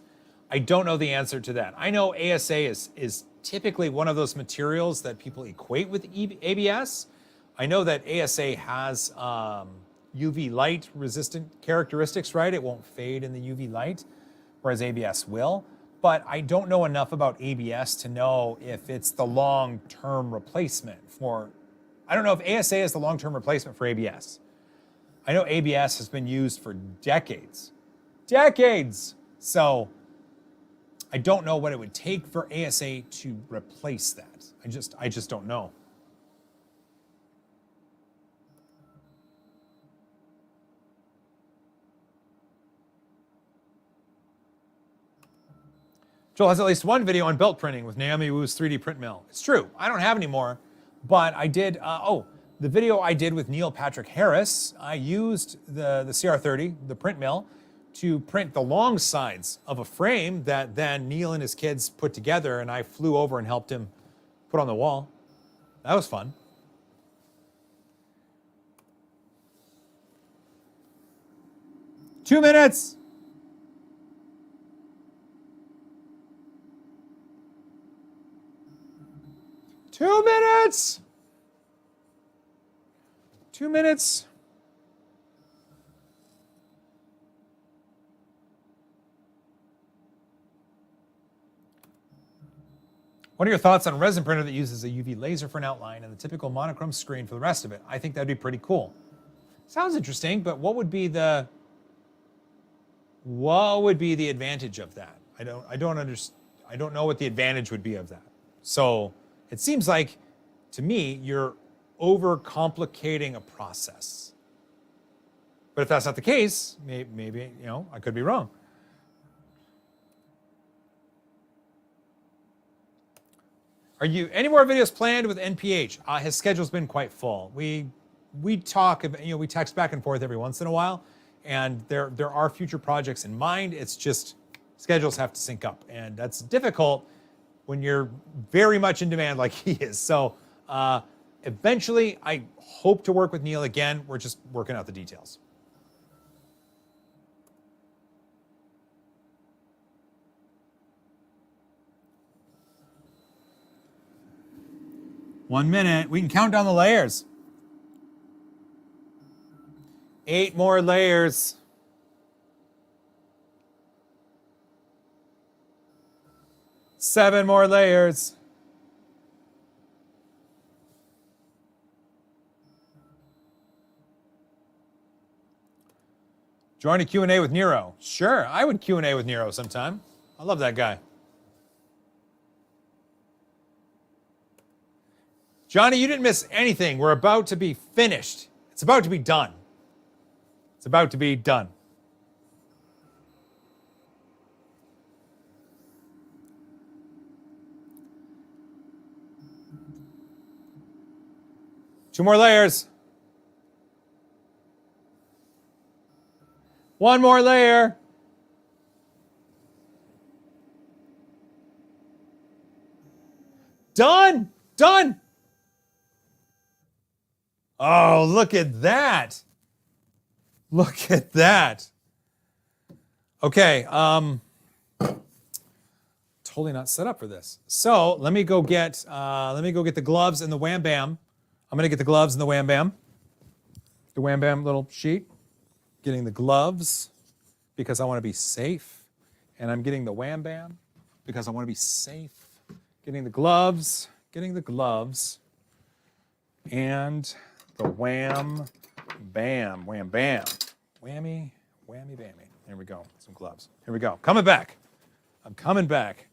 I don't know the answer to that. I know ASA is typically one of those materials that people equate with ABS. I know that ASA has UV light resistant characteristics, right? It won't fade in the UV light, whereas ABS will. But I don't know enough about ABS to know if it's the long-term replacement for, I don't know if ASA is the long-term replacement for ABS. I know ABS has been used for decades. Decades! So I don't know what it would take for ASA to replace that. I just don't know. Joel has at least one video on belt printing with Naomi Wu's 3D print mill. It's true. I don't have any more, but I did, the video I did with Neil Patrick Harris, I used the CR30, the print mill, to print the long sides of a frame that then Neil and his kids put together, and I flew over and helped him put on the wall. That was fun. Two minutes. Two minutes. 2 minutes. What are your thoughts on a resin printer that uses a UV laser for an outline and the typical monochrome screen for the rest of it? I think that'd be pretty cool. Sounds interesting, but what would be the advantage of that? I don't know what the advantage would be of that. So it seems like, to me, you're overcomplicating a process. But if that's not the case, maybe I could be wrong. Are you any more videos planned with NPH? His schedule's been quite full. We talk, we text back and forth every once in a while, and there are future projects in mind. It's just schedules have to sync up, and that's difficult when you're very much in demand like he is. So eventually, I hope to work with Neil again. We're just working out the details. One minute. We can count down the layers. 8 more layers. Seven more layers. Join a Q&A with Nero. Sure, I would Q&A with Nero sometime. I love that guy. Johnny, you didn't miss anything. We're about to be finished. It's about to be done. It's about to be done. Two more layers. One more layer. Done. Done. Oh, look at that. Look at that. Okay, totally not set up for this. So let me go get the gloves and the Wham Bam. I'm gonna get the gloves and the Wham Bam. The Wham Bam little sheet. Getting the gloves because I want to be safe. And I'm getting the Wham Bam because I want to be safe. Getting the gloves and the Wham Bam. Wham Bam. Whammy, whammy, bammy. Here we go. Some gloves. Here we go. Coming back. I'm coming back.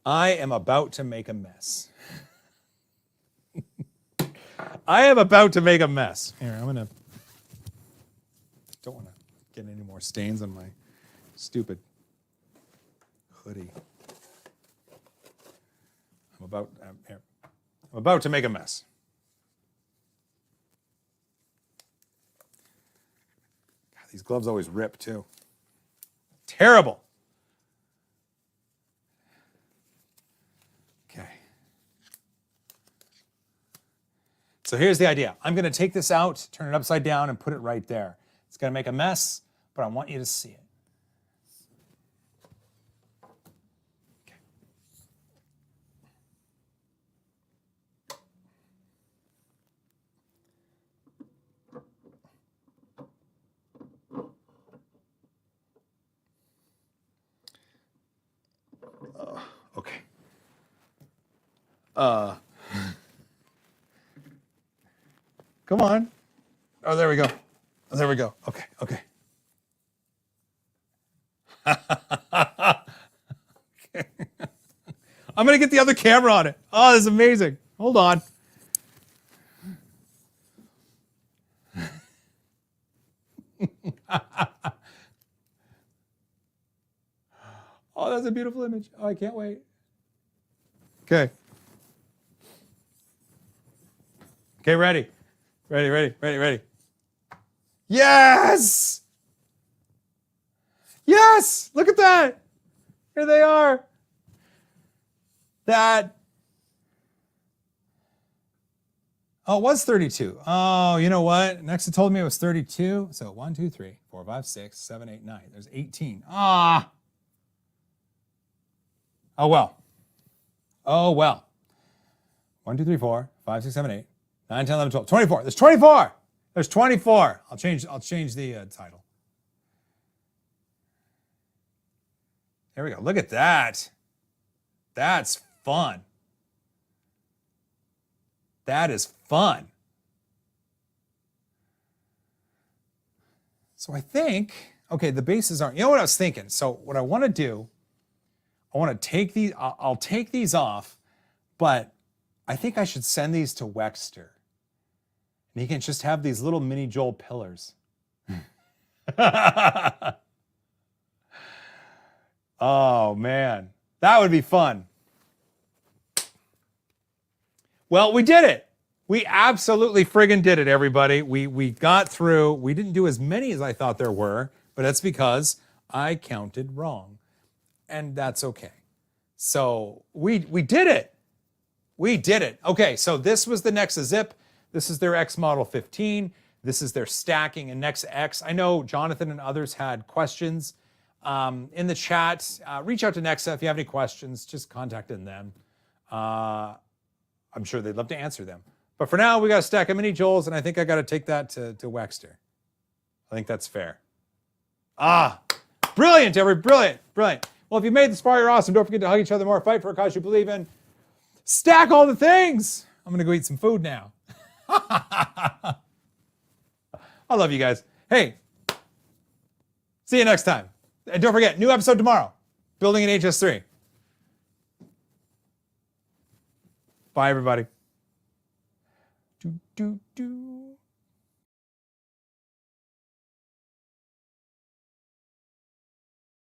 I am about to make a mess. I am about to make a mess. Here, don't want to get any more stains on my stupid hoodie. I'm about to make a mess. God, these gloves always rip too. Terrible. Okay. So here's the idea. I'm going to take this out, turn it upside down, and put it right there. It's going to make a mess, but I want you to see it. Okay. Come on. Oh, there we go. Oh, there we go. Okay, okay. Okay. I'm going to get the other camera on it. Oh, this is amazing. Hold on. Oh, that's a beautiful image. Oh, I can't wait. Okay. Okay, ready. Ready. Yes! Yes! Look at that! Here they are. That. Oh, it was 32. Oh, you know what? Next it told me it was 32. So 1, 2, 3, 4, 5, 6, 7, 8, 9. There's 18. Ah! Oh, well. Oh, well. 1, 2, 3, 4, 5, 6, 7, 8, 9, 10, 11, 12. 24. There's 24. There's 24. I'll change the title. There we go. Look at that. That's fun. That is fun. So I think, okay, the bases aren't, you know what I was thinking? So what I want to do, I want to take these, I'll take these off, but I think I should send these to Wexter. And he can just have these little miniJoel pillars. Oh, man. That would be fun. Well, we did it. We absolutely friggin' did it, everybody. We got through. We didn't do as many as I thought there were, but that's because I counted wrong. And that's okay. So we did it. We did it. Okay, so this was the XiP. This is their X Model 15. This is their stacking and X. I know Jonathan and others had questions in the chat. Reach out to Nexa if you have any questions. Just contact them. I'm sure they'd love to answer them. But for now, we got a stack of miniJoels, and I think I got to take that to Wexter. I think that's fair. Brilliant, brilliant. Well, if you made this far, you're awesome. Don't forget to hug each other more, fight for a cause you believe in. Stack all the things. I'm going to go eat some food now. I love you guys. Hey, see you next time. And don't forget, new episode tomorrow. Building an HS3. Bye, everybody.